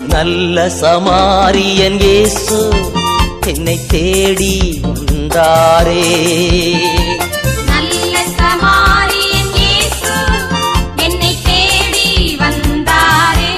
நல்ல சமாரியன் இயேசு என்னை தேடி வந்தாரே. நல்ல சமாரியன் இயேசு என்னை தேடி வந்தாரே.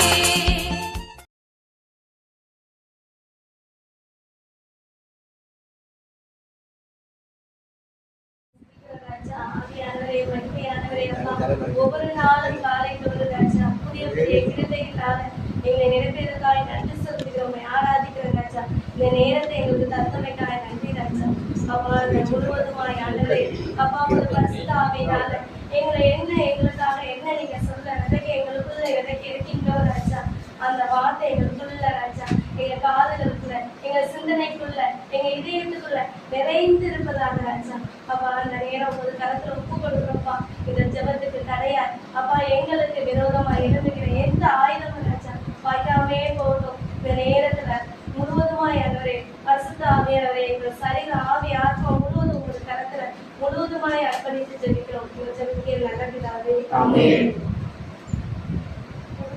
ஒவ்வொரு நாளும் காலை பொழுது ராஜா புதிய புதிய கிருபைகளால எங்களை நிரப்பியதற்காக நன்றி சொல்கிறோம், ஆராதிக்கிறோம் ராஜா. இந்த நேரத்தை எங்களுக்கு தந்தமைக்காக நன்றி ராஜா. அப்பா முழுவதுமாய் ஆண்டவரே அப்பா ஒரு பரிசுத்த ஆவியினால எங்களை எங்களுக்காக என்ன நீங்க சொல்ல விதைக்க எங்களுக்குள்ள விதைக்க இருக்கின்றோம் ராஜா. அந்த வார்த்தை எங்களுக்குள்ள ராஜா எங்க காதுகளுக்குள்ள எங்க சிந்தனைக்குள்ள எங்க இதயத்துக்குள்ள நிறைந்து இருப்பதாக ராஜா. அப்பா அந்த நேரம் ஒரு கரத்துல ஒப்பு கொடுக்குறோம்ப்பா. இந்த ஜெபத்துக்கு தடையா அப்பா எங்களுக்கு விரோதமா எழுந்துகிற எந்த ஆயுதமும் ராஜா வாய்க்காமே போகட்டும். இந்த நேரத்துல முழுவதுமாய் ஆண்டவரே பரிசுத்த ஆவியானவரே எங்கள் சரீர ஆவி ஆத்மா முழுவதும் உங்களுக்கு கரத்துல முழுவதுமாய் அர்ப்பணித்து ஜெபிக்கிறோம். இந்த ஜெபத்துக்கு நல்ல பிதாவே ஆமென்.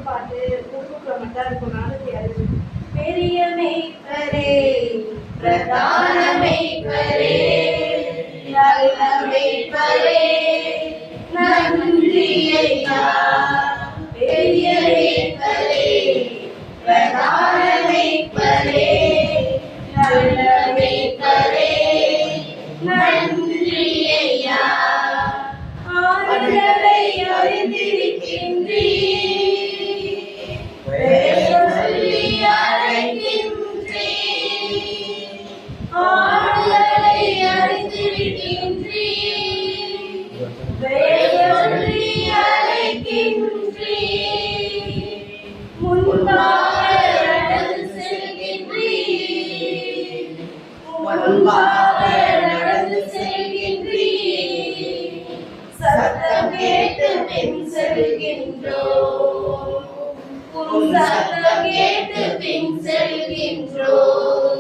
பாட்டு குடும்பக்குள்ள மட்டும் இருக்கும். நாளைக்கு அறிவு பெரிய மேய்ப்பரே பிரதான மேய்ப்பரே நல்ல மேய்ப்பரே நன்றி ஐயா. பெரிய மேய்ப்பரே பிரதான மேய்ப்பரே நல்ல மேய்ப்பரே நன்றி ஐயா. ஆண்டவரை அறிந்திருக்கின்றீர், சொல்லி அழைக்கின்றீர். ஆண்டவரை அறிந்திருக்கின்றீர், சொல்லி அழைக்கின்றீர். முன்பாக நடந்து செல்கின்றீர், முன்பாக நடந்து செல்கின்றீர். சத்தம் கேட்டு பின் செல்கின்றோம், உன் சத்தம் கேட்டு பின் செல்கின்றோம்.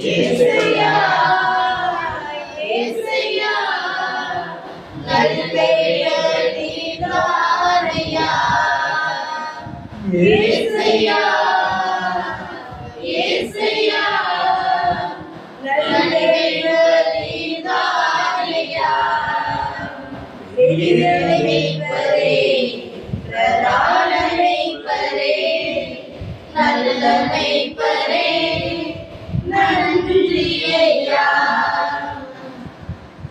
இயேசுயா இயேசுயா நல்லவேளை நீதானையா. இயேசுயா இயேசுயா நல்லவேளை நீதானையா. பெரிய மேய்ப்பரே பிரதான மேய்ப்பரே நல்ல மேய்ப்பரே நன்றி ஐயா.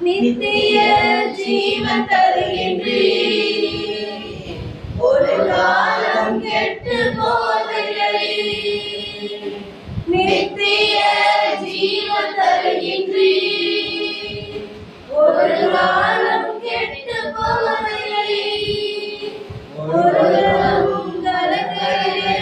நித்திய ஜீவன் தருகின்றீர், ஒரு காலம் கெட்டு போவதில்லை. நித்திய ஜீவன் தருகின்றீர், ஒரு காலம் கெட்டு போவதில்லை. ஒருவரும் கலக்கவில்லை,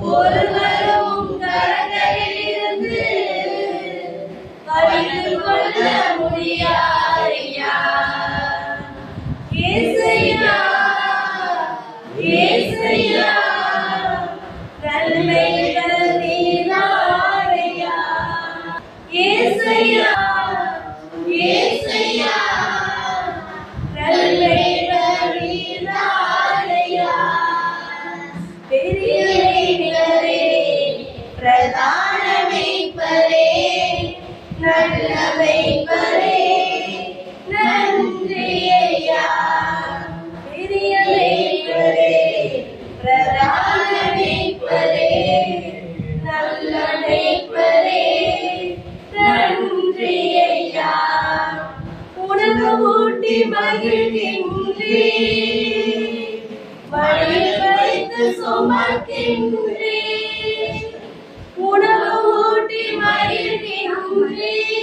ஒருவரும் கலக்கவிலிருந்து பறித்து கொள்ள முடியாதையா. இயேசுயா இயேசுயா நன்மைகள் நீதானையா. இயேசுயா இயேசுயா நன்மைகள் நீதானையா. பெரிய மேய்ப்பரே பிரதான மேய்ப்பரே நல்ல மேய்ப்பரே நன்றி ஐயா. பெரிய மேய்ப்பரே பிரதான மேய்ப்பரே நல்ல மேய்ப்பரே நன்றி ஐயா. உணவு ஊட்டி மகிழ்கின்றீர், மடியில் வைத்து சுமக்கின்றீர். உணவு ஊட்டி மகிழ்கின்றீர்,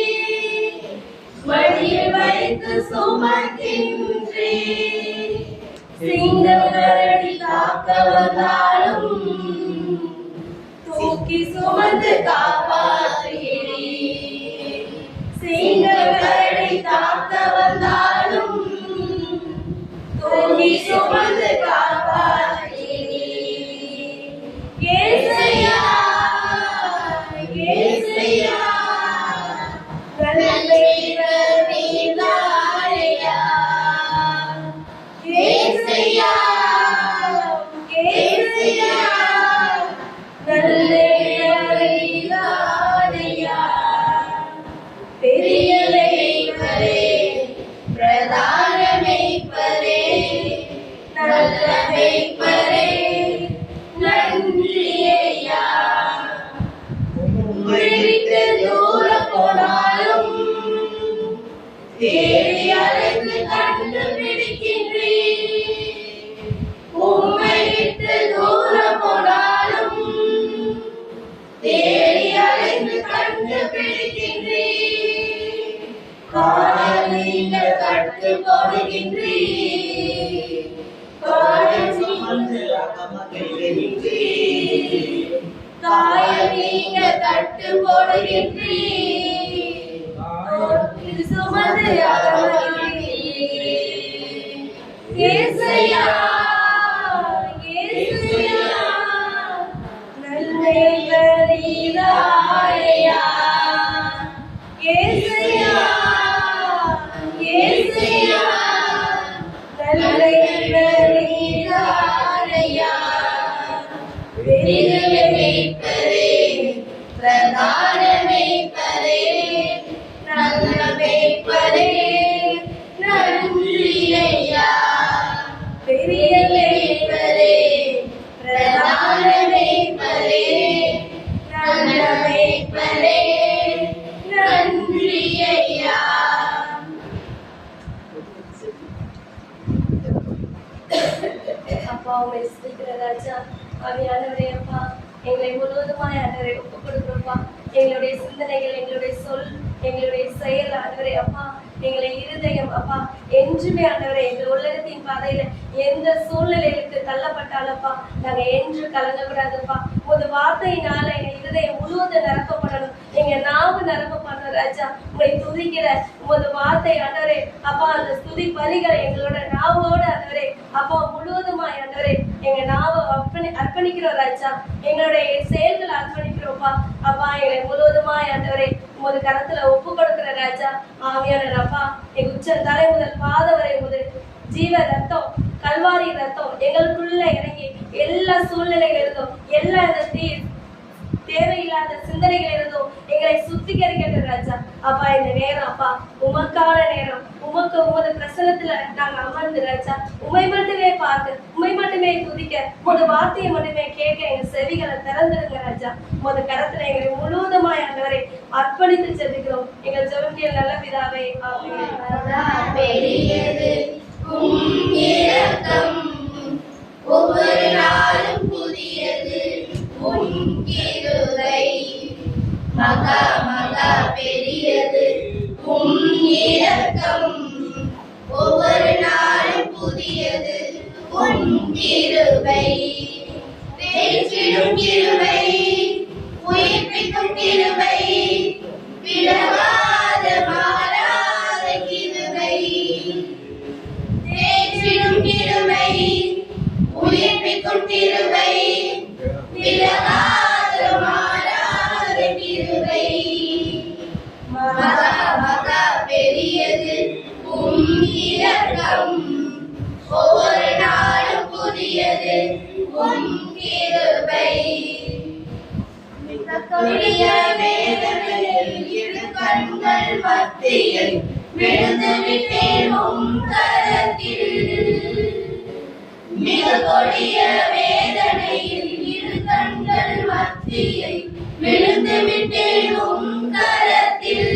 மடியில் வைத்து சுமக்கின்றீர். சிங்கம் கரடி தாக்க வந்தாலும் தூக்கி சுமந்து காப்பாற்றுகிறீர். சிங்கம் கரடி தாக்க வந்தாலும் தூக்கி சுமந்து காப்பாற்றுகிறீர். இயேசுயா இயேசுயா நல்ல மேய்ப்பரே நீதானையா. அழைத்து கண்டுபிடிக்கின்றீர். உம்மை விட்டு தூரம் போனாலும் தேடி அழைத்து கண்டுபிடிக்கின்றீர். காணல் நீங்கள் கட்டு போடுகின்றீர். காயம் நீங்கள் கட்டு போடுகின்றீர். சுமந்து அகமகிழ்கின்றீர். இயேசையா இயேசையா நன்மைகள் நீதானையா. இயேசையா இயேசையா நன்மைகள் நீதானையா. பெரிய மேய்ப்பரே பிரதான மேய்ப்பரே நல்ல மேய்ப்பரே நன்றி ஐயா. பெரிய மேய்ப்பரே பிரதான மேய்ப்பரே நல்ல மேய்ப்பரே நன்றி ஐயா. அப்பா உங்களை ஸ்துதிக்கிற ராஜா. ஆவியானவரே அப்பா, எங்களை முழுவதுமாய் ஆண்டவரே ஒப்புக் கொடுக்கிறோம்ப்பா. எங்களுடைய சிந்தனைகள், எங்களுடைய சொல், எங்களுடைய செயல் ஆண்டவரே அப்பா, எங்களை இருதயம் அப்பா என்றுமே ஆண்டவரே எங்கள் உலகத்தின் பாதையில எந்த சூழ்நிலைகளுக்கு தள்ளப்பட்டாலப்பா நாங்க என்று கலங்கக்கூடாதுப்பா. ஒரு வார்த்தையினால எங்க இருதயம் முழுவதும் நிரப்பப்படணும். எங்க நாவு நிரப்பப்படணும் ராஜா. உங்களை துதிக்கிற ஒரு வார்த்தை ஆண்டவரே அப்பா, அந்த துதி பலிகளை எங்களோட நாவோட ஆண்டவரே அப்பா முழுவதுமாய் ஆண்டவரே எங்க நாவை அர்ப்பணிக்கிறோம் ராஜா. எங்களுடைய செயல்களை அர்ப்பணிக்கிறோம்ப்பா அப்பா. எங்களை முழுவதுமாய் ஆண்டவரே உமது கரத்துல ஒப்பு கொடுக்கிற ராஜா. ஆவியான அப்பா, எங்க உச்ச தலை முதல் பாத வரை முதல் ஜீவ ரத்தம், கல்வாரி ரத்தம் எங்களுக்குள்ள இறங்கி எல்லா சூழ்நிலைகள் இருந்தோம், எல்லா தேவையில்லாத சிந்தனைகள் இருந்தோம் எங்களை சுத்திகரிக்கின்ற ராஜா. அப்பா இந்த நேரம் அப்பா உமக்கான நேரம். உமது பிரசனத்துல நாங்க அமர்ந்து ராஜா உமை மட்டுமே பார்க்க, உமை மட்டுமே துதிக்க, உமது வார்த்தையை மட்டுமே கேட்க எங்க செவிகளை திறந்துருங்க ராஜா. உமது கரத்துல எங்களை முழுவதுமாய் ஆண்டவரை அர்ப்பணித்து ஜெபிக்கிறோம் எங்கள் ஜெபத்திய நல்ல பிதாவே, ஆமென். பெரியது உம் இரக்கம், ஒவ்வொரு நாளும் புதியது உம் கிருபை. மகா மகா பெரியது உம் இரக்கம், ஒவ்வொரு நாளும் புதியது உம் கிருபை. தேற்றிடும் கிருபை, உயிர்ப்பிக்கும் கிருபை, விலகாத மாறாத கிருபை. தேற்றிடும் கிருபை, உயிர்ப்பிக்கும் கிருபை, விலகாத மாறாத கிருபை. மகா மகா பெரியது உம் இரக்கம், ஒவ்வொரு நாளும் புதியது உம் கிருபை. கொடிய வேதனையில் இரு கண்கள் மத்தியில் விழுந்து விட்டேன் உம் கரத்தில். மிக கொடிய வேதனையில் இரு கண்கள் மத்தியில் விழுந்து விட்டேன் உம் கரத்தில்.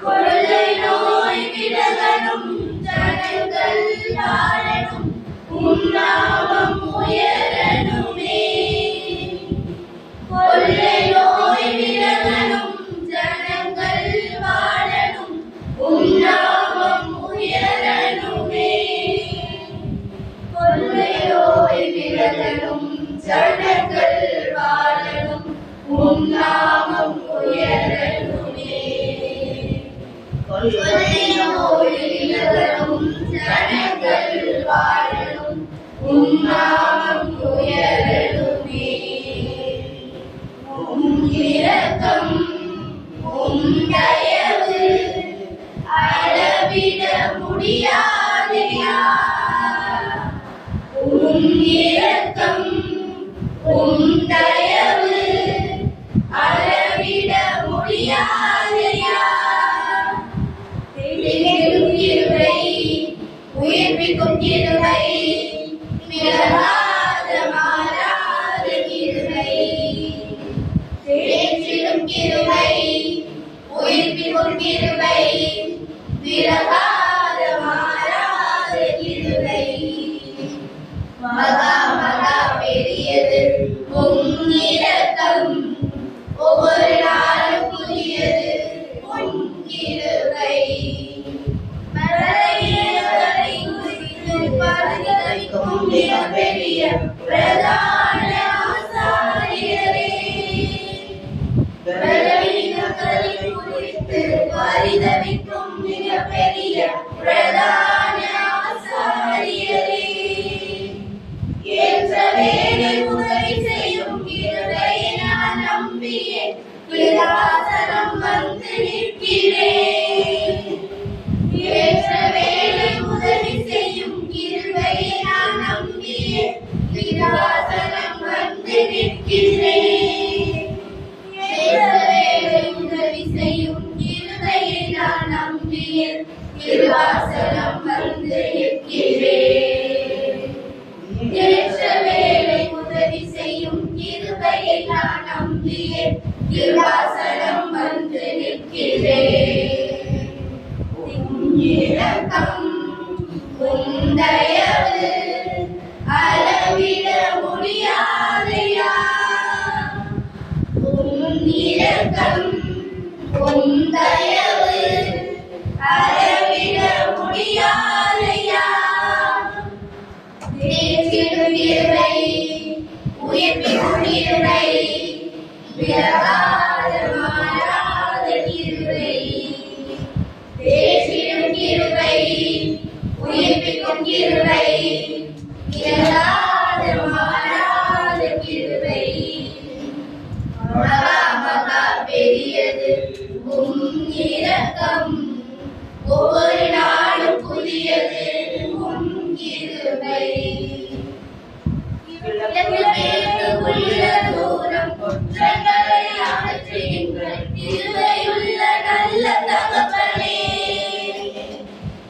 கொள்ளை நோய் விலகணும், ஜனங்கள் வாழணும், உம் நாமம் உயரணுமே. கொள்ளை நோய் விலகணும், ஜனங்கள் வாழணும், உம் நாமம் உயரணுமே. கொள்ளை நோய் விலகணும், ஜனங்கள் வாழணும், உம் நாமம் உயரணுமே. கொள்ளை நோய் விலகணும், ஜனங்கள் வாழணும், உம் நாமம் உயரணுமே. உம் இரக்கம், உம் தயவு அளவிட முடியாதையா. உம் இரக்கம், உம் தயவு அளவிட முடியாதையா. தேற்றிடும் கிருபை, உயிர்ப்பிக்கும் கிருபை, விலகாத மாறாத கிருபை. தேற்றிடும் கிருபை, உயிர்ப்பிக்கும் கிருபை, விலகாத மாறாத கிருபை மகா மகா பெரியது உம் இரக்கம் ஒவ்வொரு நாளும் புதியது உம் கிருபை மறையவரை குறித்து பரிதவிக்கும் மிகப்பெரிய பிரதான ஆசாரியரே பலவீனங்களை குறித்து பரிதவிக்கும் மிகப்பெரிய பிரதான ஆசாரியரே ஏற்ற வேளை உதவி செய்யும் கிருபையை நான் நம்பியே கிருபாசனம் வந்து நிற்கிறேன் ஏற்ற வேளை உதவி செய்யும் கிருபையை நான் நம்பியே கிருபாசனம் வந்து நிற்கிறேன் ஏற்ற வேளை உதவி செய்யும் கிருபையை நான் நம்பியே கிருபாசனம் வந்து நிற்கிறேன் ஏற்ற வேளை உதவி செய்யும் கிருபையை நான் நம்பியே கிருபாசனம் வந்து நிற்கிறேன் இரக்கம் உம் தயவு அளவிட முடியாதையா உம் இரக்கம் உம் தயவு அளவிட முடியாதையா தேற்றிடும் கிருபை உயிர்ப்பிக்கும் கிருபை விலகாத மாறாத கிருபை தேற்றிடும் கிருபை உயிர்ப்பிக்கும் கிருபை விலகாத மாறாத கிருபை மகா மகா பெரியது உம் இரக்கம் ஒவ்வொரு நாளும் புதியது உம் கிருபை உள்ள தூரம் குற்றங்களை அகற்றுகின்ற கிருபையுள்ள நல்ல தகப்பனே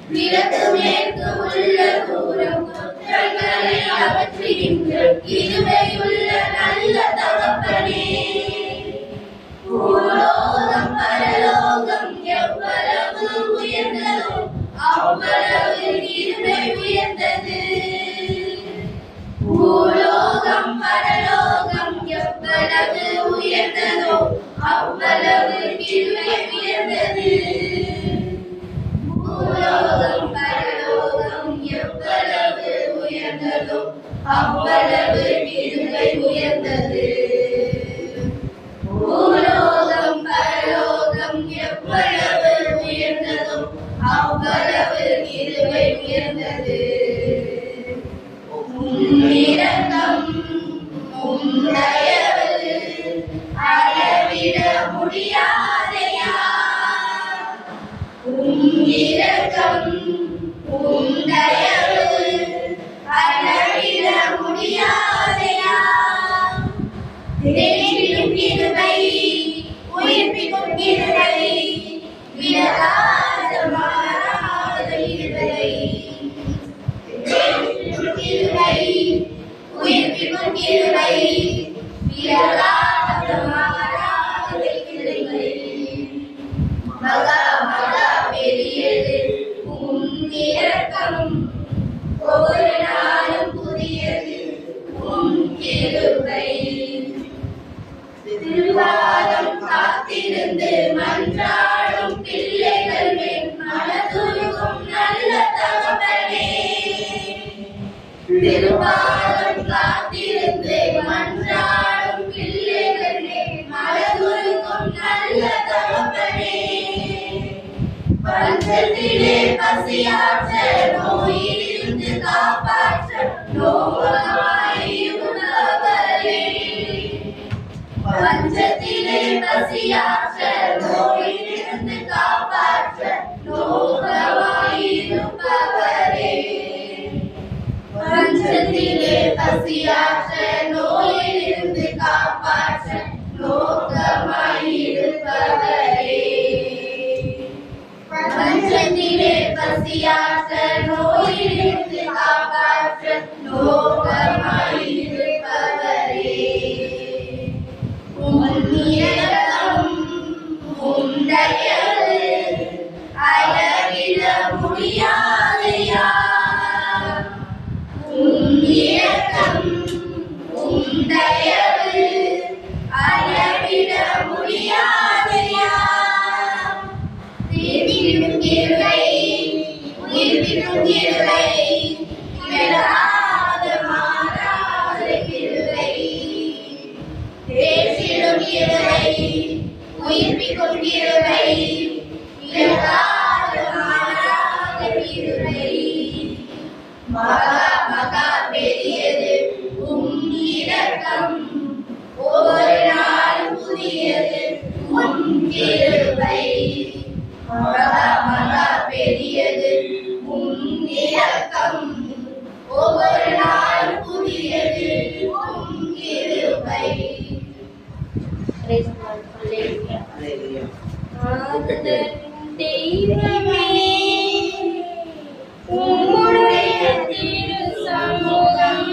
கிழக்கு மேற்கு உள்ள தூரம் குற்றங்களை அகற்றுகின்ற கிருபையுள்ள நல்ல தகப்பனே பூலோகம் பரலோகம் எவ்வளவு உயர்ந்ததோ அவ்வளவு கிருபை உயர்ந்தது பூலோகம் பரலோகம் எவ்வளவு உயர்ந்ததோ அவ்வளவு கிருபை உயர்ந்தது பூலோகம் பரலோகம் எவ்வளவு உயர்ந்ததோ அவ்வளவு கிருபை உயர்ந்தது பூலோகம் பரலோகம் எவ்வளவு உயர்ந்ததோ அவ்வளவு கிருபை உயர்ந்தது இரக்கம் உம் தயவு அளவிட முடியாதையா உம் இரக்கம் உம் தயவு அளவிட முடியாதையா தேற்றிடும் கிருபை உயிர்ப்பிக்கும் கிருபை விலகாத மாறாத கிருபை கிருபை உயிர்ப்பிக்கும் கிருபை விலகாத மாறாத கிருபை மகா மகா பெரியது உம் இரக்கம் ஒவ்வொரு நாளும் புதியது உம் கிருபை திருவாரம் காத்திருந்து மன்றாடும் பிள்ளைகள் மேல் மனதுருகும் நல்ல தகப்பனே திருவாரம் காத்திருந்து மன்றாடும் பிள்ளைகள் மேல் மனதுருகும் நல்ல தகப்பனே பஞ்சத்திலே பசியாற்ற நோயிலிருந்து காப்பாற்ற நோவாயிருப்பவரே பஞ்சத்திலே பசியாற்ற நோயிலிருந்து காப்பாற்ற நோவாயிருப்பவரே பஞ்சத்திலே பசியாற்ற நோயிலிருந்து காப்பாற்ற நோக்கமாயிருப்பவரே பஞ்சத்திலே பசியாற்ற நோயிலிருந்து காப்பாற்ற நோக்கமாயிருப்பவரே உம் இரக்கம் உம் தயவு அளவிட முடியாதையா உம் இரக்கம் உம் தயவு அளவிட முடியாதையா தீர்ப்பிடும் கிருபை உயிர்ப்பிடும் கிருபை விடாத மாறாத கிருபை தேர்ச்சிடும் கிருபை உயிர்ப்பிக்கும் கிருபை விடாத மாறாத கிருபை மகா மகா பெரியது உம் இரக்கம் ஒவ்வொரு நாளும் புதியது உம் கிருபை மகா மகா பெரியது உம் இரக்கம் ஒவ்வொரு நாளும் புதியது உம் கிருபை. தெய்வமே உம்முடைய திரு சமூகம்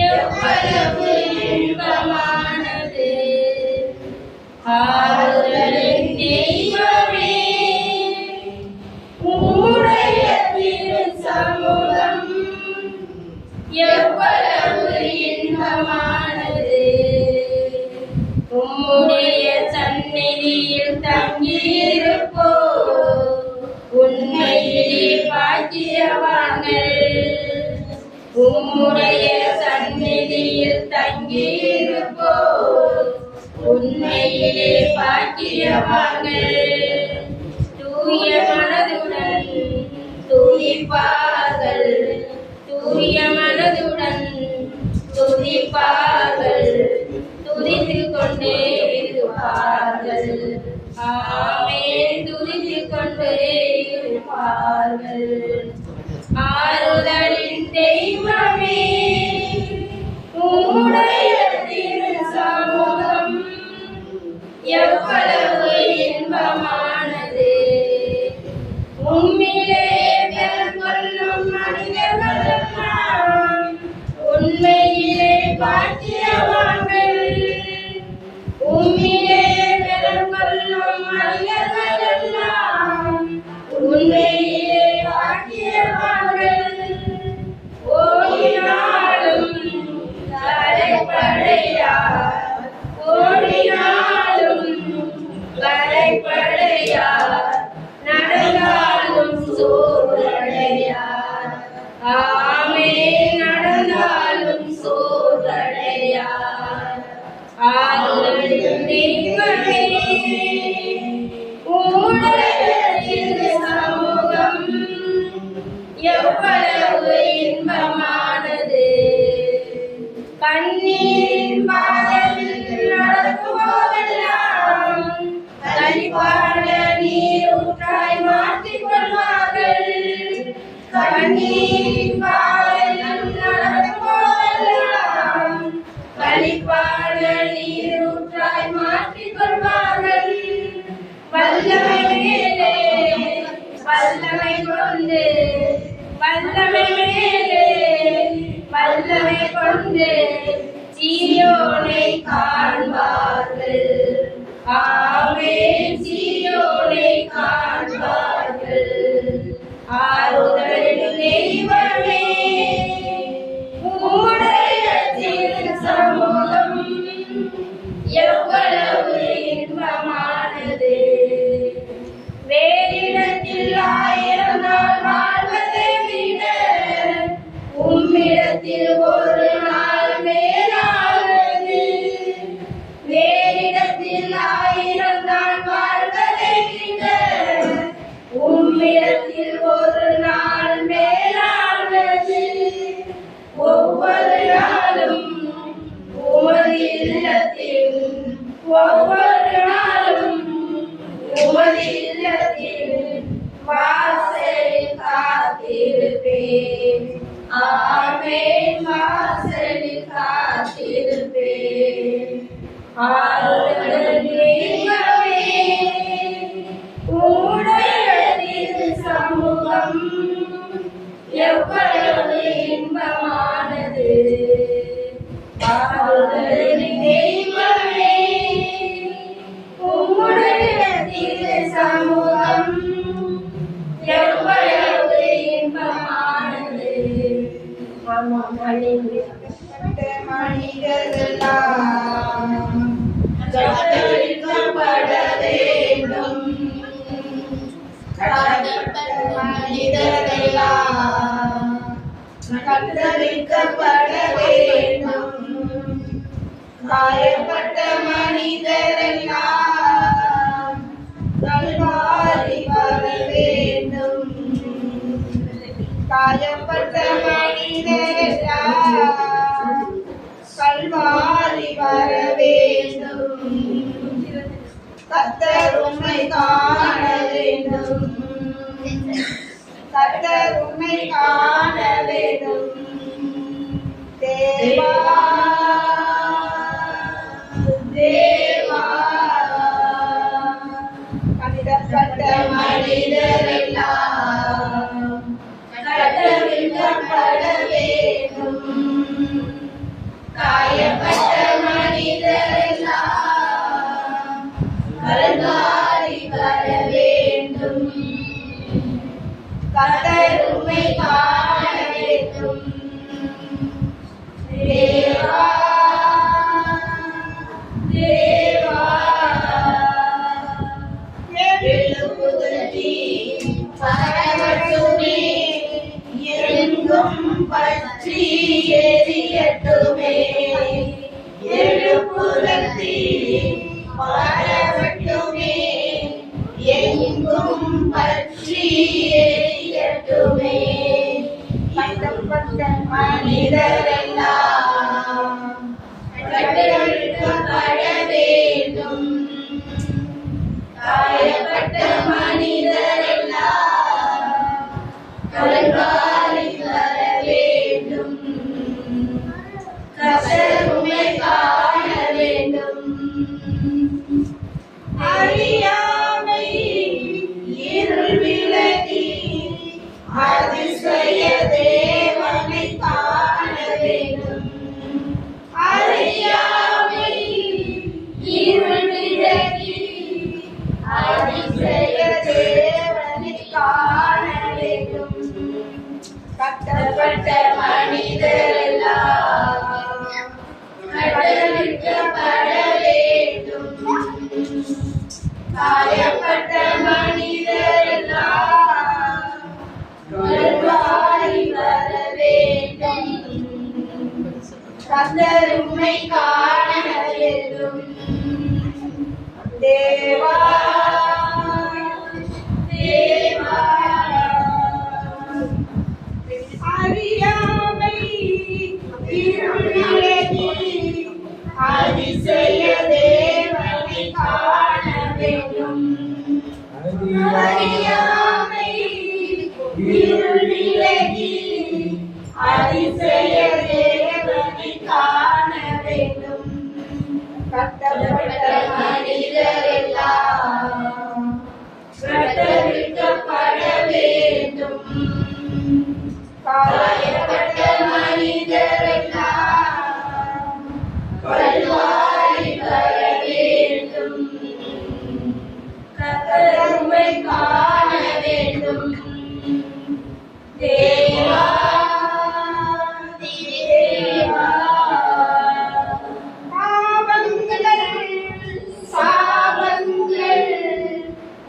எவ்வளவு இன்பமானது. ஆறுதலின் தெய்வமே உம்முடைய திரு சமூகம் எவ்வளவு இன்பமானது. உம்முடைய சந்நிதியில் தங்கியிருப்போ உண்மையிலே பாக்கியவான்கள். உம்முடைய சந்நிதியில் தங்கியிருப்போ உண்மையிலே பாக்கியவான்கள். தூய மனதுடன் துதிப்பார்கள், தூய மனதுடன் துதிப்பார்கள், துதித்துக் கொண்டே இருப்பார்கள். ஆமென், துதித்துக் கொண்டே இருப்பார்கள். ஆறுதலின் தெய்வமே உம்முடைய திரு சமூகம் எவ்வளவு இன்பமானது. உம்மிலே பலன் கொள்ளும் மனிதர்களெல்லாம் உண்மையிலே பாக்கியவான்கள். உம்மிலே பலன் கொள்ளும் மனிதர்களெல்லாம் உண்மையிலே பாக்கியவான்கள். ஓடினாலும் தலைப்படையார், ஓடினாலும் தலைப்படையார், நடந்தாலும் சோர்வடையார். ஆமென், நடந்தாலும் சோர்வடையார். ஆறுதலின் தெய்வமே உம்முடைய திரு சமூகம் எவ்வளவு இன்பமானது. கண்ணீரின் பாதையில் நடக்கும்போதெல்லாம் கழிப்பான நீர் ஊற்றாய் மாற்றிக் கொள்வார்கள். கண்ணீரின் பாதையில் நடக்கும்போதெல்லாம் கழிப்பான நீர் ஊற்றாய் மாற்றிக் கொள்வார்கள். வல்லமை மேலே வல்லமை கொண்டு, வல்லமை மேலே வல்லமை கொண்டு சீயோனை காண்பார்கள். ஆமென், சீயோனை காண்பார்கள். ஆறுதலின் தெய்வமே உம்முடைய திரு சமூகம் எவ்வளவு இன்பமானது. வேறிடத்தில் 1000 நாள் வாழ்வதை விட உம்மிடத்தில் ஒரு நாள் மேலானது. வேறிடத்தில் 1000 நாள் வாழ்வதை விட உம்மிடத்தில் ஒரு நாள் மேலானது. ஒவ்வொரு நாளும் உமது இல்லத்தில், ஒவ்வொரு நாளும் உமது இல்லத்தில் வாசலில் காத்திருப்பேன். ஆமென், வாசலில் காத்திருப்பேன். ஆறுதலின் தெய்வமே உம்முடைய திரு சமூகம் எவ்வளவு இன்பமானது. ஆறுதலின் தெய்வமே உம்முடைய திரு சமூகம் மனிதரெல்லாம் கத்தரிக்கப்பட வேண்டும். மனிதரெல்லாம் கத்தரிக்கப்பட வேண்டும். காயப்பட்ட மனிதரெல்லாம் கல்வாரி வர வேண்டும். காயப்பட்ட மனிதரெல்லாம் கல்வாரி வர வேண்டும். கர்த்தர் உம்மை காண வேண்டும். கர்த்தர் உம்மை காண வேண்டும். தேவா தேவா கடிதப்பட்ட மனிதரெல்லாம் கத்தரிக்கப்பட வேண்டும். காயப்பட்ட மனிதரெல்லாம் கல்வாரி வர வேண்டும். கர்த்தர் உம்மை காண வேண்டும். தேவா தேவா எழுப்புதலி பரவட்டுமே, எங்கும் பற்றி எரியட்டுமே. எழுப்புதலி பரவட்டுமே, எங்கும் பற்றி எரியட்டுமே. கட்டப்பட்ட மனிதரெல்லாம் கட்டப்பட வேண்டும். காயப்பட்ட மனிதரெல்லாம் கல்வாரி வர வேண்டும். கர்த்தர் உம்மை காண வேண்டும். அறியாமை இருள் விலகி அதிசய தேவனை காண வேண்டும். அறியாமை இருள் விலகி அதிசய தேவனை காண வேண்டும். கட்டப்பட்ட மனிதரெல்லாம் கட்டளிக்கப்பட வேண்டும். காயப்பட்ட மனிதரெல்லாம் கல்வாரி வர வேண்டும். கர்த்தர் உம்மை காண வேண்டும். தேவா தேவா அறியாமை இருள் விலகி அதிசய தேவனை காண வேண்டும். அறியாமை இருள் விலகி அதிசய தேவனை காண வேண்டும். கட்டப்பட்ட மனிதரெல்லாம் கத்தரிக்கப்பட வேண்டும். காயப்பட்ட மனிதரெல்லாம் கல்வாரி வர வேண்டும். கர்த்தர் உம்மை காண வேண்டும். தேவா தேவா சாபங்கள்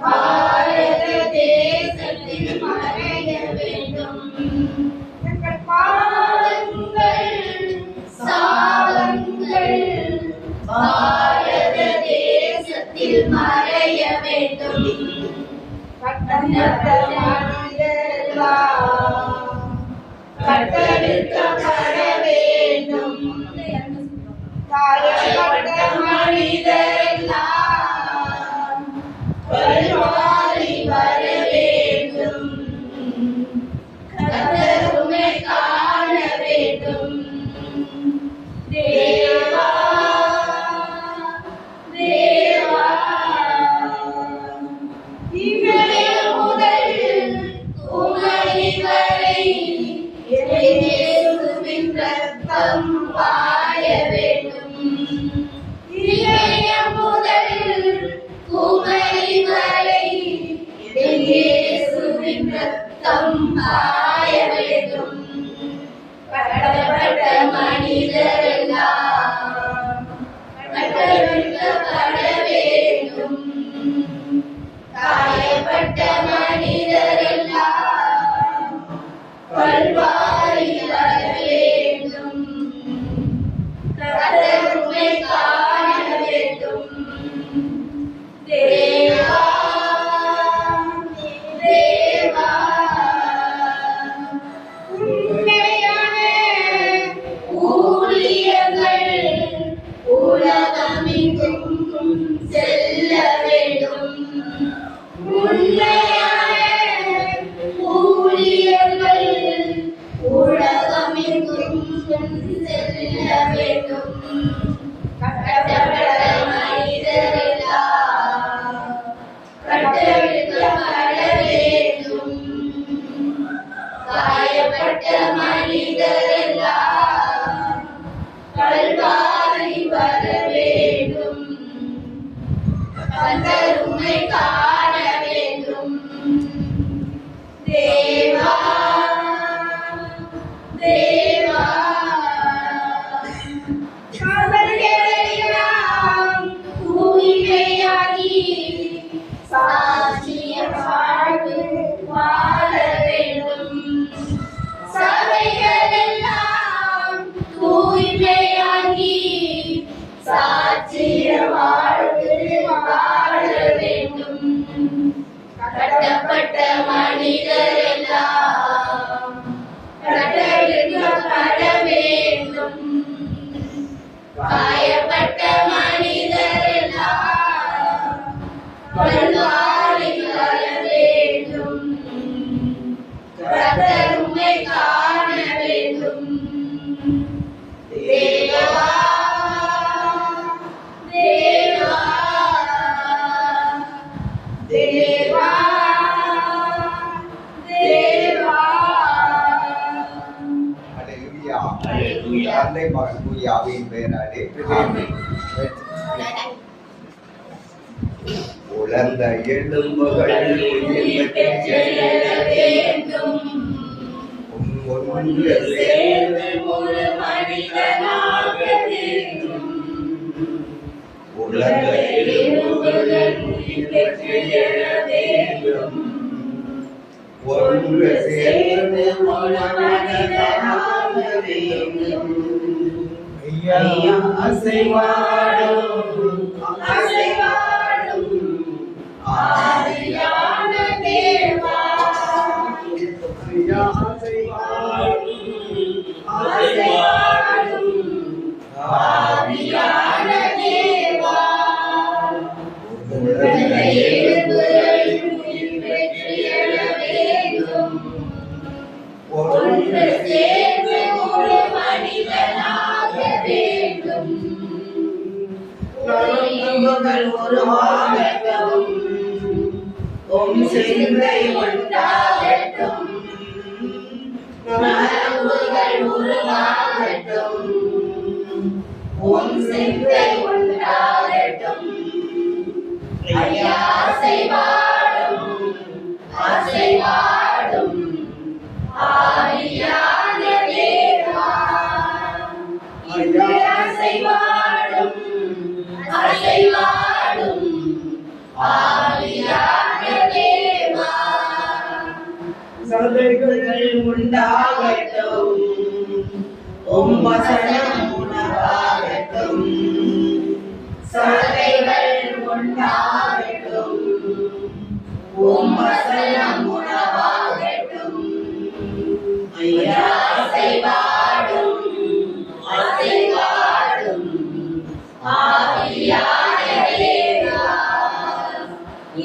பாரத தேசத்தில் மறைய வேண்டும். எங்கள் பாவங்கள் சாபங்கள் பாரத தேசத்தில் மறைய வேண்டும். கட்டப்பட்ட மனிதரெல்லாம் கத்தரிக்கப்பட வேண்டும். காயப்பட்ட மனிதரெல்லாம் கல்வாரி வர வேண்டும். கர்த்தர் உம்மை காண வேண்டும். தேவா தேவா இவரே முதல் உமரி வரை இயேசுவின் ரத்தம் பாய வேண்டும். இளைய முதல் உமரி வரை இயேசுவின் ரத்தம் பாய வேண்டும். காயப்பட்ட மனிதரெல்லாம் கல்வாரியில் வர வேண்டும். கர்த்தர் உம்மை காண வேண்டும். தேவா தேவா உண்மையான ஊழியர்கள் உலகமெங்கும் செல்ல வேண்டும். உண்மையான ஊழியர்கள் உலகமெங்கும் செல்ல வேண்டும். கட்டப்பட்ட மனிதரெல்லாம் கட்டவிழ்க்கப்பட வேண்டும். காயப்பட்ட மனிதரெல்லாம் கல்வாரி வர வேண்டும். கர்த்தர் உம்மை காண வேண்டும். தேவா தேவா அவர்களெல்லாம் தூய்மையாகி சாட்சிய வாழ்வு வாழ வேண்டும். சபைகளெல்லாம் தூய்மையாகி சாட்சிய வாழ்வு வாழ வேண்டும். கட்டப்பட்ட மனிதரெல்லாம் கட்டவிழ்க்கப்பட வேண்டும். காயப்பட்ட மனிதரெல்லாம் கல்வாரியில் வர வேண்டும். கர்த்தர் உம்மை காண வேண்டும். தேவா தேவா தேவா தேவா. அல்லேலூயா. தந்தை மகன் தூய ஆவியின் பெயராலே உலர்ந்த எலும்புகள் உயிர் பெற்ற வேண்டும். ஒன்று சேர்ந்து ஒரு மனிதனாக வேண்டும். உலர்ந்த எலும்புகள் உயிர் பெற்று எழ வேண்டும். ஒன்று சேர்ந்து ஒரு மனிதனாக வேண்டும். ஐயா அசைவாடும் அசைவாடும் ஆவியான தேவா. ஐயா அசைவாடும் அசைவாடும் ஆவியான தேவா. உலர்ந்த எலும்புகள் உயிர் பெற்று எழ வேண்டும். ஒன்று சேர்ந்து ஒரு மனிதனாக வேண்டும். நரம்புகள் உருவாகட்டும், உம் சிந்தை உண்டாகட்டும். நரம்புகள் உருவாகட்டும். உம் சிந்தை உண்டாகட்டும். ஐயா அசைவாடும் அசைவாடும் ஆவியான தேவா. அசைவாடும் அசைவாடும் ஆவியான தேவா. சதைகள் உண்டாகட்டும், உம் வசனம் உணவாகட்டும். சதைகள் உண்டாகட்டும். உம் வசனம் உணவாகட்டும். ஐயா அசைவாடும் அசைவாடும் ஆவியான தேவா.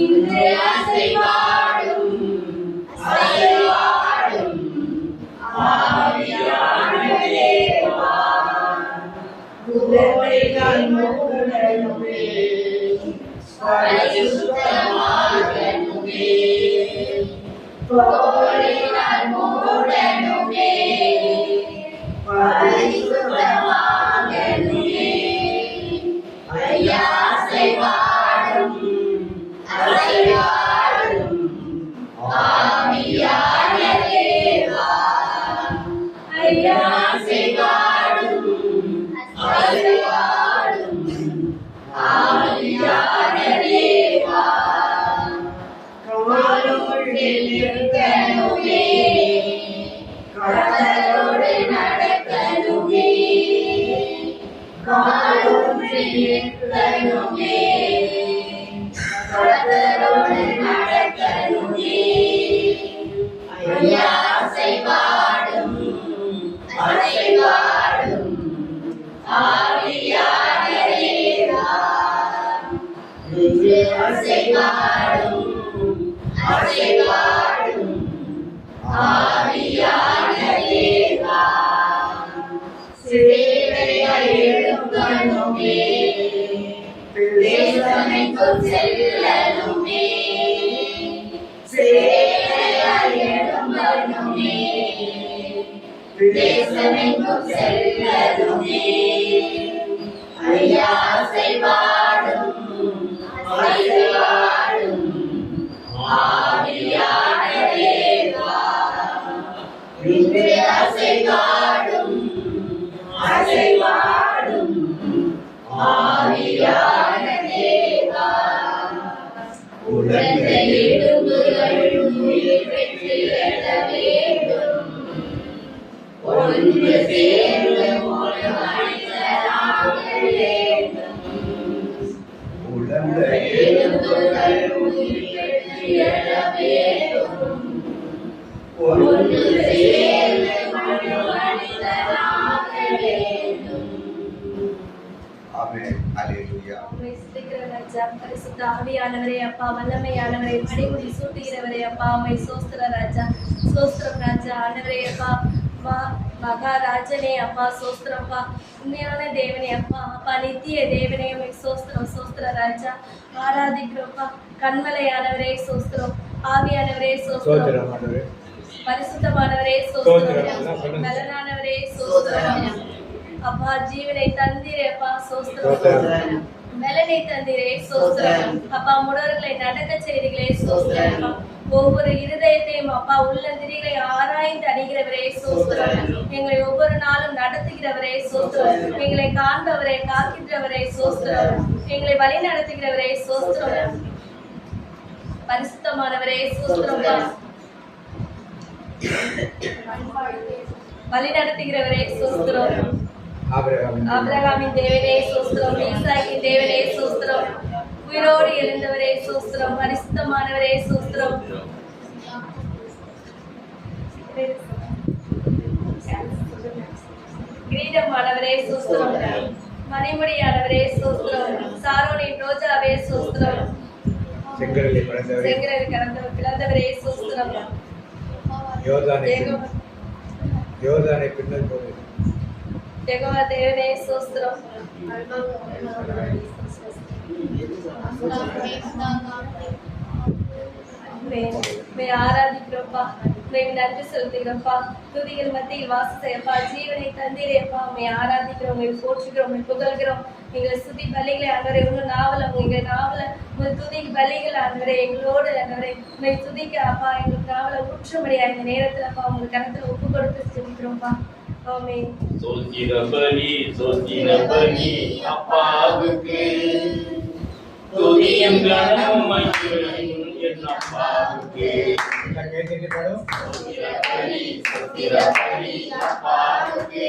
இன்று அசைவாடும் அசைவாடும் ஆவியான தேவா. குதிரைகள் மூடனுமே, பரிசுத்தமாகணுமே. கோலினால் மூடனுமே. பரிசுத்தமாகணுமே. ஐயா அசைவாடும் அசைவாடும் ஆவியான தேவா. ஐயா அசைவாடும் அசைவாடும் ஆவியான தேவா. நடக்கணுமே கர்த்தரோடு நடக்கணுமே காலூன்றி நிற்கணுமே கர்த்தரோடு நடக்கணுமே ஐயா அசைவாடும் அசைவாடும் ஆவியானவரே இன்று அசைவாடும் அசைவாடும் ஆவியானவரே சேவையாய் எழும்பணுமே தேசமெங்கும் செல்லணுமே சேவையாய் எழும்பணுமே தேசமெங்கும் செல்லணுமே ஐயா அசைவாடும் அசைவாடும் ஆவியானவரே இன்று அசைவாடும் அசைவாடும் ஆவியானவரே உலக எலும்புகள் உயிர் பெற்று எழ வேண்டும் ஒன்று சேர்ந்து ஒரு மனிதனாக வேண்டும் உலக எலும்புகள் உயிர் பெற்று எழ வேண்டும் ஒன்று சேர்ந்து ஒரு மனிதனாக வேண்டும் ஆமென் அல்லேலூயா உம்மை ஸ்துதிக்கிற ராஜா, பரிசுத்த ஆவியானவரே அப்பா, வல்லமையானவரே, மடிமுடி சூட்டுகிறவரே அப்பா, உம்மை சோஸ்திர ராஜா, சோஸ்திரம் ராஜா, ஆண்டவரே அப்பா, மகாராஜனே அப்பா, சோஸ்திரப்பா, உண்மையான தேவனே அப்பா, அப்பா நித்திய தேவனே, உம்மை சோஸ்திரம், சோஸ்திர ராஜா, ஆராதிக்கிறோப்பா, கண்மலையானவரே சோஸ்திரம், ஆவியானவரே சோஸ்திரம், பரிசுத்தமானவரே சோஸ்திரம், பலனானவரே சோஸ்திரம், அப்பா ஜீவனை தந்தீரே அப்பா சோஸ்திரம், மெலனை தந்தீரே சோஸ்திரம், அப்பா முடவர்களை நடக்க செய்தீர்களே சோஸ்திரம், ஒவ்வொரு இருதயத்தையும் அப்பா உள்ளந்திரிகளை ஆராய்ந்து அணிகிறவரே சோஸ்திரம், எங்களை ஒவ்வொரு நாளும் நடத்துகிறவரே சோஸ்திரம், எங்களை காண்பவரே காக்கின்றவரே சோஸ்திரம், எங்களை வழி நடத்துகிறவரே சோஸ்திரம், பரிசுத்தமானவரே சோஸ்திரம், வழி நடத்துகிறவரே சோஸ்திரம், ஆபிரகாமின் தேவனே சோஸ்திரம், ஈசாக்கின் தேவனே சோஸ்திரம், உயிரோடு எழுந்தவரே சோஸ்திரம், பரிசுத்தமானவரே சோஸ்திரம், கிரீடமானவரே சோஸ்திரம், மணிமுடியானவரே சோஸ்திரம், சாரோனின் ரோஜாவே சோஸ்திரம், செங்கடலில் பிளந்தவரே சோஸ்திரம், யோர்தானை பின்னல் போது யெகோவா தேவனே சோஸ்திரம், ஆராதிக்கிறோம்ப்பா, நன்றி செலுத்துகிறோம்ப்பா, துதிகள் மத்தியில் வாசிப்பா, ஜீவனை தந்தீரேப்பா, உண்மை ஆராதிக்கிறோம், உங்களை போற்றுகிறோம், உங்களை புகழ்கிறோம், எங்களை சுத்தி பலிகளை ஆண்டவரே, உங்க நாவல எங்க நாவல உங்க துதி பலிகள் ஆண்டவரே, எங்களோடு ஆண்டவரே உண்மை துதிக்க அப்பா, எங்களுக்கு நாவல ஊற்றும்படியா இந்த நேரத்துல அப்பா உங்க கருத்துல ஒப்பு கொடுத்து செலுத்துகிறோம்ப்பா. ஆமென். சோத்திர பலி அப்பாவுக்கு துதியும் கனமும் மகிமையும் என் அப்பாவுக்கு. சோத்திர பலி அப்பாவுக்கு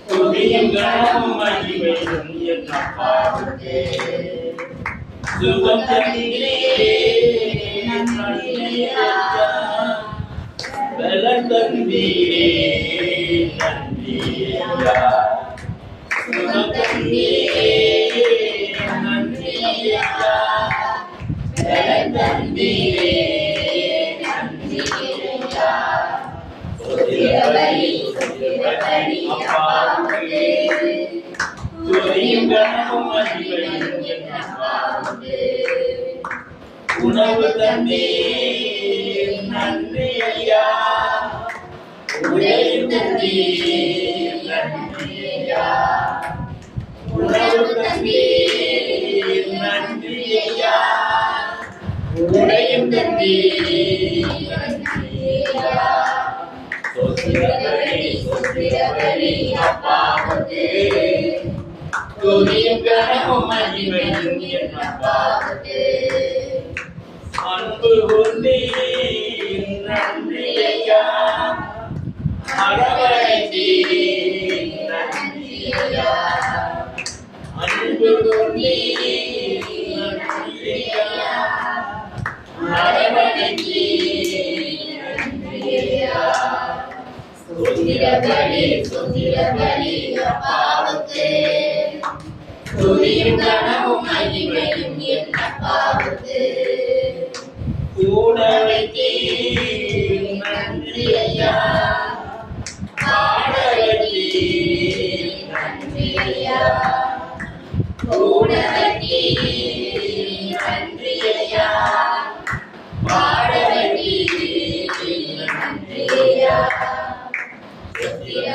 துதியும் கனமும் மகிமையும் என் அப்பாவுக்கு. சுகம் தந்தீரே நன்றி ஐயா, பலம் தந்தீரே நன்றி ஐயா, சுகம் தந்தீரே நன்றி ஐயா, பலம் தந்தீரே நன்றி ஐயா. சோத்திர பலி அப்பாவுக்கு துதியும் கனமும் மகிமையும் என் அப்பாவுக்கு. உணவு தந்தீர் நன்றி ஐயா, உடையும் தந்தீர் நன்றி ஐயா, உணவு தந்தீர் நன்றி ஐயா, உடையும் தந்தீர் நன்றி ஐயா. சோத்திர பலி அப்பாவுக்கு துதியும் கனமும் மகிமையும் என் அப்பாவுக்கு. அன்பு கொண்டீர் தோன்றி நன்றியா அரவணைச்சி நன்றியா சுத்திர பலி அப்பாவுக்கு துதியும் கனமும் மகிமையும் என் அப்பாவுக்கு கூட வைத்தே நன்றி ஐயா பாட வைத்தே நன்றி ஐயா கூட வைத்தே நன்றி ஐயா பாட வைத்தே நன்றி ஐயா சுத்திர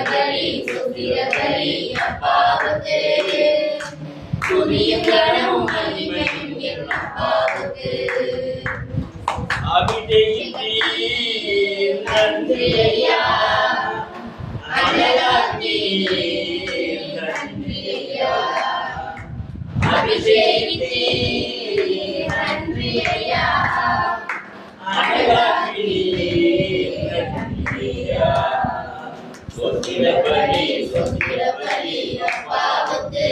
பலி அப்பாவுக்கு துதியும் கனமும் மகிமையும் என் அப்பாவுக்கு அபிஷேகித்தீர் நன்றி ஐயா அழகாத்தீர் நன்றி ஐயா அபிஷேகித்தீர் நன்றி ஐயா அழகாத்தீர் நன்றி ஐயா சொத்திர பலி அப்பாவுக்கு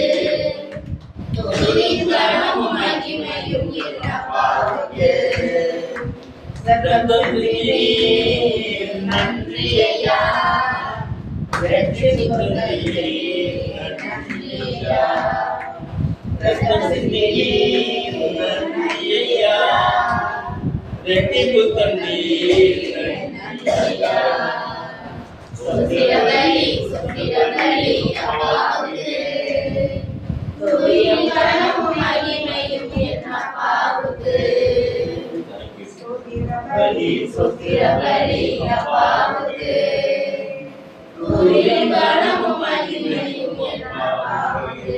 துதியும் கனமும் மகிமையும் என் அப்பாவுக்கு நன்றி ஐயா நன்றி ஐயா சுத்திர பலி அப்பாவுக்கு துதியும் கனமும் மகிமையும் என் அப்பாவுக்கு சுத்திர பலி அப்பாவுக்கு துதியும் கனமும் மகிமையும் என் அப்பாவுக்கு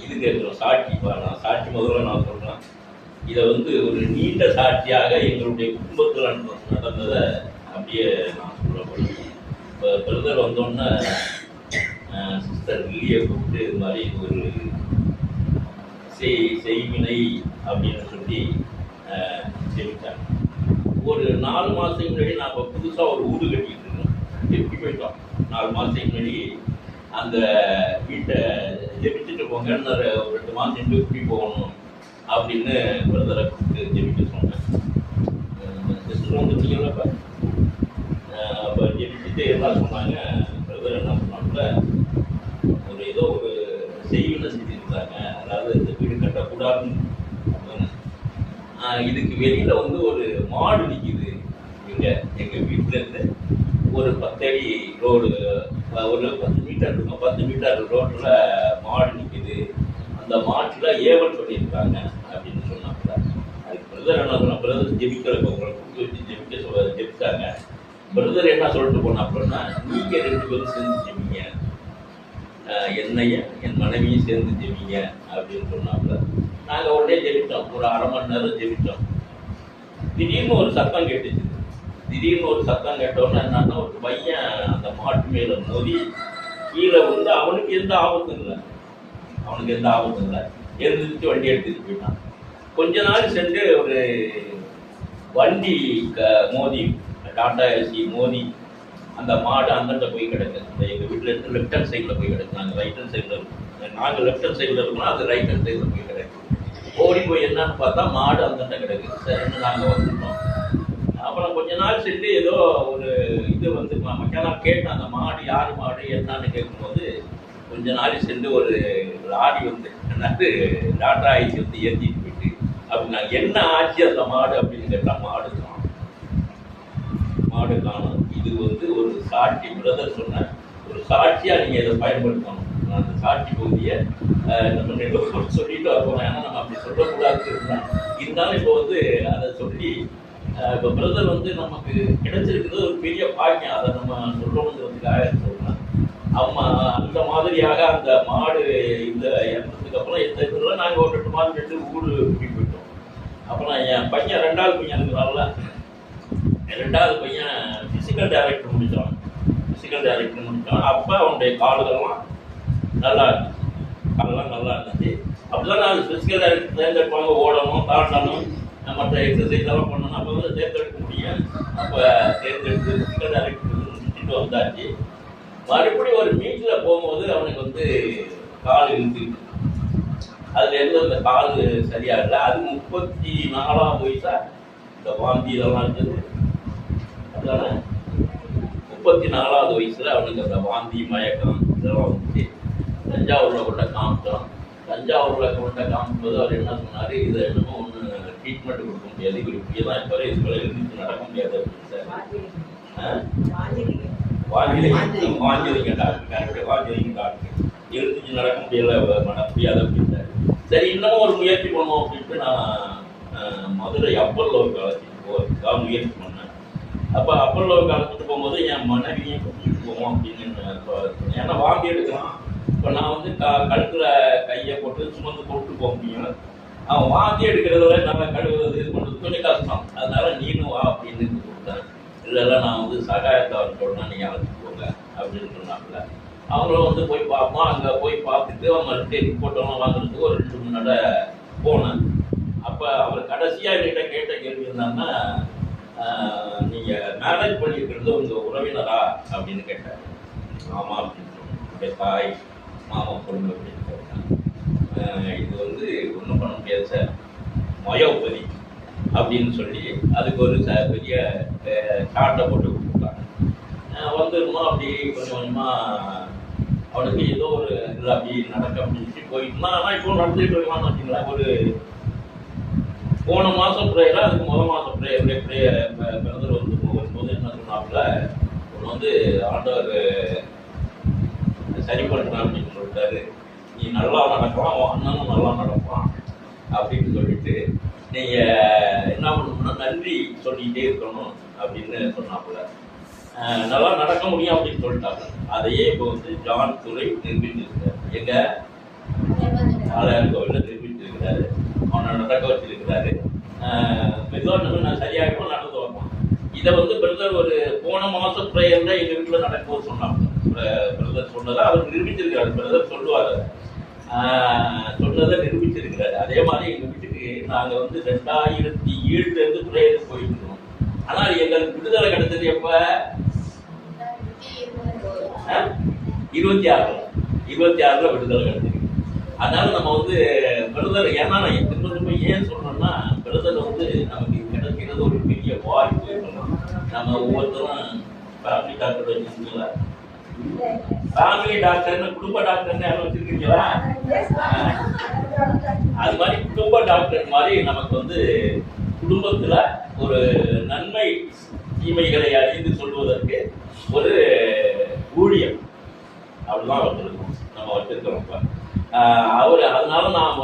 இது கேட்கிறோம் சாட்சி. நான் சாட்சி முதல்ல நான் சொல்றேன். இதை ஒரு நீண்ட சாட்சியாக எங்களுடைய குடும்பத்தில் நடந்ததை அப்படியே நான் சொல்லப்படுறேன். இப்போ பிரதர் வந்தோன்னே சிஸ்டர் லில்லியை கூப்பிட்டு இது மாதிரி ஒரு செய்வினை அப்படின்னு சொல்லி செஞ்சுட்டாங்க. ஒரு 4 மாதத்துக்கு முன்னாடி நான் இப்போ புதுசாக ஒரு வீடு கட்டிட்டு இருக்கோம். எப்படி போயிட்டோம் 4 மாதத்துக்கு முன்னாடி அந்த வீட்டை ஜெபிச்சுட்டு போங்கன்னு ஒரு 2 மாதம் நின்று எப்படி போகணும் அப்படின்னு பிரதரை கூப்பிட்டு ஜெபிக்க சொன்னேன். சிஸ்டர் வந்துட்டீங்களப்ப அப்போ ஜெபிச்சுட்டு எல்லாம் சொன்னாங்க. பிரதர் என்ன சொன்னாங்கள ஏதோ ஒரு செய்வினை செஞ்சுருந்தாங்க. அதாவது இந்த வீடு கட்டக்கூடாதுன்னு இதுக்கு வெளியில் ஒரு மாடு நிற்கிது. எங்கள் வீட்டிலேருந்து ஒரு 10 அடி ரோடு, ஒரு 10 மீட்டர் இருக்கும். 10 மீட்டர் ரோட்டில் மாடு நிற்கிது. அந்த மாட்டில் ஏவல் பண்ணியிருக்காங்க அப்படின்னு சொன்னாங்க. அதுக்கு பிரதர் என்ன சொன்னால், பிரதர் ஜெபிக்கிறப்ப உங்களை கூப்பிட்டு வச்சு ஜெபிச்சாங்க. பிரதர் என்ன சொல்லிட்டு போனாப்புலன்னா, நீங்கள் 2 பேரும் சேர்ந்து ஜெபிங்க, என்னையும் என் மனைவியும் சேர்ந்து ஜெபிங்க அப்படின்னு சொன்னாப்புல. நாங்கள் உடனே ஜெபித்தோம். ஒரு 1/2 மணி நேரம் ஜெபித்தோம். திடீர்னு ஒரு சத்தம் கேட்டுச்சு. திடீர்னு ஒரு சத்தம் கேட்டோன்னு என்னன்னா, ஒரு பையன் அந்த மாட்டு மேலே மோதி கீழே அவனுக்கு எந்த ஆபத்தும் இல்லை. எழுந்திரிச்சு வண்டி எடுத்துட்டு போயிட்டான். கொஞ்ச நாள் சென்று ஒரு வண்டி மோதி, டாடா ஏசி மோதி அந்த மாடு அந்தண்ட போய் கிடக்கு. அந்த எங்கள் வீட்டில் இருந்து லெஃப்ட் ஹேண்ட் சைடில் போய் கிடக்கு. நாங்கள் ரைட் ஹேண்ட் சைடில் இருக்கோம். நாங்கள் லெஃப்ட் ஹேண்ட் சைடில் இருக்கோம், அது ரைட் ஹேண்ட் சைடில் போய் கிடக்கு. ஓடி போய் என்னன்னு பார்த்தா மாடு அந்தண்ட கிடக்கு. சரின்னு நாங்கள் வந்துட்டோம். அப்புறம் கொஞ்ச நாள் சென்று ஏதோ ஒரு இது மெக்கானிக் கேட்டேன், அந்த மாடு யார் மாடு என்னன்னு கேட்கும்போது, கொஞ்ச நாள் சென்று ஒரு லாரி என்னது டாட்டா ஐசி ஏற்றிட்டு போயிட்டு அப்படின்னா என்ன ஆச்சு அந்த மாடு அப்படின்னு கேட்டால் மாடு காணும். இது ஒரு சாட்சி. பிரதர் சொன்ன ஒரு சாட்சியாக நீங்கள் இதை பயன்படுத்தணும். அந்த சாட்சி பகுதியை நம்ம சொல்லிட்டு வரணும். ஏன்னா நம்ம அப்படி சொல்லக்கூடாது இருந்தாலும் இப்போ அதை சொல்லி இப்போ பிரதர் நமக்கு கிடைச்சிருக்கிறது ஒரு பெரிய பாக்கியம். அதை நம்ம சொல்லணுங்கிறதுக்காக சொல்கிறேன். அம்மா அந்த மாதிரியாக அந்த மாடு இந்த இறந்ததுக்கு அப்புறம் எந்த இதில் நாங்கள் ஒரு 2 மாதம் 2 ஊர் கூட்டிகிட்டு போயிட்டோம். அப்புறம் என் பையன் 2வது பையன் இருக்கிறாங்கள, 2வது பையன் ஃபிசிக்கல் டைரக்டர் முடித்தான். அப்போ அவனுடைய கால்கள்லாம் நல்லா இருந்துச்சு. அப்படிதான் நான் ஃபிசிக்கல் டைரக்டர் தேர்ந்தெடுப்பாங்க. ஓடணும், தாண்டணும், மற்ற எக்ஸசைஸ் எல்லாம் பண்ணணும். அப்போ தேர்ந்தெடுக்க முடியும். அப்போ தேர்ந்தெடுத்து ஃபிசிக்கல் டைரக்டர் முடிச்சுட்டு வந்தாச்சு. மறுபடியும் ஒரு மீட்ல போகும்போது அவனுக்கு வந்து கால் இழுத்து, அதுல இருந்து அந்த கால் சரியா இல்லை. அது 34ஆவது வயசா இந்த வாந்தி இதெல்லாம் இருந்தது. அதுதானே 34ஆவது வயசுல அவனுக்கு அந்த வாந்தி மயக்கம் இதெல்லாம் வந்துச்சு. தஞ்சாவூர்ல கொண்ட காமிச்சோம். தஞ்சாவூர்ல கொண்ட காமிக்கும்போது அவர் என்ன சொன்னாரு, இதை என்னமோ ஒன்று ட்ரீட்மெண்ட் கொடுக்க முடியாது, இவர் இப்படியெல்லாம் இப்போ இதுக்குள்ள எழுதிட்டு நடக்க முடியாது அப்படின்னு சார். வாங்கிலிங்க டாக்டர், வாங்கிலிங்க டாக்டர் எழுதிச்சு நடக்க முடியல, பண்ண முடியாது அப்படின்ட்டாரு. சரி இன்னமும் ஒரு முயற்சி பண்ணுவோம் அப்படின்ட்டு நான் மதுரை அப்பல்லோ காலேஜுக்கு போகிறதுக்காக முயற்சி பண்ணேன். அப்போ அப்பல்லோ காலேஜுக்கு போகும்போது என் மனைவியை கூட்டிகிட்டு போவோம் அப்படின்னு, ஏன்னா வாங்கி எடுக்கலாம். இப்போ நான் வந்து கழுத்துல கையை போட்டு சுமந்து போட்டு போக முடியும். அவன் வாங்கி எடுக்கிறதுல நல்லா கழுவுறது இது பண்ணுறது கொஞ்சம் கஷ்டம். அதனால நீனும் வா அப்படின்னு கொடுத்தேன். இல்லை நான் வந்து சகாயத்தை சொன்னா நீங்கள் அழைச்சிட்டு போங்க அப்படின்னு சொன்னாப்புல. அவங்களும் வந்து போய் பார்ப்போம். அங்கே போய் பார்த்துட்டு அவங்க ரிப்போர்ட்டெல்லாம் வாங்குறதுக்கு ஒரு 2 மணி நேரம் போனேன். அப்போ அவர் கடைசியாக என்கிட்ட கேட்ட கேள்வி என்னன்னா, நீங்கள் மேரேஜ் பண்ணியிருக்கிறது உங்கள் உறவினரா அப்படின்னு கேட்டார். ஆமாம் அப்படின்னு சொன்னேன். தாய் மாமா பொண்ணு அப்படின்னு சொன்னேன். இது வந்து ஒன்றும் பண்ண முடியாது சார், மயோபதி அப்படின்னு சொல்லி அதுக்கு ஒரு பெரிய சாட்டை போட்டு கொடுத்துருக்காங்க. வந்துருமோ அப்படி கொஞ்சம் கொஞ்சமாக அவனுக்கு ஏதோ ஒரு இதில் அப்படி நடக்க முடிஞ்சு போயிட்டுனா. ஆனால் இப்போ நடந்துகிட்டு இருக்கலாம்னு வச்சுங்களேன். ஒரு போன மாதம் ப்ரேயராக அதுக்கு மாதம் ப்ரேயர் பிறந்தர் வந்து போகும்போது என்ன சொன்னாப்புல, ஒன்று வந்து ஆண்டவர் சரி பண்ணுறான் அப்படின்னு சொல்லிட்டாரு, நீ நல்லா நடக்கலாம், உன் அண்ணனும் நல்லா நடப்பான் அப்படின்னு சொல்லிட்டு நீங்கள் என்ன பண்ணணும்னா நன்றி சொல்லிகிட்டே இருக்கணும் அப்படின்னு சொன்னாப்புல. நல்லா நடக்க முடியும் அப்படின்னு சொல்லிட்டாங்க. அதையே இப்போ வந்து ஜான் துரை நிரூபிச்சிருக்காரு. எங்க ஆலயார் கோவிலில் நிரூபிச்சிருக்கிறாரு. அவனை நடக்க வச்சிருக்கிறாரு. மெதுவாக நான் சரியாகவும் நடந்து வரணும். இதை வந்து பிரதர் ஒரு போன மாதம் ப்ரேயரில் எங்கள் வீட்டில் நடக்கும்போது சொன்னாங்க. பிரதர் சொன்னதை அவர் நிரூபிச்சிருக்கிறாரு. பிரதர் சொல்லுவார், சொன்னதை நிரூபிச்சிருக்கிறாரு. அதே மாதிரி எங்கள் வீட்டுக்கு நாங்கள் வந்து 2007 ப்ரேயருக்கு போயிட்டு இருக்கோம். ஆனால் எங்களுக்கு விடுதலை கிடைச்சது எப்போ? 26 விடுதலை கிடைச்சிருக்கு. அதனால நம்ம வந்து பிரதர், ஏன்னா நான் திரும்ப ஏன் சொல்றேன்னா, பிரதர் வந்து நமக்கு கிடைக்கிறது ஒரு பெரிய வாய்ப்பு. நம்ம ஒவ்வொருத்தரும் ஃபேமிலி டாக்டர் வச்சிருக்கீங்களா? ஃபேமிலி டாக்டர்னு குடும்ப டாக்டர்னு யாரும் வச்சிருக்கீங்களா? அது மாதிரி குடும்ப டாக்டர் மாதிரி நமக்கு வந்து குடும்பத்துல ஒரு நன்மை தீமைகளை அறிந்து சொல்வதற்கு ஒரு ஊழியம் அப்படிதான் வச்சிருக்கோம், நம்ம வச்சிருக்கிறோம். அவர் அதனால நான்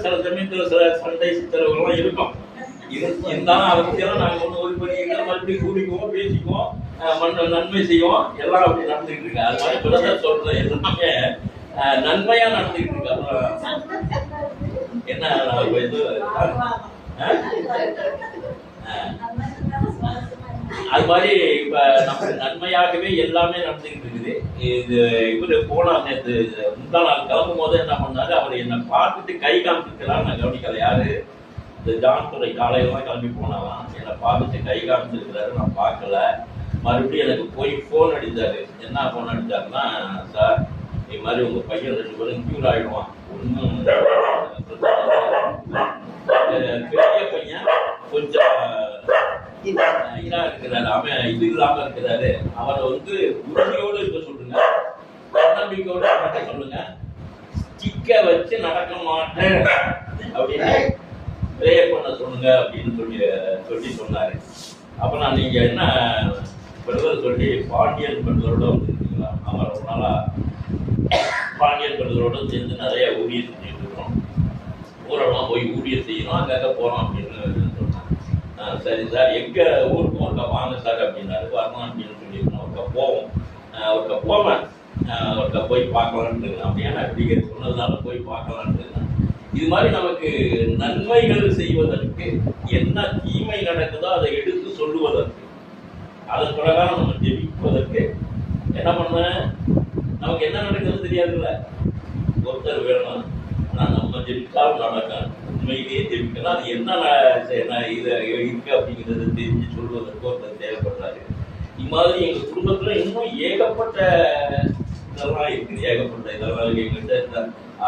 சில சமயத்தில் சில சண்டை சித்திரவெல்லாம் இருக்கும். இருந்தாலும் அதை பற்றியெல்லாம் நாங்கள் ஒன்று ஒரு பண்ணிக்கிற மறுபடியும் கூடிக்குவோம், பேசிக்குவோம், நன்மை செய்வோம், எல்லாம் அப்படி நடந்துக்கிட்டு இருக்கு. அது மாதிரி பிரதர் சொல்றது எல்லாமே நன்மையா நடந்துக்கிட்டு இருக்கு. அப்புறம் என்ன அது மாதிரி இப்ப நமக்கு நன்மையாகவே எல்லாமே நடந்துகிட்டு இருக்குது. இது இவரு போன நேற்று முந்தா நாள் கிளம்பும் போது என்ன பண்ணாரு, அவர் என்னை பார்த்துட்டு கை காமிச்சிருக்கிறார். நான் கவனிக்கல. யாரு? இந்த ஜான் துறை காலையிலாம் கிளம்பி போனாலாம். என்னை பார்த்துட்டு கை காமிச்சிருக்கிறாரு. நான் பார்க்கல. மறுபடியும் எனக்கு போய் ஃபோன் அடித்தாரு. என்ன ஃபோன் அடித்தாருன்னா, சார் இது மாதிரி உங்க பையன் 2 பேரும் கியூர் ஆயிடுவான், ஒன்றும் பெரிய பையன் கொஞ்சம் இதா இருக்கிறாரு, அவன் இது இல்லாம இருக்கிறாரு, அவரை வந்து உறுதியோடு இருக்க சொல்லுங்க, தன்னம்பிக்கையோடு நடக்க சொல்லுங்க, ஸ்டிக்க வச்சு நடக்க மாட்டேன் அப்படின்னு ப்ரேயர் பண்ண சொல்லுங்க அப்படின்னு சொல்லி சொன்னாரு. அப்ப நான் நீங்க என்ன பிரதர் சொல்லி பாண்டியன் பிரதரோட வந்துருக்கீங்களா? அவன் ரொம்ப நாளா பாண்டியன் பிரதரோட சேர்ந்து நிறைய ஊழியம் செஞ்சுட்டு இருக்கோம். ஊரெல்லாம் போய் ஊழியம் செய்யணும், அங்கங்க போறோம் அப்படின்னு சொன்னான். சரி சார், எங்க ஊருக்கும் ஒருக்கா வாங்க சார் அப்படின்னாரு. வரலாம் அப்படின்னு சொல்லியிருக்கோம். ஒருக்கா போவோம், ஒருக்கா போவேன், ஒருக்கா போய் பார்க்கலான்ட்டு அப்படியே நான் இப்படி சொன்னதுனால போய் பார்க்கலான்ட்டு. இது மாதிரி நமக்கு நன்மைகள் செய்வதற்கு, என்ன தீமை நடக்குதோ அதை எடுத்து சொல்லுவதற்கு, அதன் பிரகாரம் நம்ம ஜெபிப்பதற்கு என்ன பண்ண, நமக்கு என்ன நடக்குதுன்னு தெரியாதுல்ல, ஒருத்தர் வேணும். ஆனால் நம்ம ஜெபித்தாலும் நடக்கும், உண்மையிலேயே ஜெபிக்கலாம். அது என்ன இது இருக்கு அப்படிங்கிறத தெரிஞ்சு சொல்வதற்கு ஒருத்தர் தேவைப்படுறாரு. இது மாதிரி எங்க குடும்பத்துல இன்னும் ஏகப்பட்ட இதெல்லாம் இருக்குது. ஏகப்பட்ட இதெல்லாம் எங்கிட்ட இந்த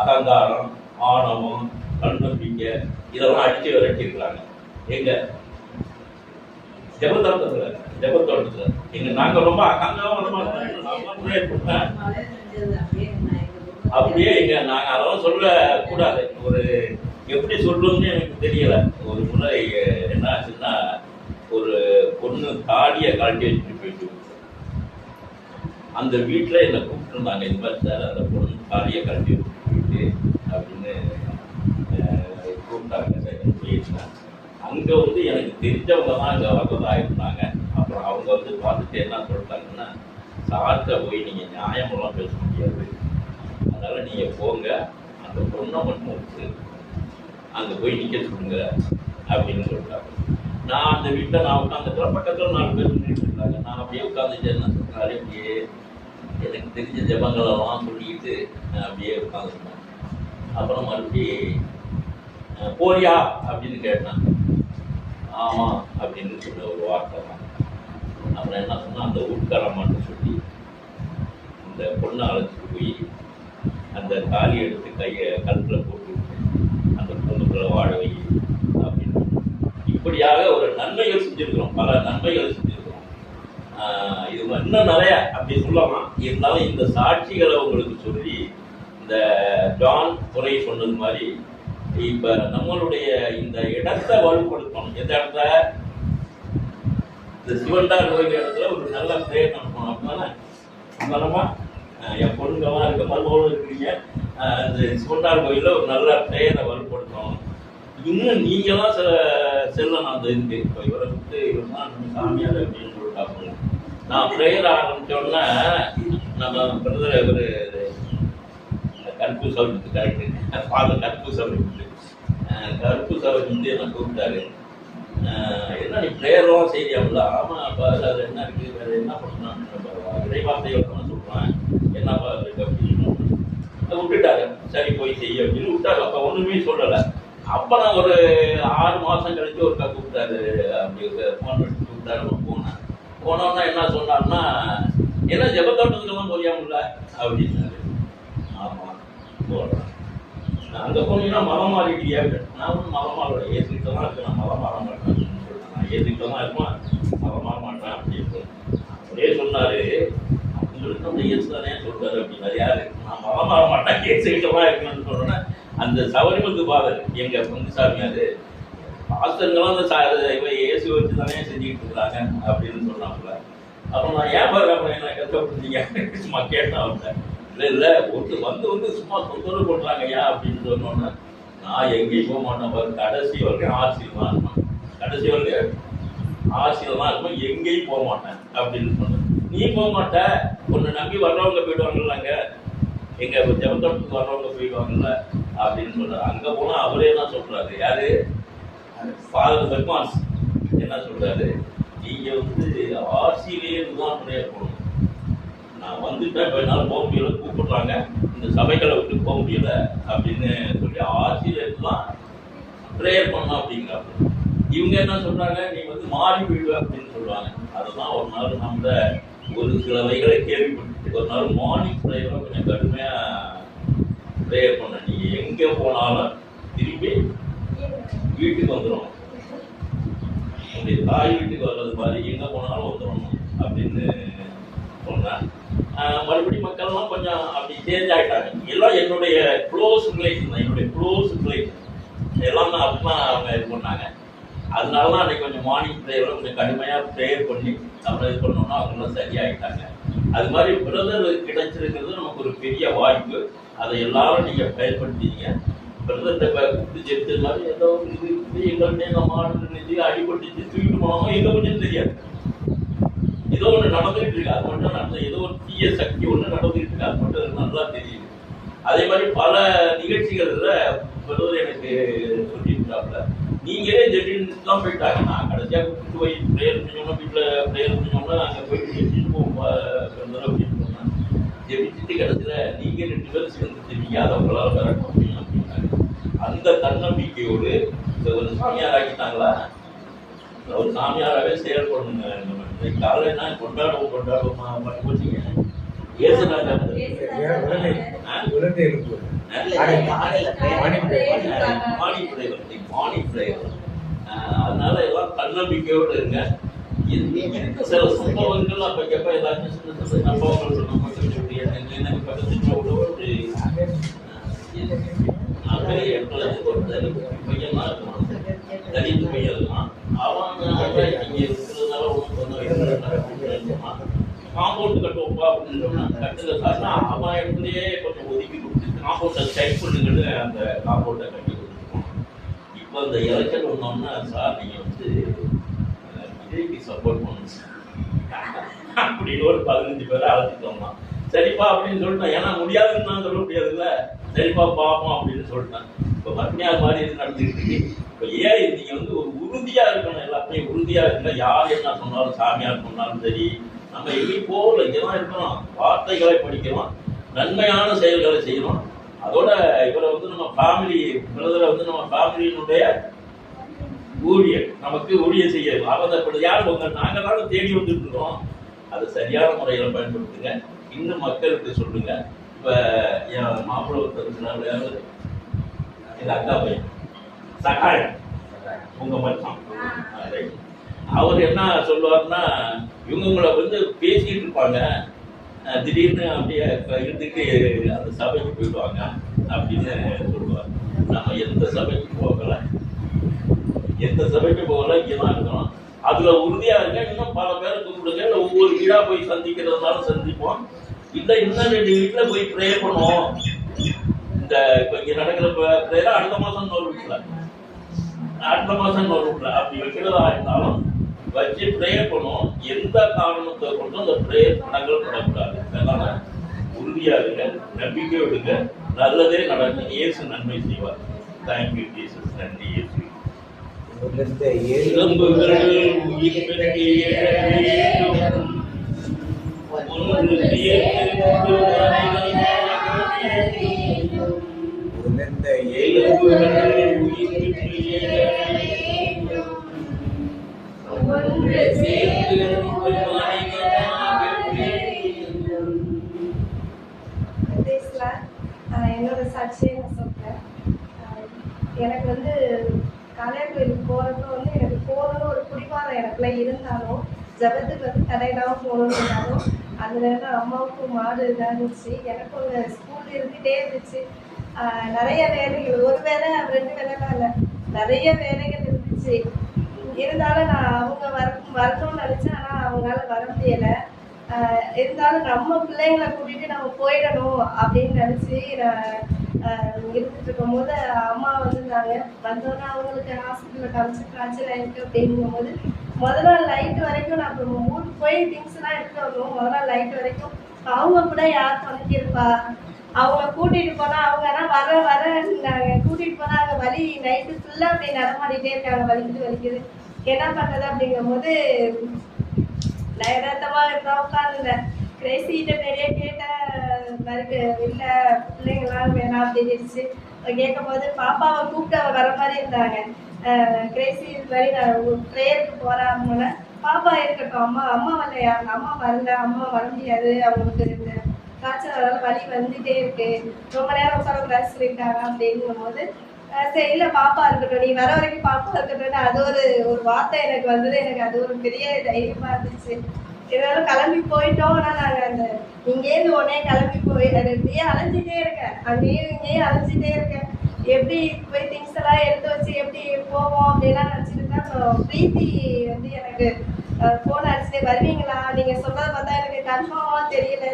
அகங்காரம், ஆணவம், தன்னம்பிக்கை இதெல்லாம் அடிச்சு விரட்டிருக்கிறாங்க. எங்க ஜெபத்தோட்டத்துல எங்க நாங்க ரொம்ப அகங்காரமா அப்படியே எங்க நாங்க அதெல்லாம் சொல்ல கூடாது. ஒரு எப்படி சொல்றதுன்னு எனக்கு தெரியல. ஒரு முறை என்ன ஆச்சுன்னா, ஒரு பொண்ணு தாடியை கழட்டி வச்சுட்டு போயிட்டு அந்த வீட்டுல என்னை கூப்பிட்டுருந்தாங்க. இது மாதிரி சார் அந்த பொண்ணு தாடியை கழட்டி வச்சுட்டு போயிட்டு அப்படின்னு கூப்பிட்டாங்க. சார் போயிருந்தேன். அங்க வந்து எனக்கு தெரிஞ்சவங்க தான் அங்க வரதா இருந்தாங்க. அப்புறம் அவங்க வந்து பார்த்துட்டு என்ன சொல்லிட்டாங்கன்னா, சார்கிட்ட போய் நீங்க நியாயமெல்லாம் பேச முடியாது, அதனால நீங்க போங்க, அந்த பொண்ணை மட்டும் வச்சு அங்க போய் நிக்க சொல்லுங்க அப்படின்னு சொல்லிட்டாங்க. நான் அந்த வீட்டை நான் உட்காந்துக்கிற பக்கத்துல 4 பேர் நின்றுட்டு இருந்தாங்க. நான் அப்படியே உட்காந்துட்டு என்ன சொல்றாரு, அப்படியே எனக்கு தெரிஞ்ச ஜபங்களெல்லாம் சொல்லிக்கிட்டு அப்படியே உட்காந்துருந்தேன். அப்புறம் மறுபடி போறியா அப்படின்னு கேட்டேன். ஆமா அப்படின்னு சொன்ன ஒரு வார்த்தை தான். அப்புறம் என்ன சொன்னா, அந்த வீட்டுக்காரம்மான்னு சொல்லி இந்த பொண்ணை அழைச்சிட்டு போய் அந்த தாலி எடுத்து கையை கழுத்தில் போட்டு அந்த பொண்ணுக்களை வாழ வை அப்படின்னு இப்படியாக ஒரு நன்மைகள் செஞ்சிருக்கிறோம். பல நன்மைகள் செஞ்சிருக்கிறோம். இது இன்னும் நிறைய அப்படி சொல்லலாம். இருந்தாலும் இந்த சாட்சிகளை உங்களுக்கு சொல்லி இந்த ஜான் துறை சொன்னது மாதிரி இப்ப நம்மளுடைய இந்த இடத்தை வலுப்படுத்தணும். எந்த இடத்த, இந்த சிவன்டார் கோயில் இடத்துல ஒரு நல்ல பிரேயர் நடத்தணும். அப்படின்னா அந்தமா என் பொண்ணுங்கெல்லாம் இருக்க மருமகளும் இருக்கிறீங்க, இந்த சிவன்டார் கோயில்ல ஒரு நல்ல பிரேயரை வலுப்படுத்தணும். இன்னும் நீங்கெல்லாம் செல்லணும் அந்த இதுக்கு. இப்போ இவரை விட்டு இவர்தான் சாமியார் அப்படின்னு சொல்லிட்டாங்க. நான் பிரேயர் ஆரம்பிச்சோன்னா நம்ம பிரதர் ஒரு கருப்பு சவுக்கு கரெக்டு ஃபாதர் கருப்பு சவுக்கு வந்து என்ன கூப்பிட்டாரு. என்ன நீ பிரேயர்லாம் செய்யாமல? ஆமா அப்போ அது என்ன இருக்கு, வேற என்ன பண்ணணும், இறைவார்த்தைகள் தான் சொல்றேன், என்னப்பா இருக்கு அப்படின்னு விட்டுட்டாரு. சரி போய் செய்ய அப்படின்னு விட்டாரு. அப்ப ஒண்ணுமே சொல்லலை. அப்ப நான் ஒரு 6 மாசம் கழிச்சு ஒருக்கா கூப்பிட்டாரு. அப்படி ஃபோன் பண்ணி கூப்பிட்டாரு. போனேன். போனோம்னா என்ன சொன்னார்னா, என்ன ஜெபத்தோட்டத்துக்கெல்லாம் போறியாமல அப்படின்னாரு. ஆமா போறேன். அங்க போனீங்கன்னா மரம் மாறிட்டியா? நான் ஒன்றும் மரம் மாறல, ஏசிக்கிட்ட தான் இருக்கு, நான் மரம் மாற மாட்டேன் அப்படின்னு சொல்லிட்டேன். நான் ஏசிக்கிட்ட தான் இருப்பேன், மரம் மாற மாட்டேன் அப்படின்னு அப்படியே சொன்னாரு. அப்படின்னு சொல்லிட்டு அந்த ஏசு தானே சொல்றாரு அப்படின்னாரு. யாரு? நான் மரம் மாற மாட்டேன், ஏசிக்கிட்ட தான் இருக்கணும்னு சொன்னோன்னே அந்த சவரிமுத்து பாதர் எங்க பொங்குசாமியாரு, பாஸ்டருங்கெல்லாம் அந்த இவ இயேசு வச்சு தானே செஞ்சுக்கிட்டு இருக்கிறாங்க அப்படின்னு சொன்னாப்புல. அப்புறம் நான் ஏன் பாருங்க அப்புறம் என்ன கஷ்டப்படுத்தீங்க சும்மா கேட்டேன் அவர்கிட்ட. இல்லை வந்து சும்மா தொந்தரவு பண்ணுறாங்க ஏன் அப்படின்னு சொன்னோன்னே, நான் எங்கேயும் போக மாட்டேன் பாரு, கடைசி வரைக்கும் ஆர்சியில் தான் இருப்பேன், கடைசி வரைக்கும் ஆர்சியில் தான் இருப்பேன், எங்கேயும் போக மாட்டேன் அப்படின்னு சொன்னேன். நீ போக மாட்ட, உன்னை நம்பி வர்றவங்க போயிடுவாங்கல்லாங்க, எங்க ஜெபத்தோட்டத்துக்கு வர்றவங்க போயிடுவாங்கல்ல அப்படின்னு சொன்னார். அங்க போனா அவரே என்ன சொல்றாரு, யாரு ஃபாதர் பெர்மான்ஸ் என்ன சொல்றாரு, நீங்க வந்து ஆர்சியிலேயே தான் ப்ரேயர் பண்ணணும். நான் வந்துட்டேன், இப்போ என்னால் போக முடியல, கூப்பிடுறாங்க, இந்த சபைகளை விட்டு போக முடியல அப்படின்னு சொல்லி ஆர்சியில தான் ப்ரேயர் பண்ணோம் அப்படிங்கிறாங்க. இவங்க என்ன சொல்றாங்க, நீ வந்து மாறி போயிடுவ அப்படின்னு சொல்லுவாங்க. அதெல்லாம் ஒரு நாள் நம்ம ஒரு சில வகைகளை கேள்விப்பட்டு ஒரு நாள் மார்னிங் ப்ரேயர்லாம் கொஞ்சம் கடுமையா ப்ரேயர் பண்ண, நீங்க எங்க போனாலும் திரும்பி வீட்டுக்கு வந்துடும், உங்களுடைய தாய் வீட்டுக்கு வர்றது மாதிரி எங்க போனாலும் வந்துடணும் அப்படின்னு சொன்னேன். மறுபடியும் மக்கள்லாம் கொஞ்சம் அப்படி சேஞ்ச் ஆகிட்டாங்க. எல்லாம் என்னுடைய க்ளோஸ் ரிலேஷன் தான், என்னுடைய க்ளோஸ் ரிலேஷன் எல்லாம் தான் அப்படிதான் அவங்க இது பண்ணாங்க. அதனால தான் அன்றைக்கி கொஞ்சம் மார்னிங் ப்ரேயர்லாம் கொஞ்சம் கடுமையாக ப்ரேயர் பண்ணி அப்புறம் இது பண்ணோம்னா அவங்களாம் சரியாகிட்டாங்க. அது மாதிரி பிரதர் கிடைச்சிருக்கிறது நமக்கு ஒரு பெரிய வாய்ப்பு. அதை எல்லாரும் நீங்கள் பயன்படுத்திங்க. பிரதர்கிட்ட கூப்பிட்டு ஜெயிச்சது மாதிரி ஏதோ இது எங்கள்கிட்ட நம்ம மாடு அடிபட்டுச்சு தூக்கிட்டு போனோமோ எங்கே கொஞ்சம் தெரியாது. ஏதோ ஒன்று நடந்துகிட்டு இருக்கு, அது மட்டும் நடந்த ஏதோ ஒரு தீய சக்தி ஒன்று நடந்துகிட்டு இருக்கு, அது மட்டும் நல்லா தெரியுது. அதே மாதிரி பல நிகழ்ச்சிகள்ல பிரதர் எனக்கு சொல்லியிருக்காப்புல, நீங்களே ஜெட்டின்லாம் போயிட்டாங்க. நான் கடைசியாக கூப்பிட்டு போய் ப்ரேயர் முடிஞ்சோன்னா வீட்டில் ப்ரேயர் முடிஞ்சோன்னா அங்கே போயிட்டு ஜெட்டிட்டு போவோம் அப்படின்னு சொன்னேன். ஜெபிச்சுட்டு கடைசியில் நீங்கள் 2 பேரும் சேர்ந்து தெரிவிங்க, அதை உங்களால் வரட்டும் அப்படின்னாங்க. அந்த தன்னம்பிக்கையோடு ஒரு சாமியார் ஆக்கிட்டாங்களா ஒரு சாமியாராகவே செயல்படணுங்க. நம்ம இன்னைக்கு காலையில கொண்டாடுவோமா மட்டும் வச்சுங்க. ஏசுனாங்க உலர்ந்து எழுப்பு. Morning prayer. அதனால எல்லாம் தன்னம்பிக்கையோடு இருங்க. இருக்க சில சம்பவங்கள் அப்பக்கப்ப ஏதாச்சும் சின்ன சின்ன சம்பவங்கள் எனக்கு பக்கத்து ஒரு பையன் தான் இருக்கான், தலித்து பையன் இருக்கான். அவன் இங்க இருக்கிறதுனால ஒன்றும் காம்பவுண்ட் கட்டுவோப்பா அப்படின்னு சொன்னா கட்டுல சார்னா அவன் இடத்துலயே கொஞ்சம் ஒதுக்கி கொடுத்து காம்பவுண்டை டைப் பண்ணுங்கன்னு அந்த காம்பவுண்டை கட்டி கொடுத்துருக்கோம். இப்போ அந்த எலெக்ஷன் வந்தோம்னா சார் நீங்க வந்து விஜய்க்கு சப்போர்ட் பண்ணுங்க அப்படின்னு ஒரு 15 பேரை அழைச்சிட்டோம்னா சரிப்பா அப்படின்னு சொல்லிட்டேன். ஏன்னா முடியாதுன்னு நான் சொல்ல முடியாதுல்ல. சரிப்பா பார்ப்போம் அப்படின்னு சொல்லிட்டேன். இப்போ மத்தியார் மாதிரி இது நடந்துக்கிட்டு இருக்கு. இப்போ ஏன் நீங்க வந்து ஒரு உறுதியா இருக்கணும், எல்லாத்தையும் உறுதியா இருக்குல்ல. யார் என்ன சொன்னாலும் சாமியார் சொன்னாலும் சரி, நம்ம எங்கேயும் போகல, இங்கதான் இருக்கணும். வார்த்தைகளை படிக்கிறோம், நன்மையான செயல்களை செய்யணும். அதோட இவரை வந்து நம்ம ஃபேமிலி பிரதரை வந்து நம்ம ஃபேமிலியினுடைய ஊழியர், நமக்கு ஊழியர் செய்ய ஆபத்தப்படும் யாரும் உங்க நாங்க தானே தேடி வந்துட்டு இருக்கோம். அதை சரியான முறையில் பயன்படுத்துங்க. இன்னும் மக்களுக்கு சொல்லுங்க. இப்ப என் மாப்பிள்ளை ஒருத்தர் யாரு எங்க அக்கா பையன் சகாயம் உங்க மச்சான், அவர் என்ன சொல்லுவாருன்னா இவங்களை வந்து பேசிட்டு இருப்பாங்க, திடீர்னு அப்படியே இருந்துட்டு அந்த சபைக்கு போயிடுவாங்க அப்படின்னு சொல்லுவார். நம்ம எந்த சபைக்கு போகல, இங்கதான் இருக்கணும். அதுல உறுதியா இருக்க. இன்னும் பல பேரை கூப்பிடுங்க. இல்லை ஒவ்வொரு வீடா போய் சந்திக்கிறதுனாலும் சந்திப்போம். இல்லை இன்னும் 2 வீட்டுல போய் ப்ரேயர் பண்ணுவோம். இந்த இப்ப இங்க நடக்கிற ப்ரேயர் அடுத்த மாசம் இன்னொரு வீட்டுல அப்படி வைக்கிறதா இருந்தாலும் வச்சு ப்ரேயர் பண்ணுவோம். எந்த காரணத்தை கொண்டும் அந்த ப்ரேயர் தடங்கள் படக்கூடாது. அதனால உறுதியா இருங்க, நம்பிக்கை விடுங்க, நல்லதே நடக்கும். இயேசு நன்மை செய்வார். Thank you Jesus. நன்றி இயேசு. என்னோட சாட்சியை நான் சொல்றேன். எனக்கு வந்து கல்யாண கோயிலுக்கு போறப்ப வந்து எனக்கு போகணும்னு ஒரு பிடிவாதம் எனக்குள்ள இருந்தாலும், ஜபத்துக்கு வந்து தடையிடாமல் போகணும்னு இருந்தாலும், அதுல அம்மாவுக்கும் மாடு இதாக இருந்துச்சு, எனக்கும் ஒரு ஸ்கூல் இருந்துகிட்டே இருந்துச்சு. நிறைய வேலைகள், ஒரு வேலை 2 வேலைலாம் இல்லை, நிறைய வேலைகள் இருந்துச்சு. இருந்தாலும் நான் அவங்க வரணும்னு நினச்சேன். ஆனால் அவங்களால வர முடியலை. இருந்தாலும் நம்ம பிள்ளைங்களை கூட்டிகிட்டு நம்ம போயிடணும் அப்படின்னு நினச்சி நான் இருந்துட்டு இருக்கும்போது அம்மா வந்திருந்தாங்க. வந்தோன்னே அவங்களுக்கு ஹாஸ்பிட்டலில் காய்ச்சல் ஆயிருக்கு அப்படிங்கும்போது முதல் நாள் நைட்டு வரைக்கும் நான் அப்புறம் ஊருக்கு போய் திங்ஸ்லாம் எடுத்து வரணும். முதல் நாள் நைட்டு வரைக்கும் அவங்க கூட யார் துணைக்கிருப்பா, அவங்கள கூட்டிகிட்டு போனால் அவங்க ஆனால் வரன்னாங்க. கூட்டிகிட்டு போனால் அங்கே வலி நைட்டு ஃபுல்லாக அப்படி நடமாடிட்டே இருக்காங்க, வலிக்குது. என்ன பண்ணுறது அப்படிங்கும்போது நான் யதார்த்தமாக இருந்தால் உட்காந்துருந்தேன். கிரேசிகிட்ட நிறைய கேட்டேன், மறுக்கு இல்லை பிள்ளைங்களாம் வேணாம் அப்படின்னுச்சு. கேட்கும் போது பாப்பாவை கூப்பிட்டு அவள் வர மாதிரி இருந்தாங்க. கிரேசி இது மாதிரி நான் ப்ரேயருக்கு போகிறாங்கன்னா பாப்பா இருக்கட்டும், அம்மா வரலையா, அம்மா வர முடியாது, அவங்களுக்கு இந்த காய்ச்சல் வலி வந்துட்டே இருக்கு, ரொம்ப நேரம் உட்கார சொல்லிட்டாங்க அப்படிங்கும் போது சரி இல்லை பாப்பா இருக்கட்டும், நீ வர வரைக்கும் பாப்பா இருக்கட்டும். அது ஒரு வார்த்தை எனக்கு வந்தது. எனக்கு அது ஒரு பெரிய தைரியமா இருந்துச்சு. இருந்தாலும் கிளம்பி போயிட்டோம். ஆனால் நாங்கள் அந்த இங்கேருந்து உடனே கிளம்பி போய் அப்படியே அலைஞ்சிட்டே இருக்கேன், அங்கேயும் இங்கேயும் அலைஞ்சிட்டே இருக்கேன். எப்படி போய் திங்ஸ் எல்லாம் எடுத்து வச்சு எப்படி போவோம் அப்படின்லாம் நினச்சிட்டு தான். அப்புறம் பிரீத்தி வந்து எனக்கு ஃபோன் அடிச்சுட்டே வருவீங்களா, நீங்கள் சொல்கிறத பார்த்தா எனக்கு கன்ஃபார்மாக தெரியல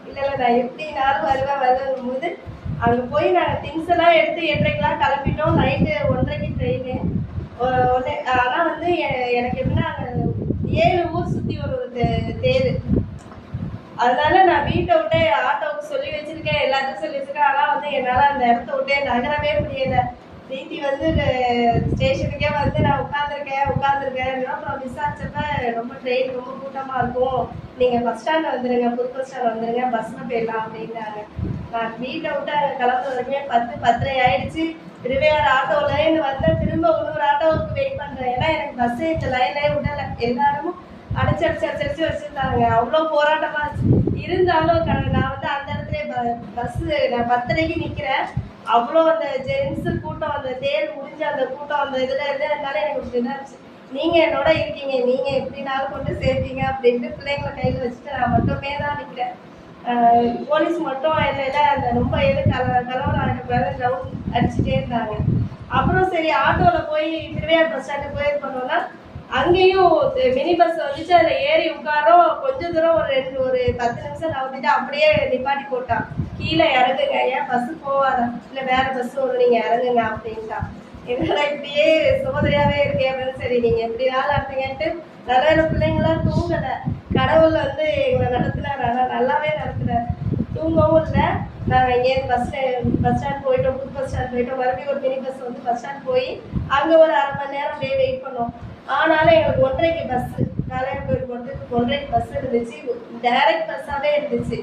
இல்லை நான் எப்படினாலும் வருவேன் போது அங்கே போய் நாங்கள் திங்ஸ் எல்லாம் எடுத்து 8:30க்கெலாம் கிளம்பிட்டோம். நைட்டு 1:30க்கு ட்ரெயின். ஆனால் வந்து எனக்கு எப்படின்னா அங்கே 7 ஊர் சுற்றி ஒரு தேர். அதனால நான் வீட்டை விட்டே ஆட்டோவுக்கு சொல்லி வச்சிருக்கேன், எல்லாத்தையும் சொல்லி வச்சிருக்கேன். ஆனால் வந்து என்னால் அந்த இடத்த விட்டே நகரவே முடியலை. பிரீத்தி வந்து ஸ்டேஷனுக்கே வந்து நான் உட்காந்துருக்கேன். அப்புறம் விசாரிச்சப்ப ரொம்ப ட்ரெயின் ரொம்ப கூட்டமாக இருக்கும், நீங்கள் பஸ் ஸ்டாண்ட் வந்துடுங்க, புது பஸ் ஸ்டாண்ட் வந்துடுங்க, பஸ்ஸில் போயிடலாம் அப்படின்னாங்க. நான் வீட்டை விட்டு கிளம்புற வரைக்கும் 10-10:30 ஆயிடுச்சு. திருவையாறு ஆட்டோலேருந்து வந்தேன். திரும்ப இன்னொரு ஆட்டோவுக்கு வெயிட் பண்ணுறேன். ஏன்னா எனக்கு பஸ்ஸு இந்த லைன்லேயே விடலை. எல்லா இடமும் அடைச்சி வச்சுருந்தாங்க. அவ்வளோ போராட்டமாக இருந்தாலும் நான் வந்து அந்த இடத்துல பஸ்ஸு நான் 10:30க்கு நிற்கிறேன். அவ்வளோ அந்த ஜென்ஸு கூட்டம், அந்த தேர் முடிஞ்ச அந்த கூட்டம் அந்த இதில் இருந்ததுனால எனக்கு ஒரு இதாக இருந்துச்சு. நீங்கள் என்னோட இருக்கீங்க, நீங்கள் எப்படினாலும் கொண்டு சேர்ப்பீங்க அப்படின்ட்டு பிள்ளைங்களை கையில் வச்சுட்டு நான் மட்டுமே தான் நிற்கிறேன். போலீஸ் மட்டும் இல்லை அந்த ரொம்ப கலவரம் ஆகிட்டு ரவுண்ட் அடிச்சுட்டே இருந்தாங்க. அப்புறம் சரி ஆட்டோவில் போய் திருவையாறு பஸ் ஸ்டாண்டுக்கு போய் பண்ணோன்னா அங்கேயும் மினி பஸ் வந்துச்சு. அதில் ஏறி உட்காரோம். கொஞ்சம் தூரம் ஒரு 10 நிமிஷம் நம்பிட்டு அப்படியே நிப்பாட்டி போட்டான். கீழே இறங்குங்க, ஏன் பஸ்ஸு போவாதா, இல்லை வேற பஸ் வரும், நீங்கள் இறங்குங்க அப்படின்ட்டான். என்னடா இப்படியே சோதனையாகவே இருக்கே அப்படின்னு. சரி நீங்கள் எப்படினாலும் நடத்துங்கன்ட்டு நிறைய பிள்ளைங்களாம் தூங்கலை. கடவுள் வந்து எங்களை நடத்தினார். ஆனால் நல்லாவே நடத்தினார். தூங்கவும் இல்லை. நாங்கள் இங்கேருந்து பஸ் ஸ்டாண்ட் போயிட்டோம். புது பஸ் ஸ்டாண்ட் போயிட்டோம். மறுபடியும் ஒரு மினி பஸ் வந்து பஸ் ஸ்டாண்ட் போய் அங்கே ஒரு 1/2 மணி நேரம் அப்படியே வெயிட் பண்ணோம். ஆனாலும் எங்களுக்கு 1:30க்கு பஸ்ஸு, காலையில் போயிட்டு 1:30க்கு பஸ் இருந்துச்சு. டைரக்ட் பஸ்ஸாகவே இருந்துச்சு.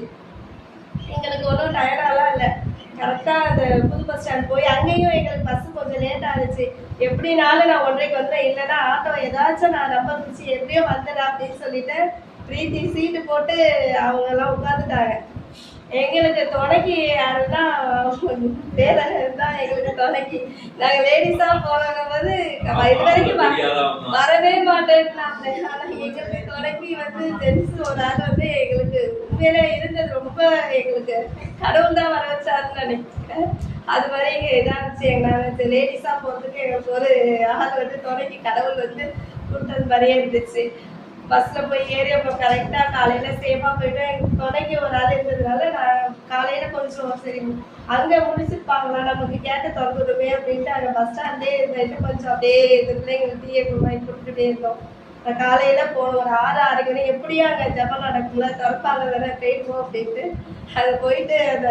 எங்களுக்கு ஒன்றும் டயர்டாலாம் இல்லை. கரெக்டாக அந்த புது பஸ் ஸ்டாண்ட் போய் அங்கேயும் எங்களுக்கு பஸ்ஸு கொஞ்சம் லேட்டாக இருந்துச்சு. எப்படினாலும் நான் 1:30க்கு வந்துடுறேன், இல்லைன்னா ஆட்டோ ஏதாச்சும் நான் நம்ப பிடிச்சி எப்படியோ வந்துடுறேன் அப்படின்னு சொல்லிட்டு பிரீத்தி சீட்டு போட்டு அவங்கெல்லாம் உட்காந்துட்டாங்க. எங்களுக்கு துணைக்கு யாருன்னா வேலை தான் எங்களுக்கு துணைக்கு. நாங்கள் லேடிஸாக போனவங்க போது இது வரைக்கும் வரவே மாட்டேன்னாங்க. ஆனால் எங்களுக்கு துணைக்கு வந்து ஜென்ஸ் ஒரு ஆள் வந்து எங்களுக்கு உண்மையிலே இருந்தது. ரொம்ப எங்களுக்கு கடவுள் தான் வர வச்சாருன்னு நினைக்கிறேன். அது மாதிரி இதாக இருந்துச்சு. நாங்கள் லேடிஸாக போகிறதுக்கு எங்களுக்கு ஒரு ஆள் வந்து துணைக்கு கடவுள் வந்து கொடுத்தது மாதிரியே இருந்துச்சு. பஸ்ஸில் போய் ஏறி அப்போ கரெக்டாக காலையில் சேஃபாக போய்ட்டு எங்கள் துணைக்கு ஒரு ஆள் இருந்ததுனால நான் காலையில் கொஞ்சம் சரி அங்கே முடிச்சுருப்பாங்களா நமக்கு கேட்ட திறந்துடுமே அப்படின்ட்டு அங்கே பஸ் ஸ்டாண்டே இருந்துட்டு கொஞ்சம் அப்படியே இந்த பிள்ளைங்களுக்கு டீயை வாங்கி கொடுத்துட்டே இருந்தோம். நான் காலையில் போனோம். ஒரு 6:30 மணி எப்படியும் அங்கே ஜபம் நடக்கும்ல, திறப்பாங்க தானே போயிடுவோம் அப்படின்ட்டு அங்கே போயிட்டு அந்த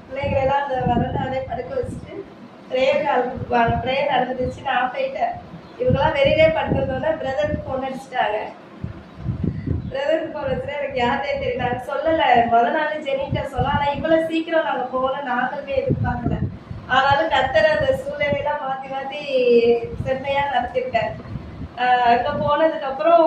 பிள்ளைங்களெல்லாம் அந்த வரண்டாலே படுக்க வச்சுட்டு ப்ரேயர் கொடுப்பாங்க. ப்ரேயர் நடந்துச்சு. நான் போயிட்டேன். இவங்கெல்லாம் வெளியிலே படுத்துருந்தோன்னா பிரதருக்கு ஃபோன் அடிச்சுட்டாங்க. பிரதருக்கு ஃபோன் வச்சுட்டு எனக்கு யாரே தெரியும். நாங்கள் சொல்லலை. முதல் நாள் ஜெனிட்ட சொல்லலாம். ஆனால் இவ்வளோ சீக்கிரம் நாங்கள் போகணும் நாங்களுமே எதிர்பார்க்கல. ஆனாலும் கர்த்தர் அந்த சூழ்நிலையெல்லாம் மாற்றி மாற்றி செம்மையாக நடத்திருக்காரு. அங்கே போனதுக்கப்புறம்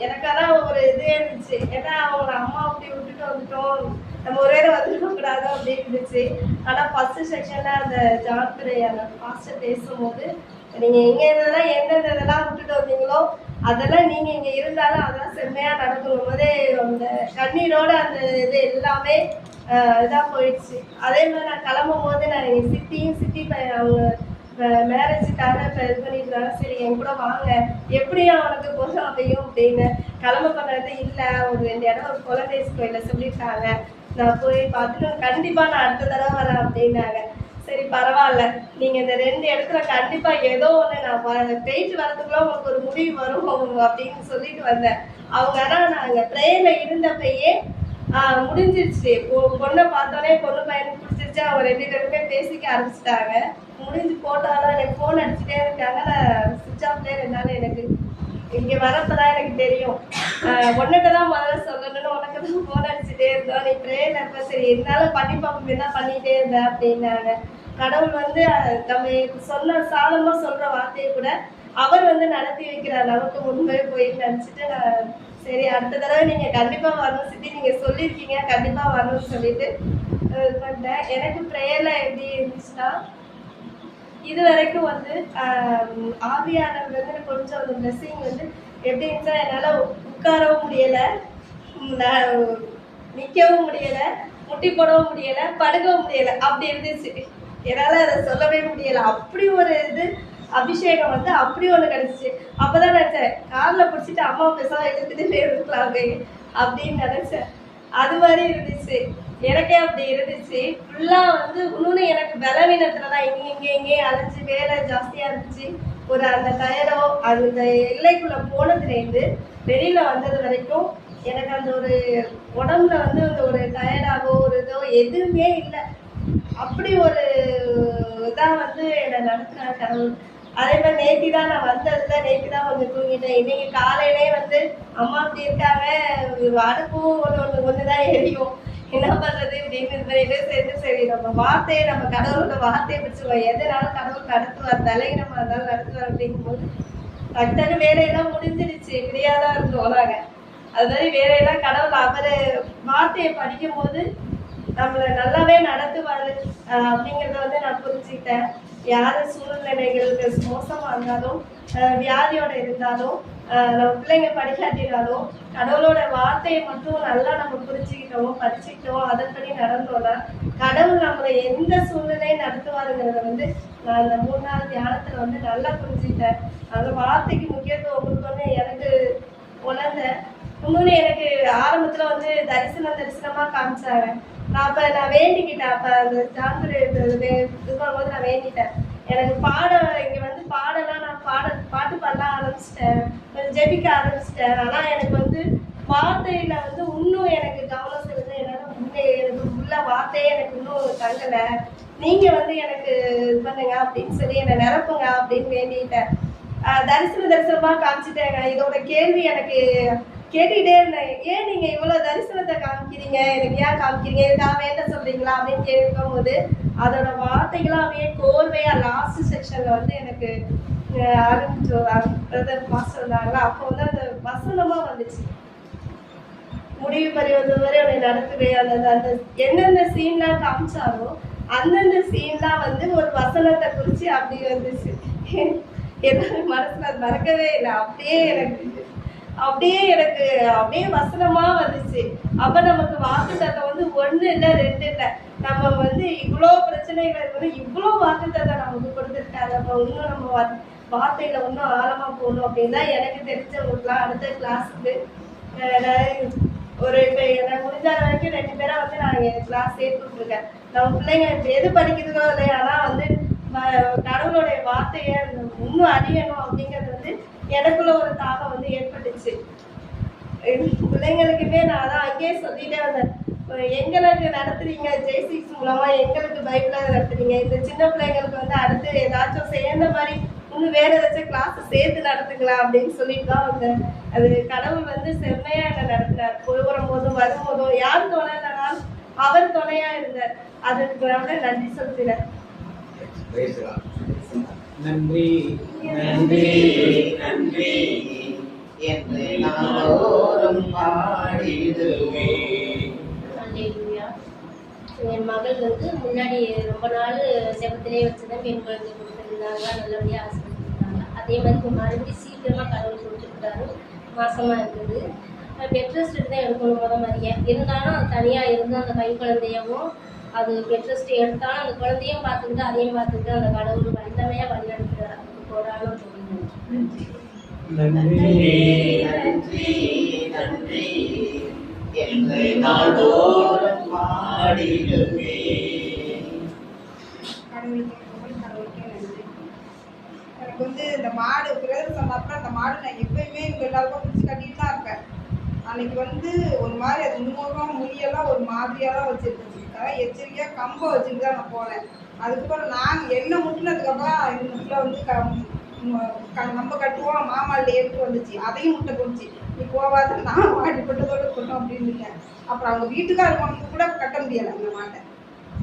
எனக்கெல்லாம் ஒரு இதே இருந்துச்சு. ஏன்னா அவங்க அம்மா அப்படி விட்டுட்டு வந்துட்டோம், நம்ம ஒரே வந்துடக்கூடாது அப்படின்னு இருந்துச்சு. ஆனால் ஃபஸ்ட்டு செக்ஷனில் அந்த ஜான் பிரை அந்த பாஸ்டர் பேசும்போது நீங்கள் எங்கே இருந்ததெல்லாம் எந்தெந்த இதெல்லாம் விட்டுட்டு வந்தீங்களோ அதெல்லாம் நீங்கள் இங்கே இருந்தாலும் அதெல்லாம் செம்மையாக நடக்கும் போதே அந்த கண்ணீரோடு அந்த இது எல்லாமே இதாக போயிடுச்சு. அதே மாதிரி நான் கிளம்பும் போது நான் எங்கள் சித்தி அவங்க மேரேஜுக்காக இப்போ இது பண்ணிட்டுருந்தாங்க. சரி என் கூட வாங்க, எப்படியும் அவனுக்கு பொருள் அமையும் அப்படின்னு கிளம்ப பண்ணுறது இல்லை. ஒரு 2 இடம் ஒரு குலதேசி கோயிலில் சொல்லியிருக்காங்க. நான் போய் பார்த்துட்டு கண்டிப்பாக நான் அடுத்த தடவை வரேன் அப்படின்னாங்க. சரி பரவாயில்ல, நீங்கள் இந்த 2 இடத்துல கண்டிப்பாக ஏதோ ஒன்று நான் போயிட்டு வரதுக்குள்ள உங்களுக்கு ஒரு முடிவு வரும் அப்படின்னு சொல்லிட்டு வந்தேன். அவங்க ஆனால் நாங்கள் ப்ரேயரில் இருந்தப்பயே முடிஞ்சிருச்சு. பொண்ணை பார்த்தோன்னே பொண்ணு பையனுக்கு பிடிச்சிருச்சு. அவங்க 2 பேருமே பேசிக்க ஆரம்பிச்சிட்டாங்க. முடிஞ்சு போட்டாலும் எனக்கு ஃபோன் அடிச்சுட்டே இருக்காங்க. நான் சுவிட்ச் ஆஃப்லேயே இருந்தாலும் எனக்கு இங்கே வரப்பதான் எனக்கு தெரியும். உன்னிட்ட தான் முதல்ல சொல்லணும்னு உனக்கு தான் ஃபோன் அடிச்சுட்டே இருந்தோம். நீ ப்ரேயர் இருப்ப சரி இருந்தாலும் பண்ணி பார்ப்போம் என்ன பண்ணிகிட்டே இருந்தேன் அப்படின்னாங்க. கடவுள் வந்து நம்ம சொன்ன சாலமாக சொல்கிற வார்த்தையை கூட அவர் வந்து நடத்தி வைக்கிறார். நமக்கு முன்பே போய் நினச்சிட்டு நான் சரி அடுத்த தடவை நீங்கள் கண்டிப்பாக வரணும் சித்தி, நீங்கள் சொல்லியிருக்கீங்க கண்டிப்பாக வரணும்னு சொல்லிட்டு பண்ணேன். எனக்கு ப்ரேயரில் எப்படி இருந்துச்சுன்னா இது வரைக்கும் வந்து ஆவியானவர் வந்து எனக்கு கொஞ்சம் அந்த பிளெஸ்ஸிங் வந்து எப்படி இருந்துச்சா என்னால் உட்காரவும் முடியலை, நிற்கவும் முடியலை, முட்டி போடவும் முடியலை, படுக்கவும் முடியலை. அப்படி இருந்துச்சு. என்னால் அதை சொல்லவே முடியலை. அப்படி ஒரு இது அபிஷேகம் வந்து அப்படி ஒன்று கிடச்சிச்சு. அப்போ தான் நினச்சேன் காரில் பிடிச்சிட்டு அம்மா பேசாம எடுத்துகிட்டே இருக்கலாமே அப்படின்னு நினச்சேன். அது மாதிரி இருந்துச்சு. எனக்கே அப்படி இருந்துச்சு. ஃபுல்லாக வந்து இன்னொன்று எனக்கு பலவீனத்தில் தான் இங்கேயும் அலைஞ்சி வேலை ஜாஸ்தியாக இருந்துச்சு. ஒரு அந்த டயரோ அந்த எல்லைக்குள்ளே போனதுலேருந்து வெளியில் வந்தது வரைக்கும் எனக்கு அந்த ஒரு உடம்புல வந்து அந்த ஒரு டயர்டாகவோ ஒரு இதோ எதுவுமே இல்லை. அப்படி ஒரு இதாக வந்து என்னை நடத்தின கடவுள். அதே மாதிரி நேற்று தான் நான் வந்ததில் நேற்று தான் கொஞ்சம் தூங்கிட்டேன். இன்றைக்கி காலையிலே வந்து அம்மா அப்படி இருக்காங்க, அடுப்பும் ஒன்று தான் எரியும். என்ன பண்றது அப்படின்னு இது பண்ணிட்டு சேர்ந்து சரி நம்ம வார்த்தையை நம்ம கடவுளோட வார்த்தையை பிடிச்சிருவோம், எதனாலும் கடவுள் நடத்துவார், தலையிடமா இருந்தாலும் நடத்துவார் அப்படிங்கும்போது டக்கு வேலையெல்லாம் முடிஞ்சிடுச்சு. ஃப்ரீயாதான் இருந்தோம் நாங்க. அது மாதிரி வேலையெல்லாம் கடவுள் அவரு வார்த்தையை படிக்கும் போது நம்மளை நல்லாவே நடத்துவாரு அப்படிங்கிறத வந்து நான் புரிஞ்சுக்கிட்டேன். யாரு சூழ்நிலைகளுக்கு மோசமா இருந்தாலும் வியாதியோட இருந்தாலும் நம்ம பிள்ளைங்க படிக்காட்டினாலும் கடவுளோட வார்த்தையை மட்டும் நல்லா நம்ம புரிஞ்சுக்கிட்டோம், படிச்சுக்கிட்டோம், அதன்படி நடந்தோம்னா கடவுள் நம்மளை எந்த சூழ்நிலையும் நடத்துவாருங்கிறத வந்து நான் அந்த 3 நாள் தியானத்துல வந்து நல்லா புரிஞ்சுக்கிட்டேன். அந்த வார்த்தைக்கு முக்கியத்துவம் கொடுத்தோன்னு எனக்கு உணர்ந்தேன். இன்னொன்று எனக்கு ஆரம்பத்துல வந்து தரிசனமா காமிச்சாங்க. நான் வேண்டிக்கிட்டேன். அப்ப அந்த ஜான்குரு இது பண்ணும்போது நான் வேண்டிட்டேன், எனக்கு இங்க வந்து பாடலாம், நான் பாட்டு பாட ஆரம்பிச்சிட்டேன், கொஞ்சம் ஜெபிக்க ஆரம்பிச்சிட்டேன். ஆனா எனக்கு வந்து வார்த்தையில வந்து இன்னும் எனக்கு கவனம் செலுத்த என்னால எனக்கு உள்ள வார்த்தையே எனக்கு இன்னும் தங்கல. நீங்க வந்து எனக்கு இது பண்ணுங்க அப்படின்னு சொல்லி என்னை நிரப்புங்க அப்படின்னு வேண்டிட்டேன். தரிசனமா காமிச்சிட்டேங்க. இதோட கேள்வி எனக்கு கேட்டுக்கிட்டே இருந்தேன், ஏன் நீங்க இவ்வளவு தரிசனத்தை காமிக்கிறீங்க, எனக்கு ஏன் காமிக்கிறீங்க, இதுக்காக வேண்ட சொல்றீங்களா அப்படின்னு கேட்கும் போது அதோட வார்த்தைகளாம் அப்படியே கோர்வையா லாஸ்ட் செக்ஷன்ல வந்து எனக்கு பிரதர் மாஸ்டர் இருந்தாங்களா, அப்போ வந்து அந்த வசனமா வந்துச்சு, முடிவு பறிவது வரை அவனை நடத்துவேன். அந்த எந்தெந்த சீன்லாம் காமிச்சாலும் அந்தந்த சீன்லாம் வந்து ஒரு வசனத்தை குறிச்சு அப்படி வந்துச்சு. என்னோட மனசுல அது மறக்கவே இல்லை. அப்படியே எனக்கு வசனமா வந்துச்சு. அப்ப நமக்கு வாக்குத்தத்தம் வந்து 1 இல்லை 2 இல்லை, நம்ம வந்து இவ்வளோ பிரச்சனைகள் வந்து இவ்வளோ வாக்குத்தத்தம் நமக்கு கொடுத்துருக்காரு. அப்ப இன்னும் நம்ம வார்த்தையில இன்னும் ஆழமா போகணும் அப்படின்னு தான் எனக்கு தெரிஞ்சவங்களுக்குலாம் அடுத்த கிளாஸுக்கு இப்போ எனக்கு முடிஞ்ச வரைக்கும் 2 பேரை வந்து நான் கிளாஸ் சேர்த்துட்ருக்கேன். நம்ம பிள்ளைங்க இப்போ எது படிக்கிறதோ இல்லையா, ஆனால் வந்து கடவுளுடைய வார்த்தையை இன்னும் அறியணும் அப்படிங்கிறது வந்து எனக்குள்ள ஒரு தாகம் வந்து ஏற்பட்டுச்சு. பிள்ளைங்களுக்குமே நான் தான் அங்கேயே சொல்லிட்டே வந்தேன், எங்களுக்கு நடத்துறீங்க ஜெய்சிக்ஸ் மூலமா, எங்களுக்கு பைபிளை நடத்துறீங்க, இந்த சின்ன பிள்ளைங்களுக்கு வந்து அடுத்து ஏதாச்சும் சேர்ந்த மாதிரி இன்னும் வேற ஏதாச்சும் கிளாஸ் சேர்த்து நடத்துக்கலாம் அப்படின்னு சொல்லிட்டு தான் வந்தேன். அது கடவுள் வந்து செம்மையா என்ன நடத்துறார். போகிற போதும் வரும்போதும் யார் துணை இல்லைனாலும் அவர் துணையா இருந்தார். அதுக்கு நன்றி சொல்கிறேன். நன்றி நன்றி நன்றி என்று நாளோறும் பாடிடுவே. என் மகள் வந்து முன்னாடி ரொம்ப நாள் செபத்திலே வச்சுதான் பெண் குழந்தை கொடுத்துருந்தாங்க, நல்லபடியாக ஆசைப்பட்டுருந்தாங்க. அதே மாதிரி இப்போ மறுபடியும் சீக்கிரமாக கடவுள் கொடுத்துருக்காரு, மாசமாக இருக்குது. பெட் ரெஸ்ட் தான் எடுக்கணும் மாதிரியே இருந்தாலும் அது தனியாக இருந்து அந்த கை குழந்தையவும் அது பெட் ரெஸ்ட் எடுத்தாலும் அந்த குழந்தையும் பார்த்துக்கிட்டு அதையும் பார்த்துக்கிட்டு அந்த கடவுள் வல்லமையாக வழிநடத்துகிறார். அதுக்கு போராடும் நன்றி நன்றி நன்றி என்று நாளோறும் பாடிடுவே. கடவுளுக்கே நன்றி. எனக்கு வந்து இந்த மாடு பிரதர் சொன்னப்ப அந்த மாடு நான் எப்பயுமே இவங்க எல்லாருக்கும் பிடிச்சி கட்டிட்டு தான் இருப்பேன். அன்னைக்கு வந்து ஒரு மாதிரி அது முன்முகம் முடியெல்லாம் ஒரு மாதிரியாக தான் வச்சுருந்துச்சு. எச்சரிக்கையாக கம்பை வச்சுட்டு தான் நான் போனேன். அதுக்கப்புறம் நான் என்ன முட்டினதுக்கப்புறம் இந்த முட்டில் வந்து நம்ம கட்டுவோம், மாமாவில் ஏற்று வந்துச்சு, அதையும் முட்டை போச்சு. நீ போவாத, நான் மாட்டுப்பட்டதோடு கொட்டோம் அப்படின்னுட்டேன். அப்புறம் அவங்க வீட்டுக்காரங்களுக்கு கூட கட்ட முடியலை அந்த மாட்டை.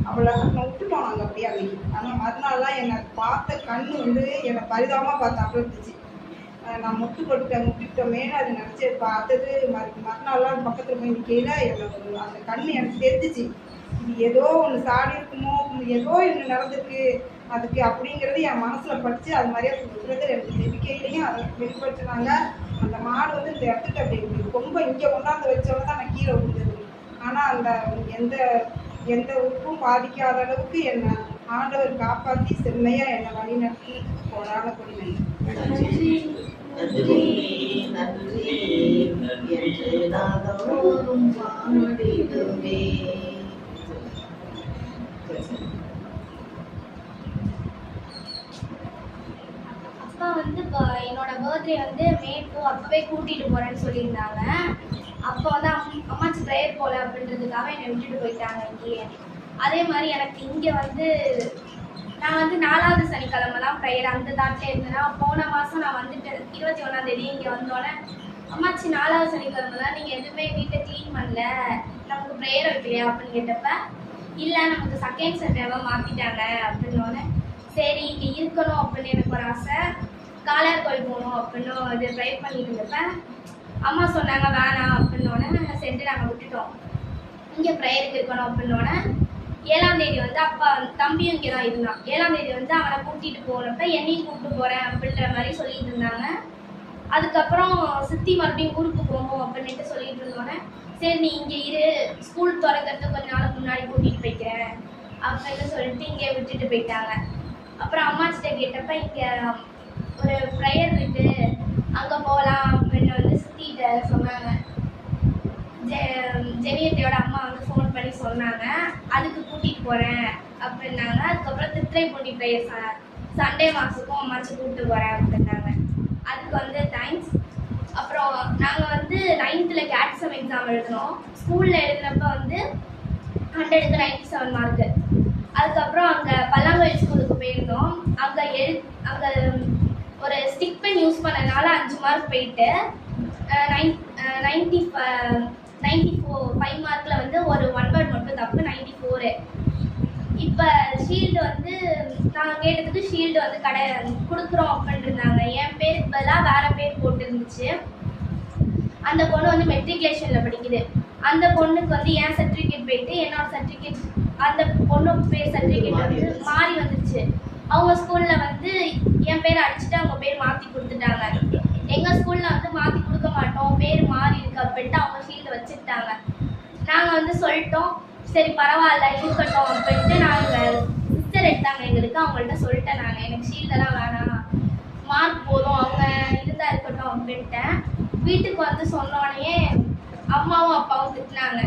அவளை நான் விட்டுட்டோம் நாங்கள் அப்படியே அன்னைக்கு. ஆனால் மறுநாள்லாம் என்னை பார்த்த கண் வந்து என்னை பரிதாபமாக பார்த்து அப்படி இருந்துச்சு. நான் முட்டிட்டோமே அது நினச்சி பார்த்தது. மறுநாள்லாம் பக்கத்தில் போய் நிற்கையில் எனக்கு அந்த கண் எனக்கு தெரிஞ்சிச்சு, இது ஏதோ ஒன்று சாடி இருக்குமோ, ஏதோ ஒன்று நடந்திருக்கு அதுக்கு அப்படிங்கிறது என் மனசில் படித்து அது மாதிரியே சொல்கிறது. எனக்கு நம்பிக்கையிலையும் அதை வெளிப்படுத்தினாங்க. அந்த மாடு வந்து இந்த இடத்துக்கு அப்படி ரொம்ப இங்கே கொண்டாந்து வச்சவங்க தான் நான் கீழே விழுந்தது. ஆனால் அந்த எந்த உறுப்பும் பாதிக்காத அளவுக்கு என்னை ஆண்டவர் காப்பாற்றி செம்மையாக என்னை வழி நடத்தி போராட கொடி. நன்றி நன்றி நன்றி என்று நாளோறும் பாடிடுவே. அப்பா வந்து என்னோட பர்த்டே வந்து May 2 அப்பவே கூட்டிட்டு போறேன்னு சொல்லியிருந்தாங்க. அப்போ வந்து அம்மாச்சி ப்ரேயர் போல அப்படின்றதுக்காக என்னை விட்டுட்டு போயிட்டாங்க இங்கேயே. அதே மாதிரி எனக்கு இங்கே வந்து நான் வந்து 4வது சனிக்கிழமை தான் ப்ரேயர் அந்த தாட்டில் இருந்தேன்னா, போன மாதம் நான் வந்துட்டு 21ஆம் தேதி இங்கே வந்தோடனே அம்மாச்சி 4வது சனிக்கிழமை தான் நீங்கள் எதுவுமே வீட்டை க்ளீன் பண்ணல, நமக்கு ப்ரேயர் வைக்கலையா அப்படின்னு கேட்டப்ப, இல்லை நமக்கு செகண்ட் சண்டேவாக மாற்றிட்டாங்க அப்படின்னோடனே, சரி இங்கே இருக்கணும் அப்படின்னு எனக்கு ஒரு ஆசை, காளையார் கோயில் போகணும் அப்படின்னு இது ட்ரை பண்ணிட்டு இருந்தப்ப அம்மா சொன்னாங்க வேணாம் அப்படின்னோடனே சென்று நாங்கள் விட்டுட்டோம். இங்கே ப்ரேயருக்கு இருக்கணும் அப்படின்னோடனே 7ஆம் தேதி வந்து அப்பா தம்பியும் இங்கே தான் இருந்தான். 7ஆம் தேதி வந்து அவனை கூட்டிகிட்டு போனப்ப என்னையும் கூப்பிட்டு போகிறேன் அப்படின்ற மாதிரி சொல்லிட்டு இருந்தாங்க. அதுக்கப்புறம் சித்தி மறுபடியும் ஊருக்கு போகணும் அப்படின்ட்டு சொல்லிட்டு இருந்தோன்னே, சரி நீ இங்கே இரு, ஸ்கூல் திறக்கிறதுக்கு கொஞ்ச நாளுக்கு முன்னாடி கூட்டிகிட்டு போய்க்கிறேன் அப்படின்னு சொல்லிட்டு இங்கே விட்டுட்டு போயிட்டாங்க. அப்புறம் அம்மாச்சிட்ட கேட்டப்ப இங்கே ஒரு ப்ரேயர் இருக்கு, அங்கே போகலாம் அப்படின்னு வந்து சித்திகிட்ட சொன்னாங்க. ஜெனியத்தையோட அம்மா வந்து ஃபோன் பண்ணி சொன்னாங்க, அதுக்கு கூட்டிகிட்டு போகிறேன் அப்படின்னாங்க. அதுக்கப்புறம் திருத்துறைப்பூண்டி ப்ரேயர் சண்டே மாதத்துக்கும் அம்மாச்சி கூப்பிட்டு போகிறேன் அப்படின்னாங்க. அதுக்கு வந்து தேங்க்ஸ். அப்புறம் நாங்கள் வந்து 9th கேட்சம் எக்ஸாம் எழுதினோம். ஸ்கூலில் எழுதினப்ப வந்து 100க்கு 97 மார்க்கு. அதுக்கப்புறம் அங்கே பல்லாங்கோயில் ஸ்கூலுக்கு போயிருந்தோம். அங்கே ஒரு ஸ்டிக் பென் யூஸ் பண்ணனால 5 மார்க் போயிட்டு 5 மார்க்கில் வந்து ஒரு 1 வேர்ட் மட்டும் தப்பு, 94. இப்போ ஷீல்டு வந்து நாங்கள் கேட்டதுக்கு ஷீல்டு வந்து கொடுக்குறோம் அப்படின்ட்டு இருந்தாங்க. என் பேருக்கு பதிலாக வேறு பேர் போட்டுருந்துச்சு. அந்த பொண்ணு வந்து மெட்ரிகுலேஷனில் படிக்குது. அந்த பொண்ணுக்கு வந்து என் சர்டிஃபிகேட் போயிட்டு என்னோட சர்டிஃபிகேட் அந்த பொண்ணு பேர் சர்டிஃபிகேட் வந்து மாறி வந்துருச்சு. அவங்க ஸ்கூலில் வந்து என் பேர் அடிச்சுட்டு அவங்க பேர் மாற்றி கொடுத்துட்டாங்க. எங்கள் ஸ்கூலில் வந்து மாற்றி கொடுக்க மாட்டோம், பேர் மாறி இருக்கு அப்படின்ட்டு அவங்க ஷீல்டு வச்சுக்கிட்டாங்க. நாங்கள் வந்து சொல்லிட்டோம், சரி பரவாயில்ல இருக்கட்டும் அப்படின்ட்டு நாங்கள் சிஸ்டர் எடுத்தாங்க எங்களுக்கு. அவங்கள்ட்ட சொல்லிட்டேன் நான், எனக்கு ஷீல்டெல்லாம் வேணாம், மார்க் போதும், அவங்க இருந்தால் இருக்கட்டும் அப்படின்ட்டேன். வீட்டுக்கு வந்து சொன்னோடனே அம்மாவும் அப்பாவும் திட்டினாங்க,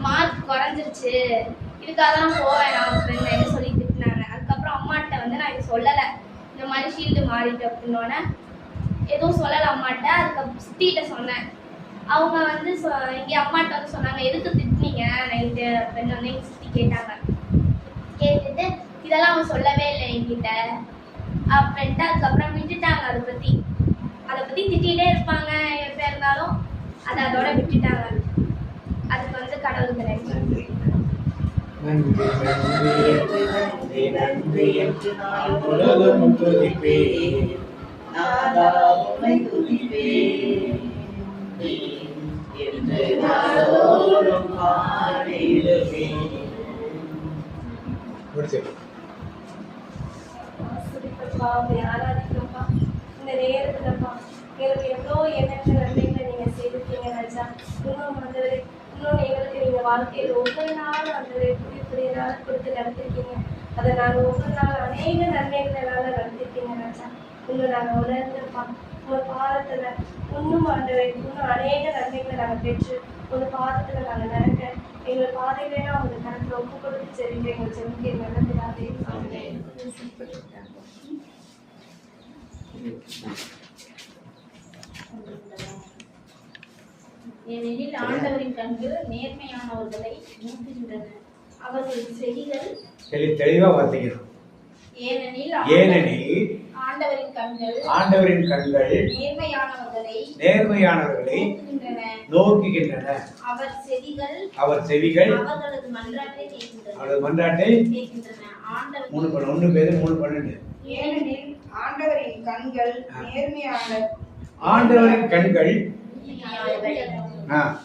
மார்க் குறைஞ்சிருச்சு, இதுக்காக தான் போவேணாம் அப்படின்னு சொல்லி திட்டினாங்க. அதுக்கப்புறம் அம்மாட்ட வந்து நான் இது சொல்லலை, இந்த மாதிரி ஷீல்டு மாறிட்டு அப்படின்னோடனே எதுவும் சொல்லலை அம்மாட்ட. அதுக்கப்புறம் சித்திகிட்ட சொன்னேன். அவங்க வந்து இங்கே அம்மாட்ட வந்து சொன்னாங்க, எதுக்கு திட்டினீங்க நைட்டு அப்படின்னு வந்து எங்கள் சித்தி கேட்டாங்க. கேட்டுட்டு இதெல்லாம் அவங்க சொல்லவே இல்லை என்கிட்ட அப்படின்ட்டு அதுக்கப்புறம் விட்டுட்டாங்க. அதை பற்றி திட்டிகிட்டே இருப்பாங்க எப்போ இருந்தாலும், அதை அதோட விட்டுட்டாங்க. அதுக்கு வந்து கடவுளுக்கு நன்றி. நன்றி நன்றி நன்றி நன்றி என்று நான் உலகம் துதிப்பேன், நாதா உம்மை துதிப்பேன் என்று நாடோறும் பாடிடுவேன். ஆராதிக்கிறோம்ப்பா. இந்த நேரத்துலப்பா எங்களுக்கு எவ்வளோ எண்ணற்ற நன்மைகளை நீங்கள் செய்திருக்கீங்க ராஜா. இன்னும் ஆண்டவரே, இன்னும் எங்களுக்கு நீங்கள் வாழ்க்கையில் ஒவ்வொரு நாளும் ஆண்டவரே புதிய புதிய நாள் கொடுத்து நடத்திருக்கீங்க. அதை நாங்கள் ஒவ்வொரு நாள் அநேக நன்மைகளால் நடத்திருக்கீங்க ராஜா. இன்னும் நாங்கள் உணர்ந்துப்பா உங்கள் பாதத்தில் இன்னும் ஆண்டவரே இன்னும் அநேக நன்மைகளை நாங்கள் பெற்று ஒரு பாதத்தில் நாங்கள் நடக்க எங்கள் பாதைகளெல்லாம் அவங்க கணக்கில் ஒப்பு கொடுத்து செல்லுங்க. எங்கள் செல்லுக்கு நல்லதாகவே ஏனெனில் ஆண்டவரின் கண்கள் நேர்மையானவர்களை நோக்குகின்றன, அவர்களின் செடிகள் தெளிவா வாசிக்கணும். ஏனெனில் ஆண்டவரின் கண்கள் நேர்மையானவர்களை நோக்குகின்றன, அவர் செவிகள் அவர்களது மன்றாட்டை கேட்கின்றன. ஏனெனில் ஆண்டவரின் கண்கள் ஆண்டவரின் கண்கள்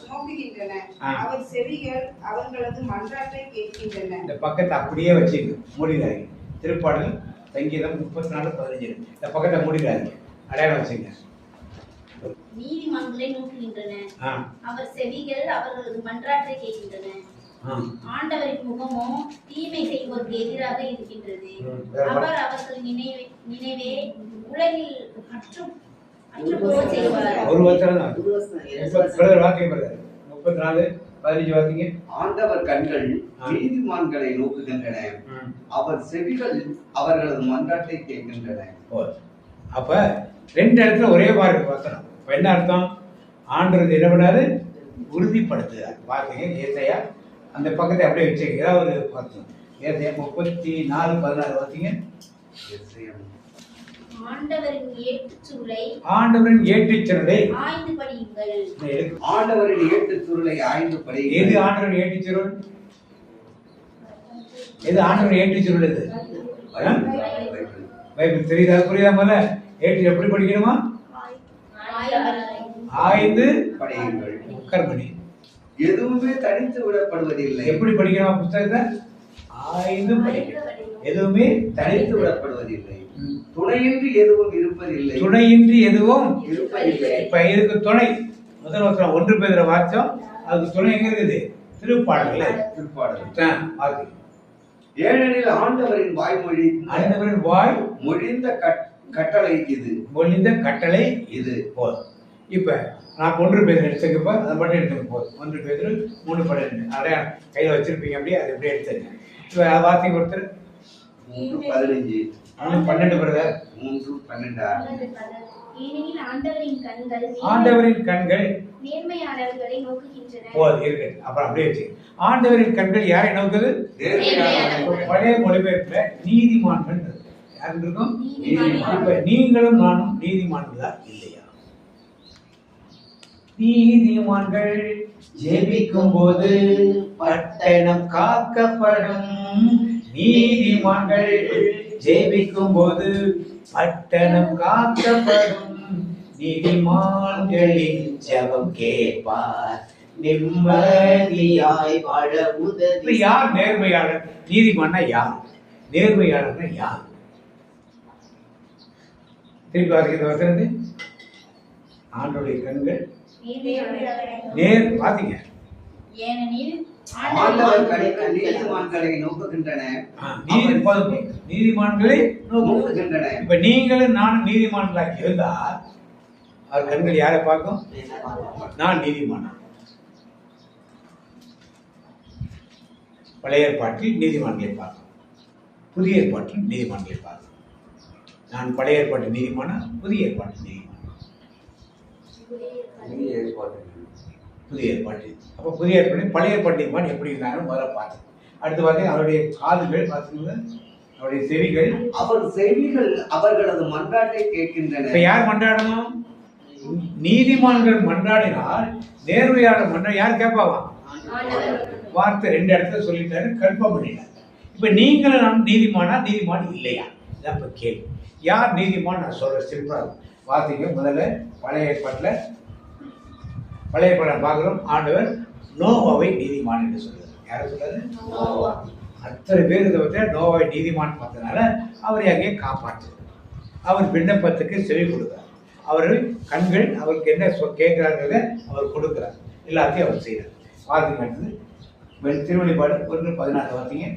நோக்குகின்றன, அவர் செவிகள் அவர்களது மன்றாட்டை கேட்கின்றன. இந்த பக்கத்தை அப்படியே வச்சுங்க, மூடிடாங்க. திருப்பாடல் சங்கீதம் 34:15. இந்த பக்கத்தை மூடிடாங்க, அடையாளம் வச்சுங்க. நீதிமன்றங்களை நோக்குகின்றன, அவர் செவிகள் அவர்களது மன்றாட்டை கேட்கின்றன. ஆண்டவரின் முகமோ தீமை செய்வோருக்கு எதிராக இருக்கின்றது, அவர் அவர்கள் நினைவே உலகில் அற்றுப்போக செய்வார். ஒரு வருஷம் தான் 34:15 வாசிங்க. ஆண்டவர் கண்கள் நீதிமான்களை நோக்குகின்றன, அவர் செவிகள் அவர்களது மன்றாட்டை கேட்கின்றன. அப்ப 2 இடத்துல ஒரே மாதிரி வசனம். என்ன அர்த்தம்? ஆண்டவர் என்ன பண்ணாரு? உறுதிப்படுத்துகிறார். வாசிங்க ஏசாயா, அந்த பக்கத்தை அப்படியே வச்சுக்க. ஏதாவது வசனம் ஏசாயா 34:16 வாசிங்க. ஆண்டவரின் ஏட்டுச்சுருளை ஆய்ந்து ஆண்டவரின் ஏட்டு சுருளை ஆய்ந்து எது படியுங்கள். ஆண்டவர் ஏட்டு சுருள்? எது ஆண்டவர் ஏட்டு சுருள்? இது பைபிள் தெரியுதா? புரியுதா? முதல்ல ஏட்டு எப்படி படிக்கணுமா? ஆய்ந்து படியுங்கள். உட்கார்மணி எதுவுமே தனித்து விடப்படுவதில்லை. எப்படி படிக்கணுமா புத்தகத்தை? ஆய்ந்து படிக்கணும். எதுவுமே தனித்து விடப்படுவதில்லை. துணையின்றி எதுவும் இருப்பதில்லை. துணையின்றி எதுவும் இருப்பதில்லை. இப்ப இதுக்கு துணை முதல் வசனம் 1 பேதுரு வாசிச்சோம். அதுக்கு துணை எங்க இருக்குது? திருப்பாடல்கள். திருப்பாடல். ஏனெனில் ஆண்டவரின் வாய்மொழி, ஆண்டவரின் வாய் மொழிந்த கட்டளை இது. மொழிந்த கட்டளை இது போதும். இப்ப நான் 1 பேதுரு எடுத்துக்கப்ப அதை மட்டும் எடுத்துக்க போதும். 1 பேதுரு 3:12 அடையா கையில வச்சிருப்பீங்க. அப்படியே அதை அப்படியே எடுத்துங்க. இப்ப வாசிங்க ஒருத்தர். 3:15 12 பிரதர். 3:12. ஏனெனில் ஆண்டவரின் கண்கள் நேர்மையானவர்களை நோக்குகின்றன. போதும் இருக்கு. அப்புறம் அப்படியே வச்சு ஆண்டவரின் கண்கள் யாரை நோக்குது? பழைய மொழிபெயர்ப்புல நீதிமான்கள் யாரு இருக்கும்? இப்ப நீங்களும் நானும் நீதிமான்களா இல்லையா? நீதிமான்கள் ஜெபிக்கும் போது பட்டணம் காக்கப்படும். நீதிமான்கள் ஜெபிக்கும் போது பட்டணம் காக்கப்படும். நீதிமான்களின் ஜெபம் கேட்பார். நிம்மதியாய் வாழ உதவி. யார் நேர்மையாளர்? நீதிமான்னா யார்? நேர்மையாளர்னா யார்? திருப்பி வாசிக்கிற வசனத்தை. ஆண்டவருடைய கண்கள் நேர் பாத்தீங்க. ஏனெனில் ஆண்டவர் கண்கள் நீதிமான்களை நோக்குகின்றன. நீதிமான்களை நோக்குகின்றன. இப்ப நீங்களும் நானும் நீதிமான்களாக இருந்தால் அவர் கண்கள் யாரை பார்க்கும்? நான் நீதிமானா? பழைய ஏற்பாட்டில் நீதிமான்களை பார்க்கும், புதிய ஏற்பாட்டில் நீதிமான்களை பார்க்கும். நான் பழைய ஏற்பாட்டு நீதிமானா? புதிய ஏற்பாட்டு நீதிமானா? புதிய ஏற்பாட்டு. அப்போ புதிய ஏற்பாடு பழைய ஏற்பாட்டு நீதிமான் எப்படி இருந்தாலும் முதல்ல பார்த்தேன். அடுத்து பார்த்தீங்கன்னா அவருடைய காதுகள் பார்த்தீங்கன்னா அவருடைய செவிகள். அவர் செவிகள் அவர்களது மன்றாட்டை கேட்கின்றன. இப்ப யார் மன்றாடணும்? நீதிமான்கள் மன்றாடினால் நேர்மையாளர் மன்றாட யார் கேட்பாவா? வார்த்தை 2 இடத்துல சொல்லிட்டாரு, கன்ஃபார்ம் பண்ணிட்டாரு. இப்ப நீங்களும் நான் நீதிமானா? நீதிமான் இல்லையா? இதான் இப்ப கேள்வி. யார் நீதிமான்? நான் சொல்றேன் சிம்பிளா வார்த்தைங்க. முதல்ல பழைய ஏற்பாட்டில் பார்க்கிறோம். ஆண்டவர் நோவாவை நீதிமான் என்று சொல்றாரு. யாரை சொல்றாரு? அத்தனை பேர் இதை பற்றி நோவாவை நீதிமான் பார்த்ததுனால அவரை அங்கே காப்பாற்று. அவர் விண்ணப்பத்துக்கு செவி கொடுக்கிறார். அவர் கண்கள் அவருக்கு என்ன கேட்கிறாங்கிறத அவர் கொடுக்கிறார். எல்லாத்தையும் அவர் செய்கிறார். வார்த்தை அடுத்தது திருவெளிப்பாடு 1:14 வார்த்தைங்க.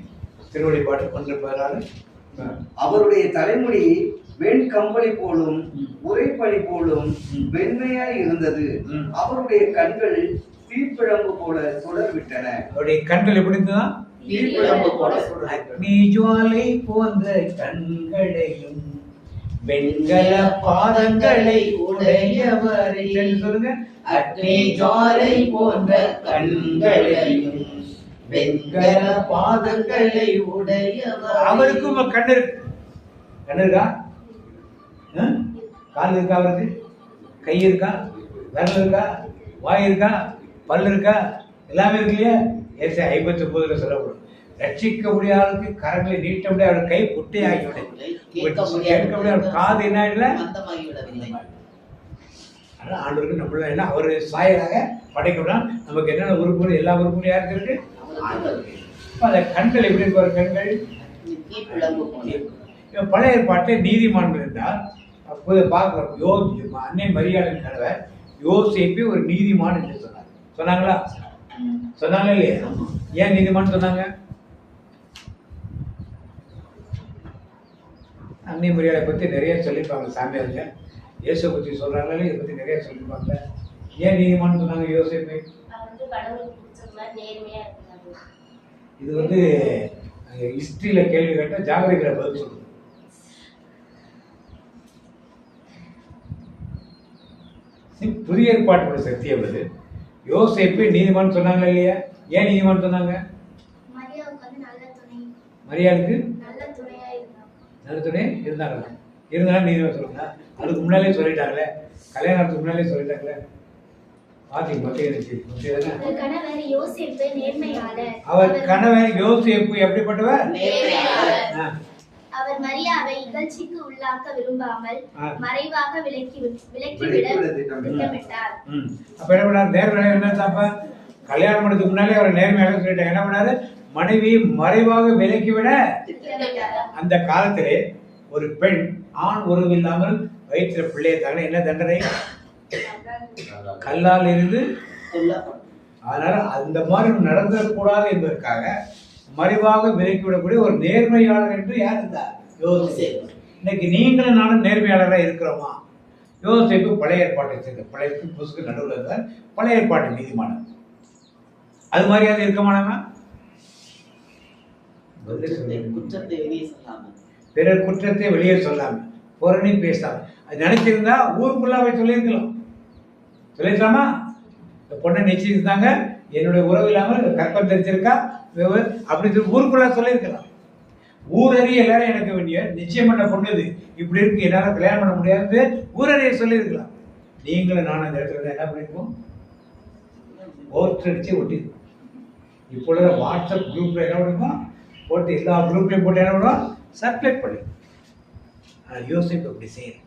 திருவெளிப்பாடு 1:14. அவருடைய தலைமுடி வெண்கம்பளி போலும் உரைப்பளி போலும் வெண்மையாய் இருந்தது. அவருடைய கண்கள் தீப்பிழம்பு போல சுடர்விட்டன. அவருடைய கண்கள் எப்படி இருந்ததா? தீப்பிழம்பு போல அக்னி ஜுவாலை போன்ற கண்களையும் வெண்கல பாதங்களை உடையவரை சொல்லுங்க. அக்னி ஜுவாலை போன்ற கண்களையும் வெண்கல பாதங்களை உடையவர். அவருக்கும் கண்ணு இருக்கு. கண்ணு இருக்கா? கால் இருக்கா? அவருக்கு கை இருக்கா? விரல் இருக்கா? வாய் இருக்கா? பல் இருக்கா? எல்லாமே இருக்கு இல்லையா? 59 சொல்லப்படும். ரட்சிக்க முடியாதவருக்கு கரங்களை நீட்ட முடியாது. அவர் கை குட்டையாகிவிடும். கேட்க முடியாது. காது என்ன ஆயிடல? அதனால ஆண்டவருக்கு நம்மள என்ன அவர் சாயலாக படைக்கப்படாம நமக்கு என்னென்ன உறுப்புகள் எல்லா உறுப்புகளும் யாருக்கு இருக்கு? அந்த கண்கள் எப்படி இருப்பார்? கண்கள் பழைய ஏற்பாட்டில் நீதிமான்கள் இருந்தால் அப்போது பார்க்கிறோம். அன்னை மரியாளின் கணவர் யோசேப்பு ஒரு நீதிமான் என்று சொன்னார். சொன்னாங்களா? சொன்னாங்க இல்லையா? ஏன் நீதிமான் சொன்னாங்க? அன்னை மரியாதை பற்றி நிறைய சொல்லியிருப்பாங்க சாமியாருங்க. இயேசுவை பற்றி சொல்றாங்களே, இதை பற்றி நிறைய சொல்லியிருப்பாங்க. ஏன் நீதிமான் சொன்னாங்க யோசேப்பை? இது ஹிஸ்டரியில கேள்வி கேட்டால் ஜாகிரபியில பதில் சொல்லுது. புதிய ஏற்பாட்டோட சக்தி எவ்வளவு? யோசேப்பு நீதிமான் சொன்னாங்க இல்லையா? ஏன் நீதிமான் சொன்னாங்க? மரியாளுக்கு நல்ல துணை இருந்தாங்களா? இருந்தாலும் நீதிமான் சொல்லுங்க. அதுக்கு முன்னாலே சொல்லிட்டாங்களே, கல்யாணத்துக்கு முன்னாலே சொல்லிட்டாங்களே. அவர் கணவர் யோசேப்பு நேர்மையாளர். அவர் கணவன் யோசேப்பு எப்படிப்பட்டவர்? ஆ. அவர் மரியாவை இகழ்ச்சிக்கு உள்ளாக்க விரும்பாமல் மறைவாக விலக்கிவிட திட்டமிட்டார். அப்ப என்ன பண்ணார்? நேர்மையாக என்ன? கல்யாணம் பண்ணதுக்கு முன்னாலே அவர் நேர்மையாக சொல்லிட்டாங்க. என்ன பண்ணாரு? மனைவி மறைவாக விலக்கிவிட. அந்த காலத்திலே ஒரு பெண் ஆண் உறவு இல்லாமல் வயிற்று பிள்ளையை தகன என்ன தண்டனை? கல்லால் இருந்து. அதனால அந்த மாதிரி நடந்துடக்கூடாது என்பதற்காக மறைவாக விலக்கிவிடக்கூடிய ஒரு நேர்மையாளர் என்று யார் இருந்தார்? யோசேப்பு. இன்னைக்கு நீங்களும் நானும் நேர்மையாளராக இருக்கிறோமா? யோசேப்பு பழைய ஏற்பாட்டை சேர்ந்த, பழைய புதுசுக்கு நடுவில் இருந்தார். பழைய ஏற்பாட்டு நீதிமானம். அது மாதிரியாவது இருக்கமானவா? பிறர் குற்றத்தை வெளியே சொல்லாம, புறணி பேசாம, அது நினைச்சிருந்தா ஊருக்குள்ளாவே சொல்லியிருக்கலாம். சொல்லிருக்கலாமா? இந்த பொண்ணை நிச்சயித்தாங்க, என்னுடைய உறவு இல்லாமல் கற்பம் தெரிஞ்சிருக்கா அப்படி சொல்லி ஊருக்குள்ள சொல்லியிருக்கலாம். ஊரறிய எல்லாரும் எனக்கு வேண்டிய நிச்சயம் பண்ண பொண்ணுது இப்படி இருக்கு, என்னால கல்யாணம் பண்ண முடியாது ஊரறிய சொல்லியிருக்கலாம். நீங்களும் நானும் அந்த இடத்துல என்ன பண்ணிருக்கோம்? போஸ்டர் அடிச்சு ஒட்டிருக்கோம். இப்பொழுது வாட்ஸ்அப் குரூப்ல என்ன பண்ணுவோம்? போட்டு எல்லா குரூப்லையும் போட்டு என்ன பண்ணுவோம்? சர்க்குலேட் பண்ணி. யோசிப்பு அப்படி செய்யணும்.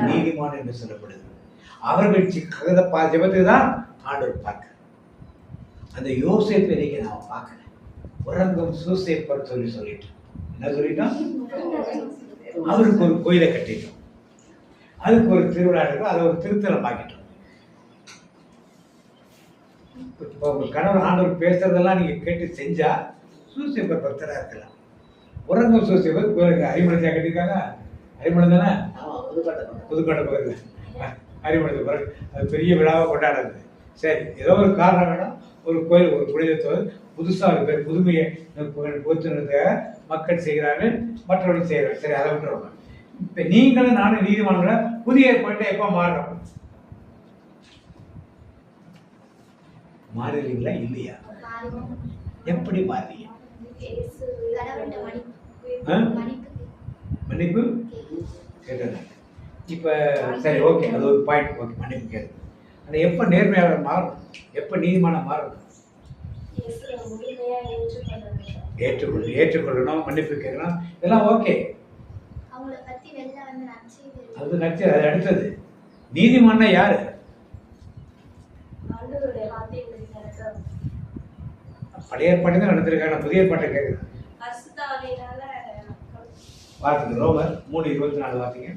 நீதிமான் என்று சொல்லப்படுது. அவர்கள் ஜெபத்துக்கு தான் ஆண்டவர் பார்க்க. அந்த யோசேப்பை இன்னைக்கு நான் பார்க்கிறேன். உறங்கும் சூசேப்பர் சொல்லிட்டு என்ன சொல்லிட்டோம்? அவருக்கு ஒரு கோயிலை கட்டிட்டோம், அதுக்கு ஒரு திருவிழா இருக்கும், அதை ஒரு திருத்தலம் ஆக்கிட்டோம். இப்போ உங்க கணவர் ஆண்டவர் பேசுறதெல்லாம் நீங்க கேட்டு செஞ்சா சூசேப்பர் பக்தரா இருக்கலாம். உறங்கும் சூசேப்பர் கோயிலுக்கு அரிமளத்தையா கட்டியிருக்காங்க. அரிமளம் தானே? புதுக்கோட்டை பக்கத்தில் அரிமளத்தை பிறகு அது பெரிய விழாவை கொண்டாடுறது. சரி, ஏதோ ஒரு காரணம் வேணும், ஒரு கோயில் ஒரு புனிதத்துவ புதுசாக ஒரு பேர் புதுமையை போத்துறதுக்காக மக்கள் செய்கிறார்கள், மற்றவர்கள் செய்கிறார்கள். சரி, அதை விட்டுருவாங்க. இப்போ நீங்களும் நானும் நீதிமன்றங்களை புதிய ஏற்பாட்டை எப்போ மாறுறோம்? மாறுறீங்களா இல்லையா? எப்படி மாறுறீங்க? மன்னிப்பு கேட்டது. இப்போ சரி, ஓகே, அது ஒரு பாயிண்ட். ஓகே, மன்னிப்பு கேட்குது. ஆனால் எப்போ நேர்மையாளர் மாறணும்? எப்போ நீதிமானம் மாறணும்? ஏற்றுக்கொள்ளணும், மன்னிப்பு கேட்கணும், இதெல்லாம் ஓகே. அது நச்சு. அது அடுத்தது நீதிமான்னா யாரு? பழைய ஏற்பாட்டை தான் நடந்திருக்காங்க. புதிய ஏற்பாட்டை கேட்குறேன். வார்த்தைங்க ரோமர் 3:24 வார்த்தைங்க.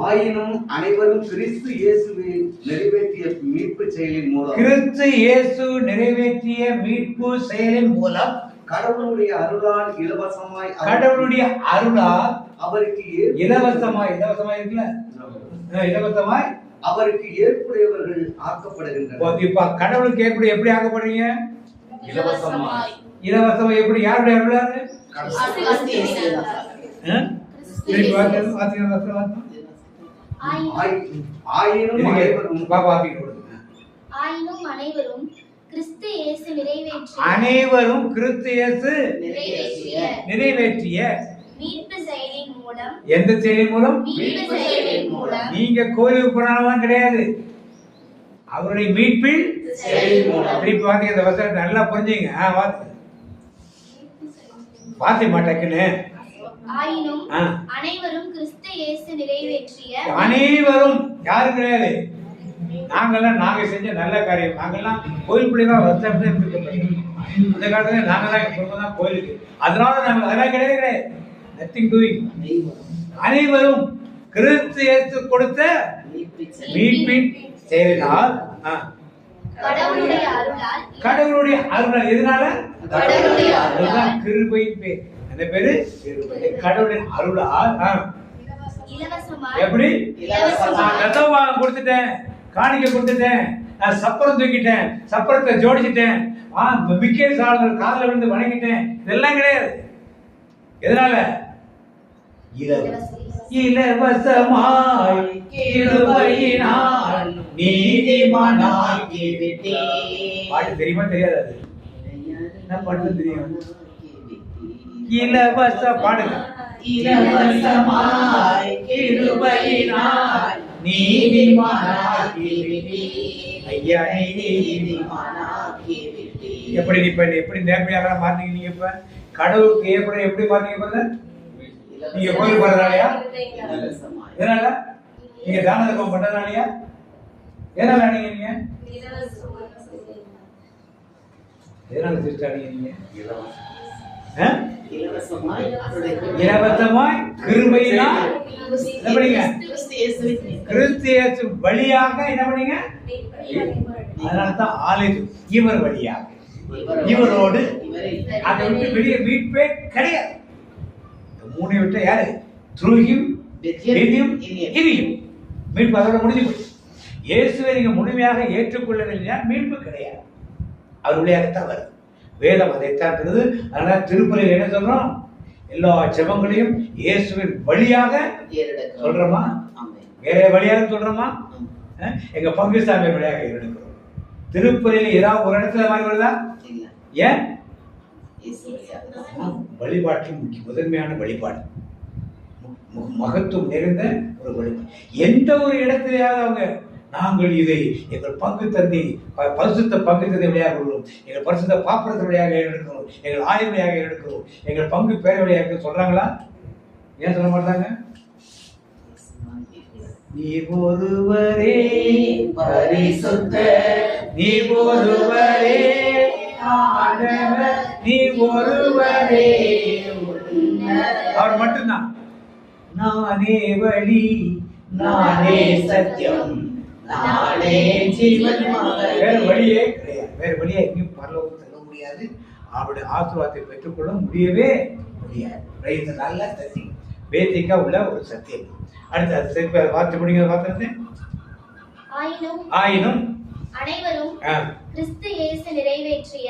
ஆயினும் அனைவரும் கிறிஸ்து இயேசுவில் நிறைவேற்றிய மீட்பு செயலின் மூலம், கிறிஸ்து இயேசு நிறைவேற்றிய மீட்பு செயலின் மூலம் கடவுளுடைய அருளால் இலவசமாய், கடவுளுடைய அருளால் அவருக்கு இலவசமாய் இருக்குல்ல, இலவசமாய் அவருக்கு ஏற்புடையவர்கள் ஆக்கப்படுகின்றனர். இப்ப கடவுளுக்கு ஏற்புடைய எப்படி ஆக்கப்படுறீங்க? இலவசமாய். இலவசமாய் எப்படி? யாருடைய அருளாரு? ஆயினும் அனைவரும் கிறிஸ்து இயேசு நிறைவேற்றிய மீட்பு செயலின் மூலம். எந்த செயலின் மூலம்? நீங்க கோயிலுக்கு போனாலும் கிடையாது, அவருடைய மீட்பில் செயலின் மூலம். திருப்பி வார்த்தை இந்த வசனத்தை நல்லா புரிஞ்சுங்க. வார்த்தை மாட்டேக்குன்னு. ஆயினும் அனைவரும் கிறிஸ்து இயேசு நிறைவேற்றிய. அனைவரும் யாரும் கிடையாது. நாங்க செஞ்ச நல்ல காரியம். நாங்கெல்லாம் கோயில் பிள்ளைங்க வருஷம் அந்த காலத்துல நாங்கதான் கோயிலுக்கு. அதனால நாங்க அதெல்லாம் கிடையாது. Nothing doing. அனைவரும் கிறிஸ்து இயேசு கொடுத்த மீட்பின் செயலினால், கடவுளுடைய அருளால். எதனால? அதுதான் கிருபையின் பேர். அந்த பேரு கடவுளின் அருளால். எப்படி? நான் ரதம் கொடுத்துட்டேன், காணிக்கை கொடுத்துட்டேன், நான் சப்பரம் தூக்கிட்டேன், சப்பரத்தை ஜோடிச்சிட்டேன், மிக்கேல் சாலர் காலில் விழுந்து வணங்கிட்டேன், இதெல்லாம் கிடையாது. எதனால? இலவசமாய் கிருபையினால் நீதிமானாக்கி விட்டீர். பாட்டு தெரியுமா தெரியாது? அது என்ன பாட்டு தெரியும்? இலவச பாடுங்க. இலவசமாய் கிருபையினால் ஐயா எப்படி இப்ப எப்படி நேர்மையாக மாத்தீங்க? நீங்க இப்ப கடவுளுக்கு எப்படி மாத்தீங்க? நீங்க கோயில் போறதுனாலயா? எதனால? நீங்க தான தர்மம் பண்றதுனாலயா? எதனால நீங்க எதனால திருச்சானீங்க? நீங்க இலவசமாய் கிருபையினால் என்ன பண்ணீங்க? கிறிஸ்து இயேசு வழியாக என்ன பண்ணீங்க? அதனாலதான் ஆலயம் இவர் வழியாக, இவரோடு அதை விட்டு வெளியே மீட்பே கிடையாது. மூணை விட்ட யாரு? through him, with him, in him. மீட்பு அதோட முடிஞ்சு போச்சு. இயேசுவை நீங்க முழுமையாக ஏற்றுக்கொள்ளவில்லையா மீட்பு கிடையாது. அவர் வழியாகத்தான் வருது. வேதம் அதைத்தான் தருது. அதனால திருப்பலியில் என்ன சொல்றோம்? எல்லா ஜெபங்களையும் இயேசுவின் வழியாக சொல்றோமா? வேற வழியாக சொல்றோமா? எங்க பங்கு சாமி வழியாக எடுக்கிறோம். திருப்பலியில் ஏதாவது ஒரு இடத்துல மாதிரி வருதா? ஏன்? வழிபாட்டில் முதன்மையான வழிபாடு, மகத்துவம் நிறைந்த ஒரு வழிபாடு. எந்த ஒரு இடத்துலயாவது அவங்க நாங்கள் இதை எங்கள் பங்கு தந்தி பரிசுத்த பங்கு தந்தை வழியாக கொள்வோம், எங்கள் பரிசுத்த பாப்பரத்து வழியாக எடுக்கிறோம், எங்கள் ஆயுள் வழியாக எடுக்கிறோம், எங்கள் பங்கு பேர வழியாக சொல்றாங்களா? ஏன் சொல்ல மாட்டாங்க? நீ ஒருவரே பரிசுத்த, நீ ஒருவரே ஆண்டவர், நீ ஒருவரே அவர் மட்டும்தான். நானே வழி, நானே சத்தியம், நானே ஜீவன். வேற வழியே கிடையாது. வேற வழியே எங்கேயும் பரலோகம் செல்ல முடியாது. அவருடைய ஆசீர்வாதத்தை பெற்றுக்கொள்ள முடியவே முடியாது. இது நல்ல சத்தியம், பேசிக்கா உள்ள ஒரு சத்தியம். அடுத்து அது சரி பார்த்து முடிங்க. பார்த்துறது ஆயினும் அனைவரும் கிறிஸ்து இயேசு நிறைவேற்றிய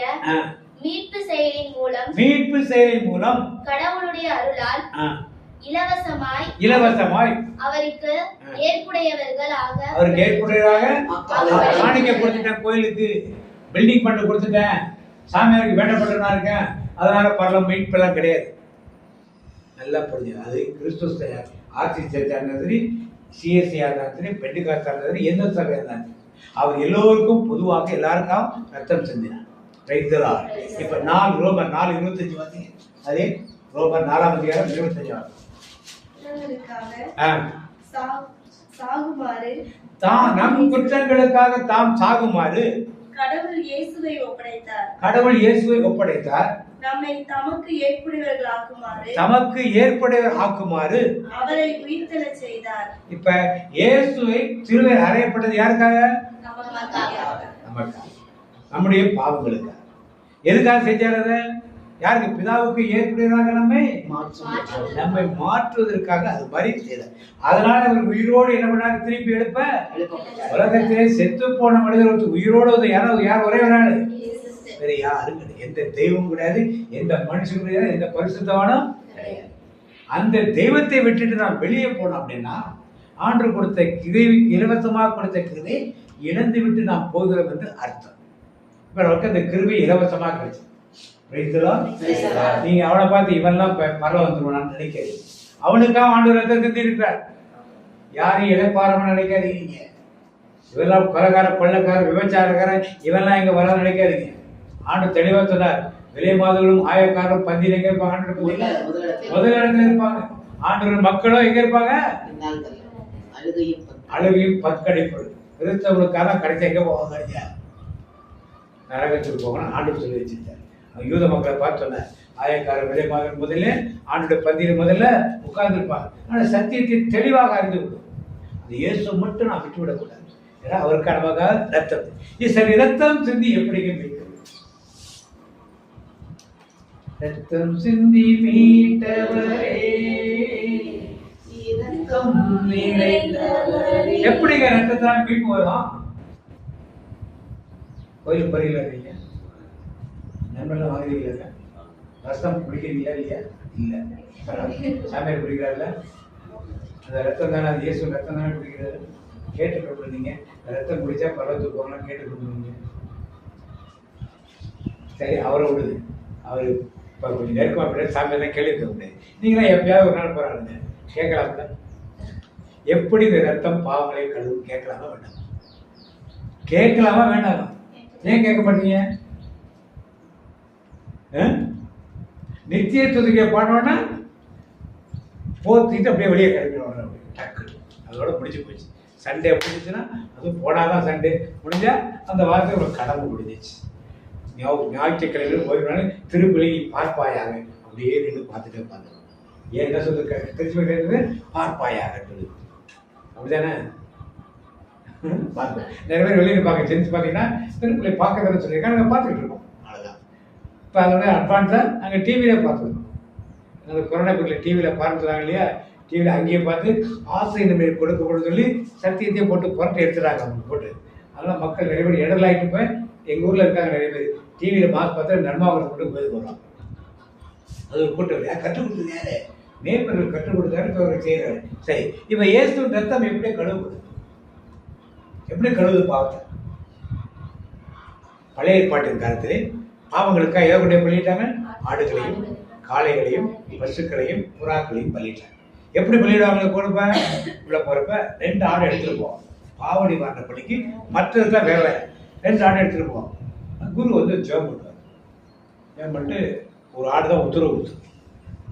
மீட்பு செயலின் மூலம் கடவுளுடைய அருளால் இலவசமாய் அவருக்கு ஏற்புடையவராக காணிக்கை கொடுத்துட்டேன், கோயிலுக்கு பில்டிங் பண்ணி கொடுத்துட்டேன், சாமியாருக்கு வேண்டப்பட்டனா இருக்கேன், அதனால பரலம் மீட்பெல்லாம் கிடையாது. நல்லா புரிஞ்சு. அது கிறிஸ்துவ ஆர்சி சர்ச்சா இருந்தாலும் சரி, சிஎஸ்சியா இருந்தாலும் சரி, பெண்டிகாஸ்டா இருந்தாலும் சரி, எந்த சபையா இருந்தாலும் சரி, அவர் எல்லோருக்கும் பொதுவாக எல்லாருக்கும் ரத்தம் சிந்தினார். இப்ப ரோமர் 4:25 பார்த்தீங்க. அதே ரோமர் 4:25 நம் குற்றங்களுக்காக தாம் சாகுமாறு கடவுள் இயேசுவை ஒப்படைத்தார். நம்மை தமக்கு ஏற்புடையவர் ஆக்குமாறு அவரை உயிர்த்தெழச் செய்தார். இப்ப இயேசுவை சிலுவையில் அறையப்பட்டது யாருக்காக? நமக்காக, நம்முடைய பாவங்களுக்காக. எதுக்காக செஞ்சாரு? யாருக்கு? பிதாவுக்கு ஏற்புடையதாக நம்மை மாற்றுவதற்காக அது மாதிரி செய்தார். அதனால அவர் உயிரோடு என்ன பண்ணாரு? திருப்பி எழுப்ப. உலகத்திலே செத்து போன மனிதர்களுக்கு உயிரோடு யார் ஒரே ஒரு ஆளு? வேற யாரும் கிடையாது. எந்த தெய்வம் கிடையாது, எந்த மனுஷன் கிடையாது, எந்த பரிசுத்தவானும் கிடையாது. அந்த தெய்வத்தை விட்டுட்டு நான் வெளியே போனோம் அப்படின்னா ஆண்டு கொடுத்த கிருபை, இலவசமாக கொடுத்த கிருபை இழந்து விட்டு நாம் போகிறோம் என்று அர்த்தம். இப்ப நமக்கு அந்த கிருபை இலவசமாக கிடைச்சது. நீங்க அவனை பார்த்து இவன்லாம் பரவ வந்துருவான்னு நினைக்காது. அவனுக்காக ஆண்டு ரத்தம் சிந்தி இருக்கிறார். யாரையும் இழைப்பாரமா நினைக்காதீங்க. இவெல்லாம் கொலைக்கார, கொள்ளக்கார, விபச்சாரக்காரன் இவெல்லாம் இங்க வர நினைக்காதீங்க. ஆண்டு தெளிவா சொன்னார், விலை மாதங்களும் ஆயக்காரரும் பந்தியில் எங்க இருப்பாங்க? முதல் இடத்துல இருப்பாங்க. ஆண்டு மக்களும் எங்க இருப்பாங்க? அழுகையும் பற்கடிப்பது. கிறிஸ்தவர்களுக்காக கடைசி எங்க போவாங்க? நரகத்துக்கு போகணும் ஆண்டு சொல்லி வச்சிருக்காரு. யூத மக்களை பார்த்து சொன்னார், ஆயக்காரர் விலை மாதம் முதல்ல ஆண்டுடைய பந்தியில் முதல்ல உட்கார்ந்து இருப்பாங்க. ஆனால் சத்தியத்தை தெளிவாக அறிந்து விடும். அந்த இயேசு மட்டும் நான் விட்டுவிடக்கூடாது. ஏன்னா அவருக்கு நமக்காக ரத்தம். சரி, ரத்தம் சிந்தி எப்படிங்க மீட்கிறது? ரத்தம் சிந்தி மீட்டவரே, எப்படிங்க ரத்தத்தால் மீட்பு வரும்? கோயில் பறியல இருக்கீங்க, நண்பர்கள் வாங்குறீங்களா? ரத்தம் குடிக்கிறீங்களா? இல்லையா? இல்லை. சாமியார் குடிக்கிறாருல, அந்த ரத்தம் தானே, அது இயேசு ரத்தம் தானே குடிக்கிறாரு. கேட்டுக்கொண்டிருந்தீங்க, ரத்தம் குடிச்சா பரவத்துக்கு போகலாம் கேட்டுக்கொண்டிருந்தீங்க. சரி, அவரை விடுது. அவர் இப்போ கொஞ்சம் நெருக்கமாக போயிட்டு சாமியார் தான் கேள்வி கேட்க முடியாது. நீங்களாம் எப்பயாவது ஒரு நாள் போகிறாங்க கேட்கலாம்ல. எப்படி இந்த ரத்தம் பாவங்களை கழுவும்? கேட்கலாமா வேண்டாமா? கேட்கலாமா வேண்டாமா? ஏன் கேட்க மாட்டீங்க? நித்திய துதிக்க பாடணும்னா போத்திட்டு அப்படியே வெளியே கிளம்பிடுவாங்க. டக்கு அதோட முடிஞ்சு போச்சு. சண்டே முடிஞ்சிச்சுன்னா அதுவும் போனாதான் சண்டே முடிஞ்சா அந்த வாரத்தை ஒரு கடமை முடிஞ்சிச்சு. ஞாயிற்றுக்கிழமையில் போயிடுவாங்க. திருப்பலி பார்ப்பாயாக அப்படியே நின்று பார்த்துட்டே உட்காந்துருவோம். ஏன் என்ன சொல்லு திருச்சி கேட்குறது? பார்ப்பாயாக அப்படிதானே? பார்ப்பேன். நிறைய பேர் வெளியே பார்க்க செஞ்சு பார்த்தீங்கன்னா திருப்பலி பார்க்க தானே சொல்லியிருக்காங்க. நாங்கள் பார்த்துக்கிட்டு இருக்கோம். அவ்வளோதான். இப்போ அதோட அட்வான்ஸாக நாங்கள் டிவியில் பார்த்துருக்கோம். அந்த கொரோனா பீரியடில் டிவியில் பார்த்துறாங்க இல்லையா? டிவியில் அங்கேயே பார்த்து ஆசை நம்ம கொடுக்கப்படும் சொல்லி சத்தியத்தையும் போட்டு புரட்டை எடுத்துறாங்க அவங்க போட்டு. அதனால் மக்கள் நிறைய பேர் இடலாயிட்டு போய் எங்கள் ஊரில் இருக்காங்க நிறைய பேர் டிவியில் மார்க் பார்த்தா நன்மாவரத்தை போட்டு போய் போகிறாங்க. அது ஒரு கூட்டம் கற்றுக் கொடுத்தது யாரு? மேற்பர்கள் கற்றுக் கொடுத்தாரு செய்கிறாரு. சரி, இப்போ இயேசு ரத்தம் எப்படி கழுவுது? எப்படி கழுவுது பாவத்தை? பழைய ஏற்பாட்டின் காலத்திலே பாவங்களுக்காக எதை கொண்டே பலியிட்டாங்க? ஆடுகளையும் காளைகளையும் பசுக்களையும் புறாக்களையும் பலியிட்டாங்க. எப்படி பலியிடுவாங்க? போறப்ப உள்ள போறப்ப 2 ஆடு எடுத்துட்டு போவோம். பாவடி வாங்கின படிக்கு மற்றதுதான் வேற வேற 2 ஆடு எடுத்துட்டு போவோம். குரு வந்து ஜெபம் பண்ணுவார். ஜெபம் பண்ணிட்டு ஒரு ஆடு தான் உத்தரவு கொடுத்து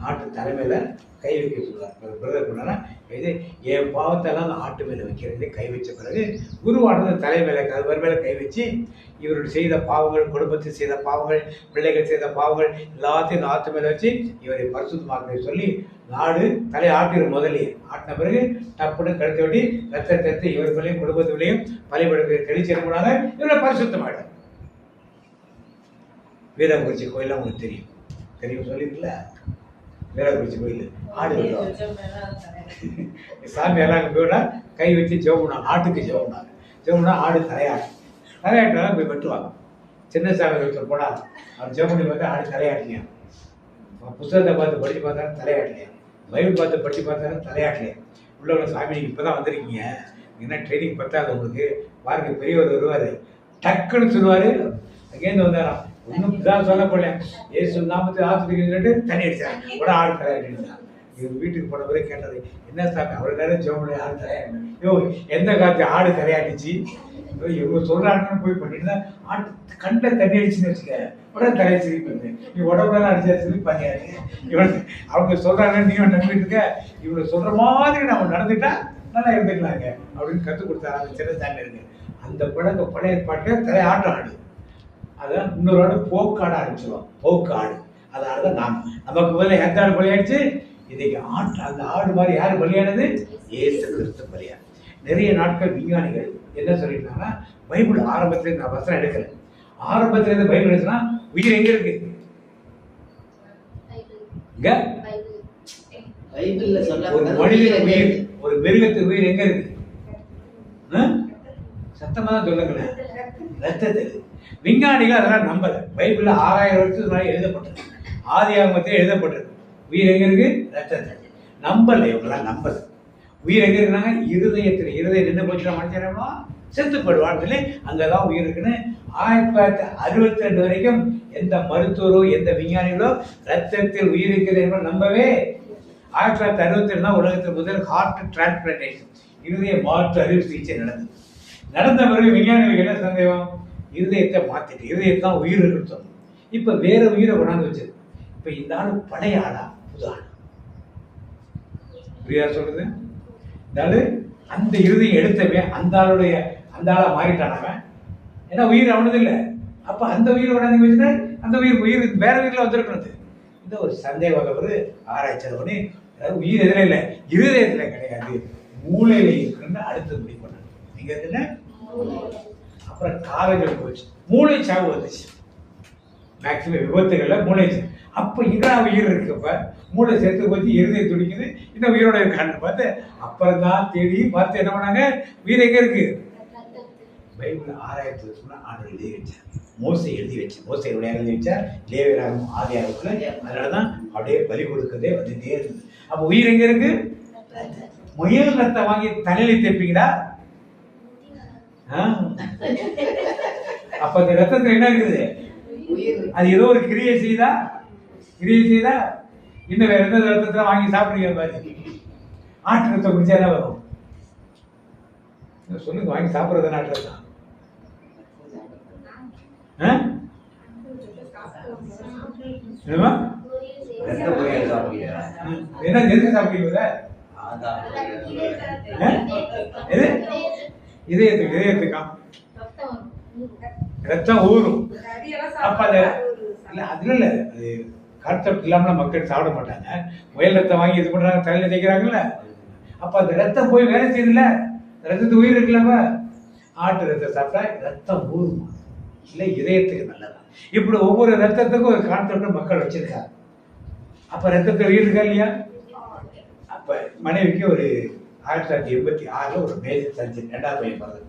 நாட்டு தலைமையில கை வைக்க சொல்லுவார். பிரதர் பண்ணா இது என் பாவத்தெல்லாம் அந்த ஆட்டு மேலே வைக்கிறது. கை வச்ச பிறகு குருவானது தலை மேலே கவர் மேலே கை வச்சு இவருடைய செய்த பாவங்கள், குடும்பத்தில் செய்த பாவங்கள், பிள்ளைகள் செய்த பாவங்கள் எல்லாத்தையும் இந்த ஆட்டு மேலே வச்சு இவரை பரிசுத்தமாக்க சொல்லி நாடு தலை ஆட்டிடும். முதலே ஆட்டின பிறகு டப்புன்னு கழுத்தை வெட்டி ரத்தத்தை இவர் மேலேயும் குடும்பத்திலையும் பலிபடுத்த தெளிச்சிடக்கூடாது. இவரை பரிசுத்தமாயிடும். வீரகுறிச்சி கோயிலாம் உங்களுக்கு தெரியும் சொல்லியிருக்கல? வீரகுறிச்சி கோயில் ஆடு சாமி எல்லாம் அங்கே போயிடா கை வச்சு ஜெபம்னா ஆட்டுக்கு ஜெபம்னா ஆடு தலையாட்டினாலும் போய் வெட்டுவாங்க. சின்ன சாமி ஒருத்தர் போனால் அவர் ஜெபம் பண்ணி பார்த்தா ஆடு தலையாட்டலையா? புத்தகத்தை பார்த்து படித்து பார்த்தாலும் தலையாட்டலையா? பைபிள் பார்த்து படித்து பார்த்தாலும் தலையாட்டலையா? உள்ளவங்க சாமி நீங்கள் இப்போ தான் வந்திருக்கீங்க, என்ன ட்ரைனிங் பத்தாது உங்களுக்கு, பாருங்க பெரியவர் வருவார் டக்குன்னு சொல்லுவார். அங்கேருந்து வந்தாராம் ஒன்றும் இதான் சொல்ல போல ஏசு நாமத்தை ஆசிரியர் தண்ணி அடிச்சாங்க. கூட ஆடு தலையாட்டிருந்தாங்க. இவர் வீட்டுக்கு போன பிறகு கேட்டது, என்ன சாமி அவ்வளோ நேரம் ஜெபம் ஆடு தலையாடு? ஐயோ எந்த காலத்து ஆடு தலையாட்டிச்சு? இவங்க சொல்றாங்கன்னு போய் பண்ணிட்டு ஆட்டு கண்ட தண்ணி அடிச்சுன்னு வச்சுக்க உடனே தலையை சிரிப்பது. நீ உடம்புலாம் அடிச்சா சிரிப்பாங்க. இவனுக்கு அவங்க சொல்றாங்க நீ நம்பிட்டு இருக்க, இவங்க சொல்ற மாதிரி நம்ம நடந்துட்டா நல்லா இருந்துக்கலாங்க அப்படின்னு கற்றுக் கொடுத்தாரு அந்த சின்ன சாமி இருக்கு. அந்த பழக்க பழைய ஏற்பாட்டில் தலை ஆட்டம் ஆடு. அதான் இன்னொரு ஆடு போக்காடு ஆரம்பிச்சிருவோம். போக்கு ஆடு அது ஆடுதான் நமக்கு முதல்ல எந்த ஆடு பலியாடுச்சு? இன்னைக்கு அந்த ஆடு மாதிரி யாரு பலியானது? இயேசு கிறிஸ்து பலியாடு. நிறைய நாட்கள் விஞ்ஞானிகள் என்ன சொல்லிட்டாங்கன்னா, பைபிள் ஆரம்பத்துல நான் வசனம் எடுக்கல, ஆரம்பத்துல இருந்து பைபிள் எடுத்துனா உயிர் எங்க இருக்கு? ஒரு மனிதன் உயிர், ஒரு மிருகத்து உயிர் எங்க இருக்கு? சத்தமா தான் சொல்லுங்களேன். ரத்தத்தில். விஞ்ஞானிகள் அதெல்லாம் நம்பல. பைபிள்ல 6000 வருஷத்துக்கு முன்னாடி எழுதப்பட்டது, ஆதி ஆகமத்தில் எழுதப்பட்டது. உயிர் எங்க இருக்கு? ரத்தத்தில். நம்பல, இவங்கெல்லாம் நம்பல. உயிர் எங்க இருக்கிறாங்க? இருதயத்தில். இருதயம் நின்று போச்சுன்னா மனுஷன் செத்துப்படுவான்னு சொல்லி அங்கதான் உயிர் இருக்குன்னு 1962 வரைக்கும் எந்த மருத்துவரோ எந்த விஞ்ஞானிகளோ ரத்தத்தில் உயிர் இருக்கிறது என்பதை நம்பவே. 1962 தான் உலகத்தில் முதல் ஹார்ட் டிரான்ஸ்பிளான்டேஷன், இருதய மாற்று அறுவை சிகிச்சை நடந்த பிறகு விஞ்ஞானிகளுக்கு என்ன சந்தேகம்? இருதயத்தை மாத்திட்டு இருதயத்தை தான் உயிர் இருக்குன்னு சொன்னோம். இப்ப வேற உயிரை கொண்டாந்து வச்சது. இப்ப இந்த ஆளு பழைய ஆளா புது ஆளா? புரியா சொல்றது? இந்த ஆளு அந்த இருதயம் எடுத்தவே அந்த ஆளா மாறிட்டானவன். ஏன்னா உயிர் அவனது இல்லை. அப்ப அந்த உயிரை கொண்டாந்து வச்சுட்டு அந்த உயிர் வேற உயிரில் வந்திருக்கிறது. இந்த ஒரு சந்தேகம் ஒரு ஆராய்ச்சி பண்ணி உயிர் எதிர இல்லை, இருதயத்துல கிடையாது, மூளையில இருக்குன்னு அடுத்து முடிவு பண்ணாங்க. எங்க இருக்குல்ல? அப்புறம் காலங்கள் போச்சு, மூளை சாவு வந்துச்சு. மேக்சிமம் விபத்துகள்ல மூளை. அப்ப இதான் உயிர் இருக்கப்ப மூளை சேர்த்து போச்சு, இருதயம் துடிக்குது, இந்த உயிரோட இருக்கான்னு பார்த்து அப்புறம் தான் தேடி பார்த்து என்ன பண்ணாங்க, உயிர் எங்க இருக்கு? பைபிள் 6000 வருஷம்னா ஆண்டு எழுதி வச்சார். மோசை எழுதி வச்சார். மோசையுடைய எழுதி வச்சார். லேவியராகவும் ஆதியாகத்துல. அதனாலதான் அப்படியே பலி கொடுக்கறதே வந்துட்டே இருக்குது. அப்ப உயிர் எங்க இருக்கு? முயல் ரத்தம் வாங்கி தலையில தேப்பீங்களா? அப்ப இந்த ரத்தத்துல என்ன இருக்குது? அது ஏதோ ஒரு கிரியை செய்தா இன்னும் வேற எந்த ரத்தத்தை வாங்கி சாப்பிடுங்க பாரு. ஆட்டு ரத்தம் குடிச்சா என்ன வரும்? சொல்லுங்க, வாங்கி சாப்பிட்றது நாட்டில் தான். என்னமா ரத்த பொரியல் சாப்பிடுங்க. என்ன எதுக்கு சாப்பிடுவீங்க? எது இதயத்துக்கா ரத்தம் ஊறும். அப்ப அது இல்லை, அதுல இல்லை, அது கான்செப்ட் இல்லாமல் மக்கள் சாப்பிட மாட்டாங்க. முயல் ரத்தம் வாங்கி இது பண்றாங்க, தலையில தேய்க்கிறாங்கல்ல. அப்ப அந்த ரத்தம் போய் வேலை செய்யுதுல்ல, ரத்தத்துக்கு உயிர் இருக்குல்லப்ப. ஆட்டு ரத்தம் சாப்பிட்டா ரத்தம் ஊறுமா? இல்லை, இதயத்துக்கு நல்லதான். இப்படி ஒவ்வொரு ரத்தத்துக்கும் ஒரு கான்செப்ட் மக்கள் வச்சிருக்காங்க. அப்ப ரத்தத்தில் உயிர் இருக்கா இல்லையா? அப்ப மனைவிக்கு ஒரு 1986 ஒரு மேஜர் சர்ஜரி, 2வது பையன் பிறகு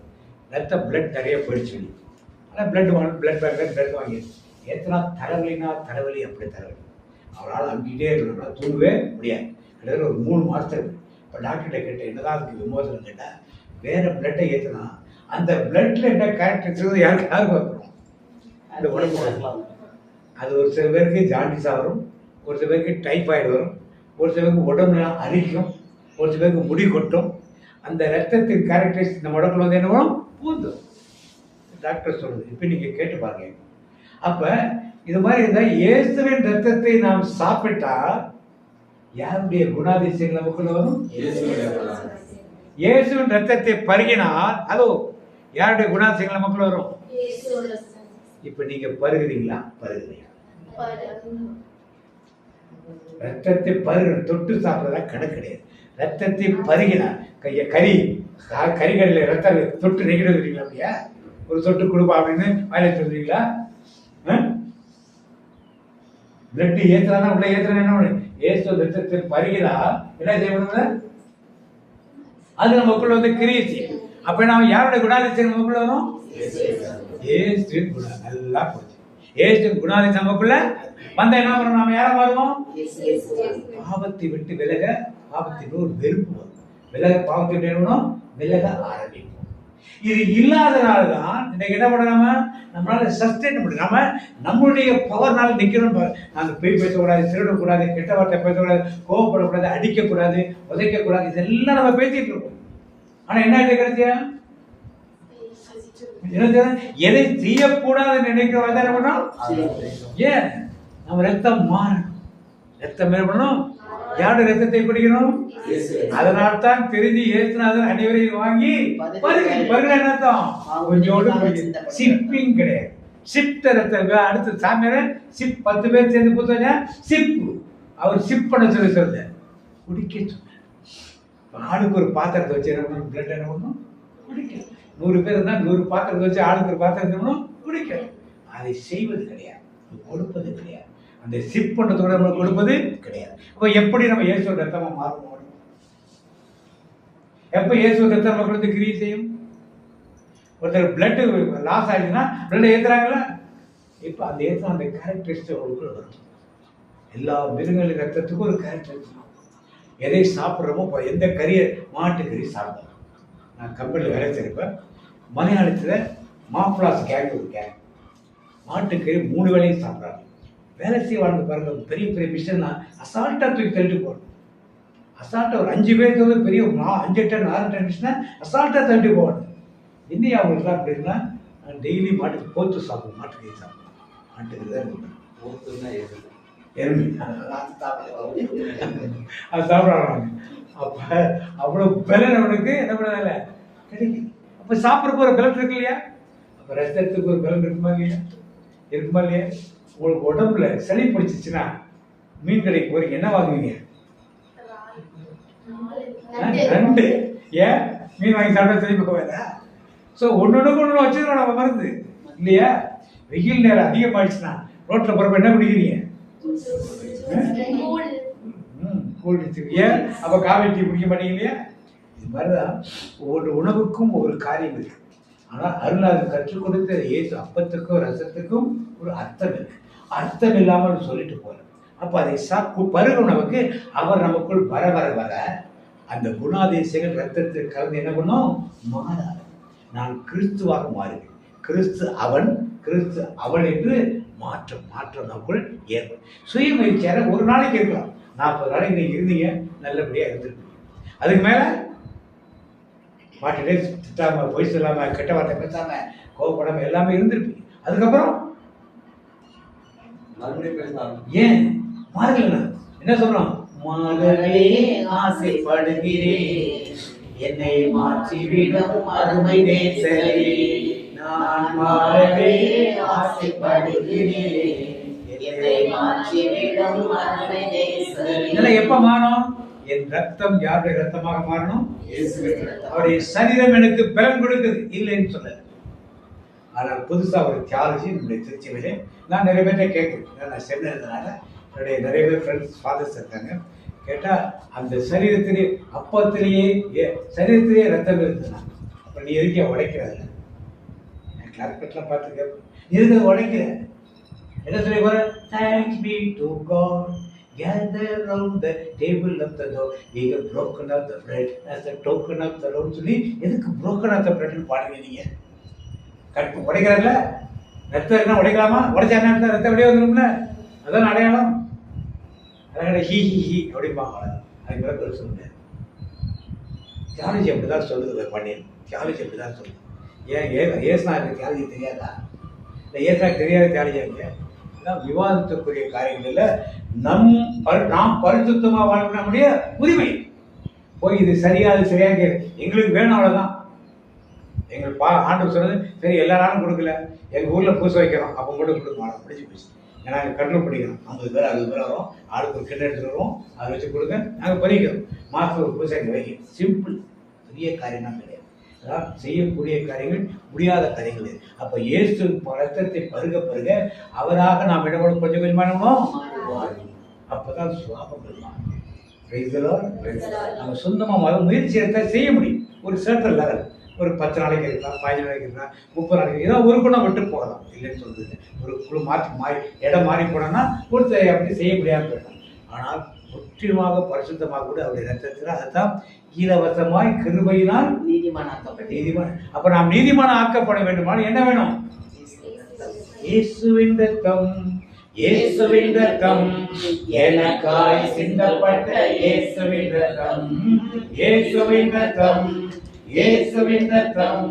ரத்த பிளட் நிறைய போயிடுச்சு. ஆனால் பிளட் பேங்க் வாங்கி ஏற்றினா தலைவலினா தலைவலி, அப்படி தலைவலி. அவரால் அங்கிட்டே இருக்கணும், தூங்கவே முடியாது. கிட்டத்தட்ட ஒரு 3 மாதத்துக்கு. இப்போ டாக்டர்கிட்ட கேட்டேன், என்னதான் அதுக்கு விமோசனம் கேட்டால், வேற பிளட்டை ஏற்றினா அந்த பிளட்ல என்ன கேரக்டர் யாருக்கு பார்க்கணும் அந்த உடம்பு. அது ஒரு சில பேருக்கு ஜாண்டிஸாக வரும், ஒரு சில பேருக்கு டைஃபாய்டு வரும், ஒரு சில பேருக்கு உடம்புல அரிக்கும், ஒரு சில பேருக்கு முடி கொட்டும். அந்த ரத்தத்தின் கேரக்டரிஸ்டிக் நம்ம உடம்புல வந்து என்ன பூந்தும் டாக்டர் சொல்லுது. இப்போ நீங்கள் கேட்டு பாருங்க. அப்போ இது மாதிரி இருந்தால் இயேசுவின் ரத்தத்தை நாம் சாப்பிட்டா யாருடைய குணாதிசயங்கள் நமக்குள்ள வரும்? இயேசுவின் ரத்தத்தை பருகினால் ஹலோ யாருடைய குணாதிசயங்கள் நமக்குள்ள வரும்? இப்போ நீங்க பருகுறீங்களா? பருகுறீங்க. ரத்தத்தை பருகிற தொட்டு சாப்பிட்றதா கணக்கு கிடையாது. ரத்தத்தை பருகினா கறிகளில் ரத்தம் தொட்டு நெகிழ்வு இருக்கீங்களா? அப்படியா ஒரு தொட்டு கொடுப்பா அப்படின்னு வாயில சொல்றீங்களா? பிளட் ஏத்துறானா உள்ள ஏத்துறான் என்ன பண்ணு? ஏசு ரத்தத்தில் பருகினா என்ன செய்யணும்? அது நமக்குள்ள வந்து கிரியேசி. அப்ப நாம யாருடைய குணாதிசயம் நமக்குள்ள வரும்? ஏசுவின் குணம். நல்லா போச்சு. ஏசுவின் குணாதிசயம் நமக்குள்ள வந்த என்ன பண்ணணும்? நாம யாரை மாறுவோம்? பாவத்தை விட்டு விலக, பாவத்தின் ஒரு வெறுப்பு வரும். விலக, பாவத்தை விட்டு விலக ஆரம்பிப்போம். இது இல்லாதனால்தான் இன்னைக்கு என்ன பண்ண நம்மளால சஸ்டெயின் பண்ண நாம நம்மளுடைய பவர்னால நிக்கிறோம். நாங்க போய் பேசக்கூடாது, திருடக்கூடாது, கெட்ட வார்த்தை பேசக்கூடாது, கோவப்படக்கூடாது, அடிக்கக்கூடாது, உதைக்கக்கூடாது, இதெல்லாம் நம்ம பேசிட்டு இருக்கோம். ஆனா என்ன கிடைச்சியா? எதை செய்யக்கூடாது நினைக்கிறோம். என்ன பண்ணோம்? ஏன் நம்ம ரத்தம் மாறணும். ரத்தம் என்ன பண்ணணும்? யாருடைய ரத்தத்தை குடிக்கணும்? அதனால்தான் தெரிஞ்சு ஏசுநாதர் அனைவரையும் வாங்கி பருகிற ரத்தம் கொஞ்சோடு சிப்பிங் கிடையாது. சிப்ட ரத்தம். அடுத்து சாமியார சிப் 10 பேர் சேர்ந்து புத்தக சிப்பு அவர் சிப் பண்ண சொல்ல குடிக்க சொன்னார். ஆளுக்கு ஒரு பாத்திரத்தை வச்சு என்ன பண்ணணும்? பிளட் என்ன பண்ணணும்? குடிக்க. 100 பேர் இருந்தால் 100 பாத்திரத்தை வச்சு ஆளுக்கு ஒரு பாத்திரம் இருக்கணும், குடிக்க. அதை செய்வது கிடையாது, கொடுப்பது கிடையாது. அந்த சிப் பண்ணதோட நம்ம கொடுப்பது கிடையாது. அப்போ எப்படி நம்ம இயேசு ரத்தமா மாற முடியும்? எப்ப இயேசு ரத்தம் மக்களுக்கு கிரியை செய்யும்? ஒருத்தர் பிளட் லாஸ் ஆயிடுச்சுன்னா பிளட் ஏத்துறாங்கல்ல, இப்ப அந்த ஏற்ற அந்த கேரக்டரிஸ்டிக் அவங்களுக்குள்ள வரும். எல்லா மிருகங்களின் ரத்தத்துக்கும் ஒரு கேரக்டரிஸ்டிக். எதை சாப்பிட்றோமோ எந்த கறியை, மாட்டு கறி சாப்பிடுறோம். நான் கம்பெனியில் வேலை செய்யறப்ப மலையாளத்தில் மாஃப்ளாஸ் கேங் ஒரு கேங், மாட்டுக்கறி 3 வேளையும் சாப்பிட்றாங்க. வேலை செய்ய வாழ்ந்து பாருங்க, பெரிய பெரிய மிஷின் அசால்ட்டா தூக்கி தள்ளிட்டு போகணும். அசால்ட்டா ஒரு 5 பேர் தவிர பெரிய 5 டன் 6 டன் மிஷினை அசால்ட்டா தள்ளிட்டு போகணும். இன்னும் அவங்களுக்குலாம் அப்படின்னா டெய்லி மாட்டுக்கு போத்து சாப்பிடுவோம், மாட்டுக்கறி சாப்பிடுவோம். மாட்டுக்கு தான் எருமை அது சாப்பிட்றாங்க. அப்ப அவ்வளவு பலன் அவனுக்கு என்ன பண்ணல கிடைக்கும். அப்ப சாப்பிட்றப்ப ஒரு பலன் இருக்கு இல்லையா? அப்ப ரத்தத்துக்கு ஒரு பலன் இருக்குமா இல்லையா? இருக்குமா இல்லையா? உங்களுக்கு உடம்புல சளி பிடிச்சிச்சுன்னா மீன் கடைக்கு போறீங்க, என்ன வாங்குவீங்க? 2. ஏன் மீன் வாங்கி சாப்பிட்டா சளி போவேதா? ஸோ ஒன்று வச்சுருக்கோம் நம்ம மருந்து இல்லையா? வெயில் நேரம் அதிகமாயிடுச்சுன்னா ரோட்டில் போகிறப்ப என்ன குடிக்கிறீங்க? Cool drinks. ஏன் அப்போ காஃபி டீ குடிக்க மாட்டீங்க இல்லையா? இது மாதிரிதான் ஒவ்வொரு உணவுக்கும் ஒரு காரியம் இருக்கு. ஆனால் அருளாளர் கற்றுக் கொடுத்த இயேசு அப்பத்துக்கும் ரசத்துக்கும் ஒரு அர்த்தம் இருக்கு. அர்த்தம் இல்லாமல் சொல்லிட்டு போறார். அப்ப அதை பருகும் நமக்கு அவர் நமக்குள் வர வர வர அந்த குணாதிசயங்கள் ரத்தத்தில் கலந்து என்ன பண்ணும்? மாறாது. நான் கிறிஸ்துவாக மாறுவேன். கிறிஸ்து அவன், கிறிஸ்து அவள் என்று மாற்றம் நமக்குள் ஏற்படும். சுய முயற்சியார ஒரு நாளைக்கு இருக்கலாம். 40 நாளைக்கு நீங்க இருந்தீங்க, நல்லபடியா இருந்திருப்பீங்க. அதுக்கு மேல மாட்டிலே திட்டாம பொய் சொல்லாம கெட்ட வார்த்தை பேசாம கோவப்படாம எல்லாமே இருந்திருப்பீங்க. அதுக்கப்புறம் மறுபடியும் பேசலாம். ஏன் மாறல? என்ன சொல்றோம்? மாறவே ஆசைப்படுகிறேன், என்னை மாற்றிவிடும் அருமை நேசரே. நான் மாறவே ஆசைப்படுகிறேன், என்னை மாற்றிவிடும் அருமை நேசரே. இதெல்லாம் எப்ப மாறும்? என் ரத்தம் யாருடைய ரத்தமாக மாறணும்? அவருடைய சரீரம் எனக்கு பலன் கொடுக்குது, இல்லைன்னு சொல்லல. ஆனால் புதுசாக ஒரு தியாலஜி நம்முடைய திருச்சியிலே நான் நிறைய பேர்ட்ட கேட்குறேன். நான் சென்னைனால என்னுடைய நிறைய பேர் ஃப்ரெண்ட்ஸ் ஃபாதர்ஸ் இருக்காங்க. கேட்டால் அந்த சரீரத்திலே சரீரத்திலேயே ரத்தம் இருக்குதுண்ணா. அப்போ நீ எதுக்கே உடைக்கிறதில்ல? என் கிளாஸ்மேட்லாம் பார்த்து கேட்பேன், நீ எதுக்கு உடைக்கிற? என்ன சொல்லி போற? Thanks be to God, gather round the table of the Lord, we have broken up the bread as a token of the Lord. சொல்லி எதுக்கு broken up the bread பாடுங்க? நீங்க கட்டு உடைக்கிறதுல ரத்தம் என்ன உடைக்கலாமா? உடைச்சா என்ன ரத்தம் வெளியே வந்துடும்ல, அதான் அடையாளம். அதனால ஹீ ஹீ ஹீ அப்படிம்பாங்க. அதுக்கு பிறகு சொல்லுங்க. தியாலஜி அப்படிதான் சொல்லுது. பண்ணியல் தியாலஜி அப்படிதான் சொல்லுது. ஏன் ஏசுனா எனக்கு தியாலஜி தெரியாதா? இந்த ஏசுனா தெரியாத தியாலஜி இருக்கு. இதான் விவாதத்துக்குரிய காரியங்களில் நாம் பரிசுத்தமாக வாழ நம்முடைய உரிமை. போய் இது சரியாது சரியாக எங்களுக்கு வேணும், அவ்வளோதான். எங்களுக்கு ஆண்டவர் சொன்னது சரி, எல்லாரும் கொடுக்கல, எங்கள் ஊரில் பூசை வைக்கிறோம், அப்போ மட்டும் கொடுக்க பிடிச்சி போச்சு. ஏன்னா நாங்கள் கண்ட்ரோல் பண்ணிக்கிறோம். 50 பேர் 60 பேர் வரும், ஆளுக்கு ஒரு கிட்ட எடுத்துகிட்டு வருவோம், அதை வச்சு கொடுங்க, நாங்கள் பண்ணிக்கிறோம். மாதத்துக்கு ஒரு பூசை இங்கே வைக்க சிம்பிள், பெரிய காரியம்லாம் கிடையாது. அதான் செய்யக்கூடிய காரியங்கள், முடியாத காரியங்கள். அப்போ இயேசு ரத்தத்தை பருக பருக அவராக நாம் இடமோடு கொஞ்சம் கொஞ்சமானோம், அப்போ தான் சுவாபம் பெறுவோம். நம்ம சொந்தமாக முயற்சி எடுத்தால் செய்ய முடியும். ஒரு சர்க்கிள் லெவல், ஒரு 10 நாளைக்கு இருக்கலாம், 15 நாளைக்கு இருக்கலாம், 30 நாளைக்கு, ஏதோ ஒரு குணம் விட்டு போகலாம், இல்லைன்னு சொல்றது. ஒரு குழு மாறி இடம் மாறி போனோம்னா கொடுத்து அப்படி செய்ய முடியாமல் போயிடலாம். ஆனால் முற்றிலுமாக பரிசுத்தமாக கூட அவருடைய ரத்தத்தில் அதுதான் இலவசமாய் கிருபையினால் நீதிமான். அப்ப நாம் நீதிமான் ஆக்கப்பட வேண்டுமானால் என்ன வேணும்? இயேசுவின் ரத்தம், இயேசுவின் ரத்தம், எனக்காய் சிந்தப்பட்ட இயேசுவின் ரத்தம், இயேசுவின் ரத்தம், இயேசுவின் ரத்தம்,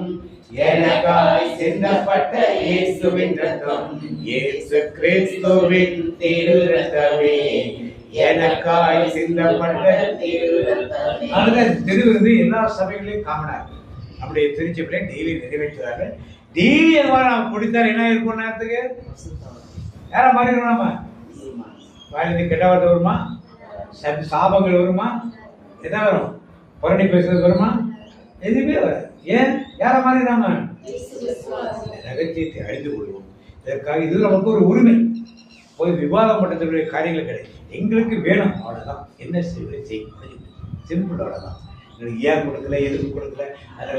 எனக்காய் சிந்தப்பட்ட இயேசுவின் ரத்தம், இயேசு கிறிஸ்துவின் திரு ரத்தமே, எனக்காய் சிந்தப்பட்ட திரு ரத்தமே. அதுதான் திருவிருந்து எல்லா சபைகளையும் காமனா இருக்கு. அப்படியே திருச்சிப்பிலே டெய்லி நிறைவேற்றுவார்கள். டெய்லி நாம் குடித்தால் என்ன இருக்கும்? நேரத்துக்கு யார மாறிடும்? நம்ம வாயிலிருந்து கெட்ட வார்த்தை வருமா? சாபங்கள் வருமா? எதா வரும்? புரணி பேசுறது வருமா? எதுவுமே வராது. ஏன்? யார மாதிரி நாம ரகசியத்தை அறிந்து கொள்வோம். இதற்காக இது நமக்கு ஒரு உரிமை. போய் விவாதம் பண்ணுறதுடைய காரியங்கள் கிடையாது. எங்களுக்கு வேணும், அவ்வளோதான். என்ன செய்ய சிம்பிள், அவ்வளோதான். எங்களுக்கு ஏன் கொடுக்கல, எதுக்கு கொடுக்கல, அது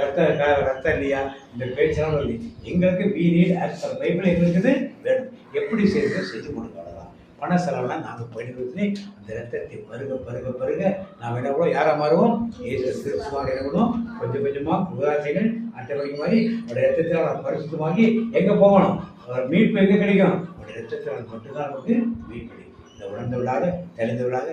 ரத்தம் இல்லையா, இந்த பேச்செல்லாம் இல்லை. எங்களுக்கு we need as per Bible எங்களுக்கு வேணும். எப்படி செய்யறது செஞ்சு கொடுங்க, அவ்வளோதான். பண செலவெல்லாம் நாங்கள் பண்ணிட்டு அந்த ரத்தத்தை பருக பருக பருக நாம் என்ன பண்ணுவோம்? யாரை மாறுவோம்? ஏசு கிறிஸ்துவாக என்ன பண்ணுவோம்? கொஞ்சம் கொஞ்சமாக குதாசைகள் அட்டை மாதிரி அவருடைய ரத்தத்தில் அவரை பரிசுத்தமாகி எங்கே போகணும்? அவர் மீட்பு எங்கே கிடைக்கும்? அவருடைய ரத்தத்தில் மட்டும்தான் நமக்கு மீட்பு கிடைக்கும். இந்த உணர்ந்து விடாத தெளிந்து விடாத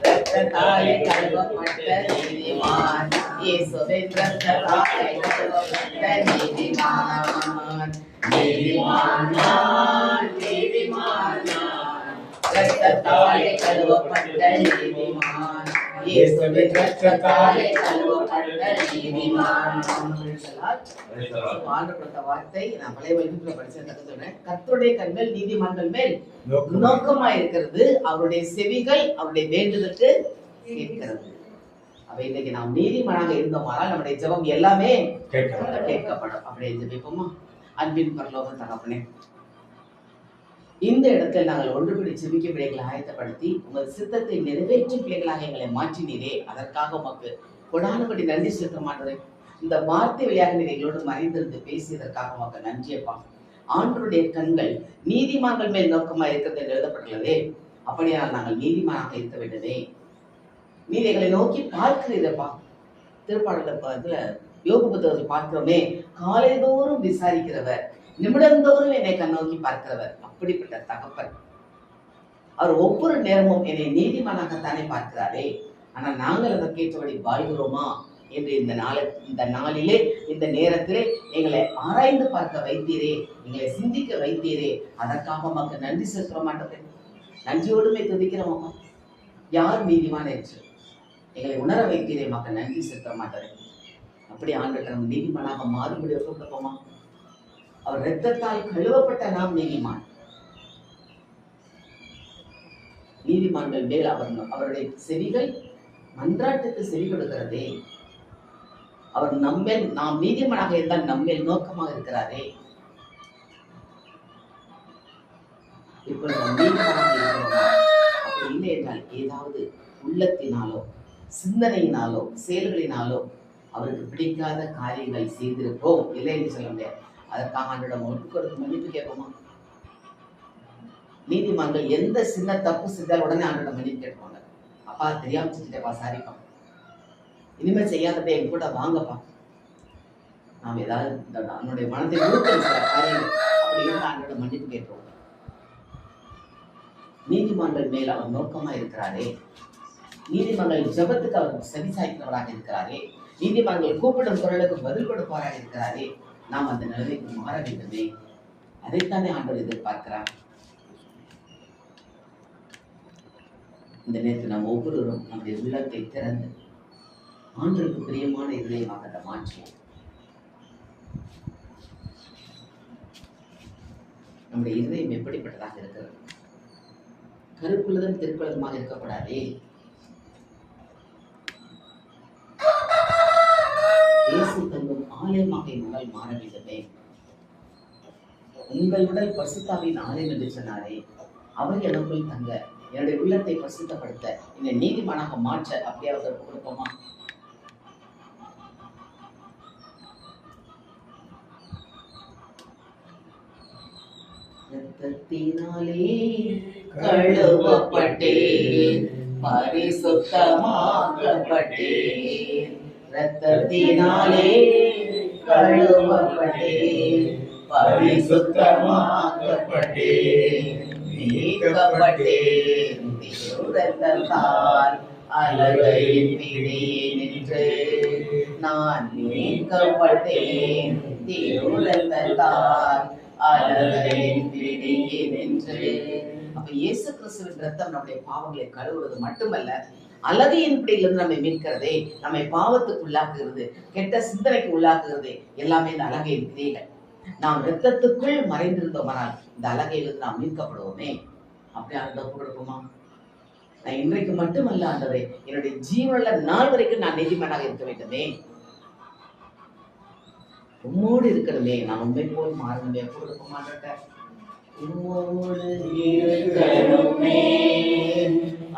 ரத்தத்தாலே கழுவப்பட்ட நீதிமான், இயேசுவின் ரத்தத்தாலே கழுவப்பட்ட நீதிமான், நீதிமான் நான், நீதிமான் நான், ரத்தத்தாலே கழுவப்பட்ட நீதிமான், இயேசுவின் ரத்தத்தாலே கழுவப்பட்ட நீதிமான். வார்த்தை நான் பழைய வகுப்புல படிச்சதுக்கு சொன்னேன். கர்த்தருடைய கண்கள் நீதிமான்கள் மேல் நோக்கமா இருக்கிறது, அவருடைய செவிகள் அவருடைய வேண்டுதலுக்கு கேட்கிறது. அப்ப இன்னைக்கு நாம் நீதிமானாக இருந்தோமானால் நம்முடைய ஜெபம் எல்லாமே கேட்கப்படும். அப்படியே ஜெபிப்போமா? அன்பின் பரலோக தகப்பனே, இந்த இடத்தில் நாங்கள் ஒன்றுபடி ஜெபிக்க பிள்ளைகளை ஆயத்தப்படுத்தி உங்கள் சித்தத்தை நிறைவேற்றும் பிள்ளைகளாக எங்களை மாற்றினீரே, அதற்காக உமக்கு கொடானபடி நன்றி செலுத்த மாட்டேன். இந்த வார்த்தை வழியாக நீர் எங்களோடு மறைந்திருந்து பேசியதற்காக உமக்கு நன்றியப்பா. ஆண்டவருடைய கண்கள் நீதிமான்கள் மேல் நோக்கமா இருக்கிறது என்று எழுதப்பட்டுள்ளதே, அப்படியால் நாங்கள் நீதிமானாக இருக்க வேண்டுமே. நீர் எங்களை நோக்கி பார்க்கிறீரப்பா. திருப்பாடல யோபு புத்தகத்தை பார்க்கிறோமே, காலைதோறும் விசாரிக்கிறவர், நிமிடந்தோறும் என்னை கண்ணோக்கி பார்க்கிறவர். அப்படிப்பட்ட தகப்பன் அவர் ஒவ்வொரு நேரமும் என்னை நீதிமானாகத்தானே பார்க்கிறாரே. ஆனால் நாங்கள் அதற்கேற்றபடி வாழ்கிறோமா என்று இந்த நாளிலே இந்த நேரத்திலே எங்களை ஆராய்ந்து பார்க்க வைத்தீரே, எங்களை சிந்திக்க வைத்தீரே. அதற்காக மக்கள் நன்றி செலுத்த மாட்டேன். நன்றியோடுமே துதிக்கிறோமா? யார் நீதிமான என்று எங்களை உணர வைத்தீரே, மக்கள் நன்றி செலுத்த மாட்டேன். அப்படி ஆண்டுகிட்ட நம்ம நீதிமானாக மாறுபடி ஒப்புக்கொடுப்போமா? அவர் இரத்தத்தால் கழுவப்பட்ட நாம் நீதிமான். நீதிமான்கள் மேல் அவருடைய செவிகள் மன்றாட்டுக்கு செவி கொடுக்கிறதே. அவர் நம்மேல், நாம் நீதிமானாக இருந்தால் நம்மேல் நோக்கமாக இருக்கிறாரே. இப்பொழுது நாம் நீதிமானாக இருக்கிறோமா? அப்படி இல்லை என்றால் ஏதாவது உள்ளத்தினாலோ சிந்தனையினாலோ செயல்களினாலோ அவருக்கு பிடிக்காத காரியங்களை செய்திருப்போம். இல்லை என்று சொல்ல முடியாது. அதற்காக அவரிடம் ஒப்புக்கொடுத்து மன்னிப்பு கேட்போமா? நீதிமான்கள் எந்த சின்ன தப்பு செஞ்சால் உடனே அவரிடம் மன்னிப்பு கேட்பாங்க. அப்பா தெரியாம செஞ்சுட்டேப்பா, சாரிப்பா, இனிமேல் செய்யாதப்ப என் கூட வாங்கப்பா. நாம் ஏதாவது என்னுடைய மனதை ஊக்கம் சில காரியங்கள் அப்படி இருந்தால் அவரோட மன்னிப்பு கேட்போம். நீதிமான்கள் மேல் அவர் நோக்கமா இருக்கிறாரே. நீதிமன்றம் ஜபத்துக்கு அவர் செவிசாய்க்கிறவராக இருக்கிறாரே. நீதிமன்றங்கள் கூப்பிடும் குரலுக்கு பதில் கொடுப்பவராக இருக்கிறாரே. நாம் அந்த நிலைமைக்கு மாற வேண்டுமே. அதைத்தானே ஆண்டவர் எதிர்பார்க்கிறார். இந்த நேரத்தில் நாம் ஒவ்வொருவரும் நம்முடைய உள்ளத்தை திறந்து ஆண்டவருக்கு பிரியமான இதயமாக அதை மாற்றுவோம். நம்முடைய இதயம் எப்படிப்பட்டதாக இருக்கிறது? கருக்குள்ளதும் திருக்குள்ளதுமாக இருக்கக்கூடாதே. இயேசு தங்கும் ஆலயமாக என்னால் மாற வேண்டுமே. உங்கள் உடல் பரிசுத்தாவின் ஆலயம் என்று சொன்னாரே, அவர் எனக்குள் தங்க, என்னுடைய உள்ளத்தை பரிசுத்தப்படுத்த, என்னை நீதிமானாக மாற்ற அப்படியாவது கொடுப்போமா? இரத்தத்தினாலே கழுவப்பட்டேன், பரிசுத்தமாக்கப்பட்டேன். இரத்தத்தினாலே கழுவப்பட்டேன், பரிசுத்தமாக்கப்பட்டேன், நீக்கப்பட்டேன். திருரத்தத்தால் அலகையின் பிடியே நின்று நான் நீக்கப்பட்டேன். திருரத்தத்தால் அலகையின் பிடியே நின்று. அப்ப இயேசு கிறிஸ்துவின் ரத்தம் நம்முடைய பாவங்களை கழுவுவது மட்டுமல்ல, அலகையின் பிடியிலிருந்து நம்மை மீட்கிறதே, நம்மை பாவத்துக்கு உள்ளாக்குகிறது, கெட்ட சிந்தனைக்கு உள்ளாக்குகிறது. எல்லாமே இந்த அலகையின் பிடிகள். நாம் ரத்தத்துக்குள் மறைந்திருந்தோமானால் இந்த அலகையிலிருந்து நாம் மீட்கப்படுவோமே. அப்படி ஆண்டு ஒப்பு கொடுப்போமா? நான் இன்றைக்கு மட்டுமல்ல ஆண்டவரே, என்னுடைய ஜீவனுள்ள நாள் வரைக்கும் நான் நீதிமானாக இருக்க வேண்டுமே. உம்மோடு இருக்கணுமே. நான் உண்மை போல் மாறணுமே. ஒப்பு கொடுப்போமா? உம்மோடு இருக்கணுமே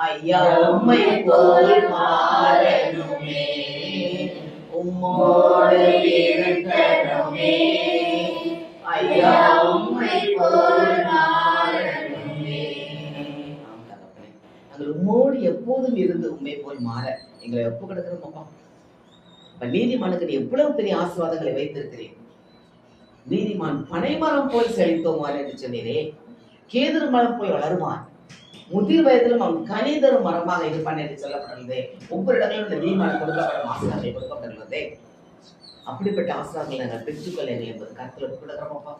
ஐயா, உம்மை போல் மாறணுமே. உம்மோடு இருக்கணுமே ஐயா, உம்மை போல் மாறணுமே. நாங்கள் உம்மோடு எப்போதும் இருந்து உண்மை போல் மாற எங்களை ஒப்பு கொடுக்கிறோம். நீதிமானுக்கு நீ எவ்வளவு பெரிய ஆசீர்வாதங்களை வைத்திருக்கிறேன். நீதிமான் பனைமரம் போல் செழித்தோமான் என்று சொன்னீரே. கேதுரு மரம் போய் வளருவான், முதிர் வயதிலும் அவன் கனி தரும் மரமாக இருப்பான் என்று சொல்லப்பட்டுள்ளதே. ஒவ்வொரு இடங்களிலும் இந்த நீதிமான் கொடுக்கப்படும் ஆசீர்வாதங்கள் கொடுக்கப்பட்டுள்ளதே. அப்படிப்பட்ட ஆசீர்வாதங்களை நாங்கள் பெற்றுக்கொள்ளவில்லை என்பது கருத்தில் கொடுக்கிறோம்ப்பா.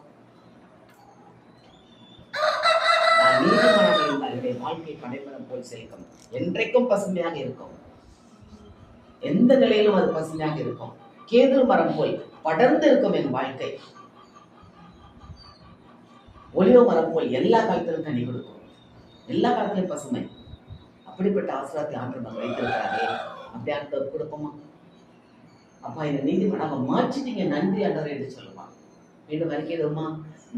நான் நீதிமானாக இருந்தால் என்னுடைய வாழ்க்கை பனைமரம் போல் செழிக்கும், என்றைக்கும் பசுமையாக இருக்கும். எந்த நிலையிலும் அது பசுமையாக இருக்கும். கேதுரு மரம் போல் படர்ந்து இருக்கும் என் வாழ்க்கை. ஒலிவ மரம் போல் எல்லா காலத்திலும் கனி கொடுக்கும், எல்லா காலத்திலும் பசுமை. அப்படிப்பட்ட ஆசீர்வாதத்தை ஆண்டவர் வைத்திருக்கிறாரே. அப்படி ஆண்டவர் கொடுப்போமா? அப்பா, இந்த நீதிமானாக மாற்றிட்டீங்க, நன்றி ஆண்டவர் என்று சொல்லுவான். மீண்டும் அறிக்கையிடுமா?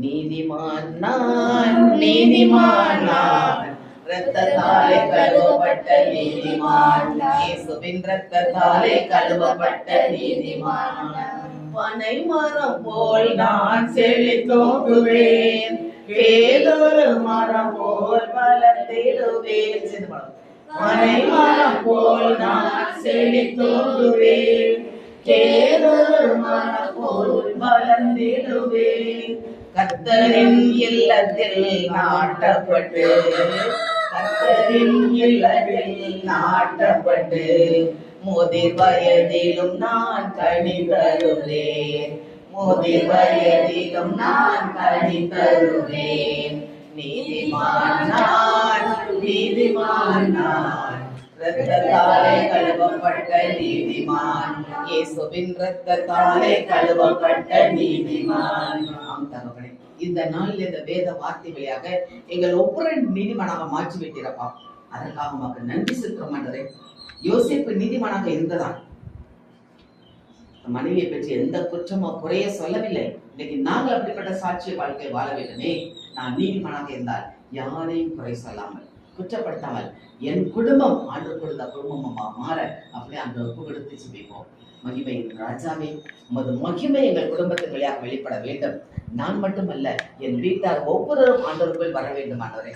நீதிமான் நான், நீதிமான் நான், இரத்தத்தாலே கழுவப்பட்ட நீதிமான், இயேசுவின் இரத்தத்தாலே கழுவப்பட்ட நீதிமான். பனை மரம் போல் நான் செழித்தோங்குவேன், கேதுரு மரம் போல் வளர்ந்திடுவேன். பனை மரம் போல் நான் செழித்தோங்குவேன், கேதுரு மரம் போல் வளர்ந்திடுவேன். கர்த்தரின் இல்லத்தில் நாட்டப்பட்டு கர்த்தரின் இல்லத்தில் நாட்டப்பட்டு முதிர் வயதிலும் நான் கனி தருவேன். முதிர் வயதிலும் நான் கனி தருவேன். நீதிமான் நான், நீதிமான் நான், இரத்தத்தாலே கழுவப்பட்ட நீதிமான், இயேசுவின் இரத்தத்தாலே கழுவப்பட்ட நீதிமான். ஆம் தகப்பனே, இந்த நாளில் இந்த வேத வார்த்தை வழியாக எங்கள் ஒவ்வொரு நீதிமானாக மாற்றி வைக்கிறப்பா, அதற்காக உமக்கு நன்றி செலுத்துறோம் ஆண்டவரே. யோசேப்பு நீதிமானாக இருந்ததான், மனைவியை பற்றி எந்த குற்றமோ குறைய சொல்லவில்லை. இன்னைக்கு நாங்கள் அப்படிப்பட்ட சாட்சிய வாழ்க்கை வாழ வேண்டுமே. நான் நீதிமானாக இருந்தால் யாரையும் குறை சொல்லாமல், குற்றப்படுத்தாமல், என் குடும்பம் ஆண்டு கொடுத்த குடும்பமா மாற அப்படியே அந்த ஒப்பு கொடுத்து ஜெபிப்போம். மகிமை ராஜாவே, உமது மகிமை எங்கள் குடும்பத்தின் வழியாக வெளிப்பட வேண்டும். நான் மட்டுமல்ல, என் வீட்டார் ஒவ்வொருவரும் ஆண்டவருக்குள் வர வேண்டும் ஆண்டவரே.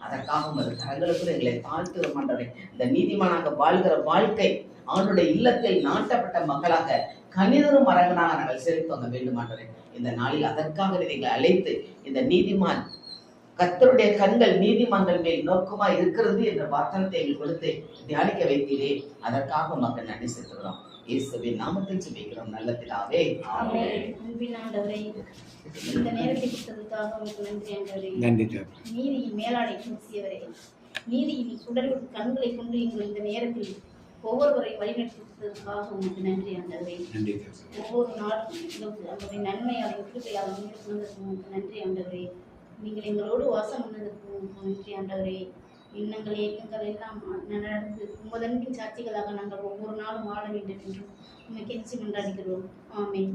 அதற்காக உமது கரங்களுக்குள் எங்களை தாழ்த்துகிறோம் ஆண்டவரே. இந்த நீதிமானாக வாழ்கிற வாழ்க்கை அவனுடைய இல்லத்தில் நாட்டப்பட்ட மக்களாக கனிதரும் மரங்களாக நாங்கள் செலுத்த வேண்டும் ஆண்டவரே. இந்த நாளில் அதற்காக எங்களை அழைத்து இந்த நீதிமான் கர்த்தருடைய கண்கள் நீதிமான்கள் மேல் நோக்கமா இருக்கிறது என்ற வார்த்தனத்தை எங்களுக்கு கொடுத்து தியானிக்க வைத்தீரே, அதற்காக மக்கள் நன்றி செலுத்துகிறோம். இயேசுவின் நாமத்தில் ஜெபிக்கிறோம் நல்ல பிதாவே. அன்பின் ஆண்டவரே, இந்த நேரத்தை கொடுத்ததுக்காக உங்களுக்கு நன்றி ஆண்டவரே. நன்றி. நீதியின் மேலாடை பூசியவரே, நீதியின் சுடர்விடும் கண்களை கொண்டு எங்கள் இந்த நேரத்தில் ஒவ்வொருவரையும் வழிநடத்துவதற்காக உங்களுக்கு நன்றி ஆண்டவரே. ஒவ்வொரு நாளும் அவருடைய நன்மையால் கிருபையால் உங்களுக்கு நன்றி ஆண்டவரே. நீங்கள் எங்களோடு வாசம் பண்ணதுக்கு நன்றி ஆண்டவரே. எண்ணங்கள் இயக்கங்கள் எல்லாம் நடந்து உமதன்பின் சாட்சிகளாக நாங்கள் ஒவ்வொரு நாளும் வாழ வேண்டும் என்று உண்மை கெஞ்சி கொண்டாடுகிறோம். ஆமென்.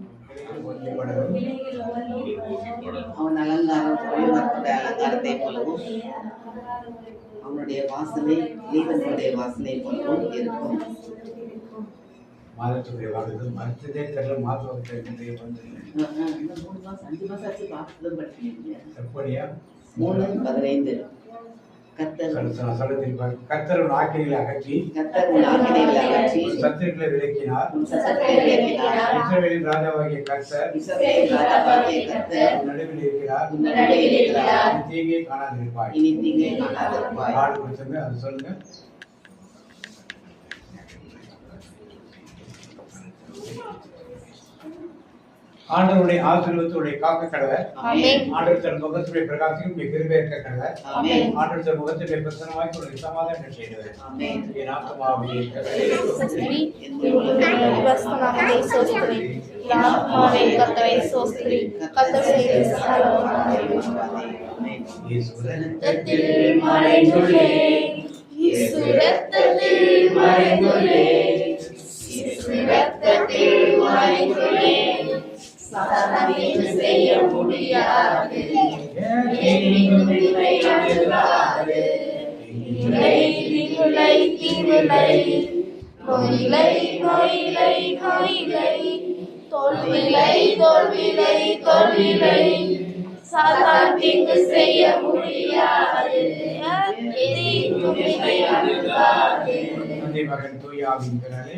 அவன் அலங்காரத்தை போலவும் அவனுடைய வாசனை தீபனுடைய வாசனை போலவும் இருக்கும். மாதத்துடைய வாழ்க்கை மறுத்ததே தெரியல. மாதத்தை 3 மாசம் 5 மாசம் ஆச்சு பார்த்ததும் படிக்கிறீங்க. எப்படியா 3:15 கர்த்தர் ஆக்கினைகளை அகற்றி சத்துருக்களை விலக்கினார். இஸ்ரவேலின் ராஜாவாகிய கர்த்தர் நடுவில் இருக்கிறார். தீங்கை காணாதிருப்பாய். ஆடு கொடுத்துங்க, அது சொல்லுங்க. ஆண்டவருடைய ஆசீர்வாதத்துடைய காக்க கடவை. ஆண்டவர் தன் முகத்துடைய பிரகாசம் கிருபை இருக்க கடவை. ஆண்டவர் தன் முகத்துடைய பிரசன்னமாய் உனக்கு சமாதானம் செய்தவர். என் ஆத்மாவே கர்த்தரை ஸ்தோத்திரி. செய்ய முடியாது. சாத்தான் தீங்கு செய்ய முடியாது. மகன் தூயாவின் பெயராலே.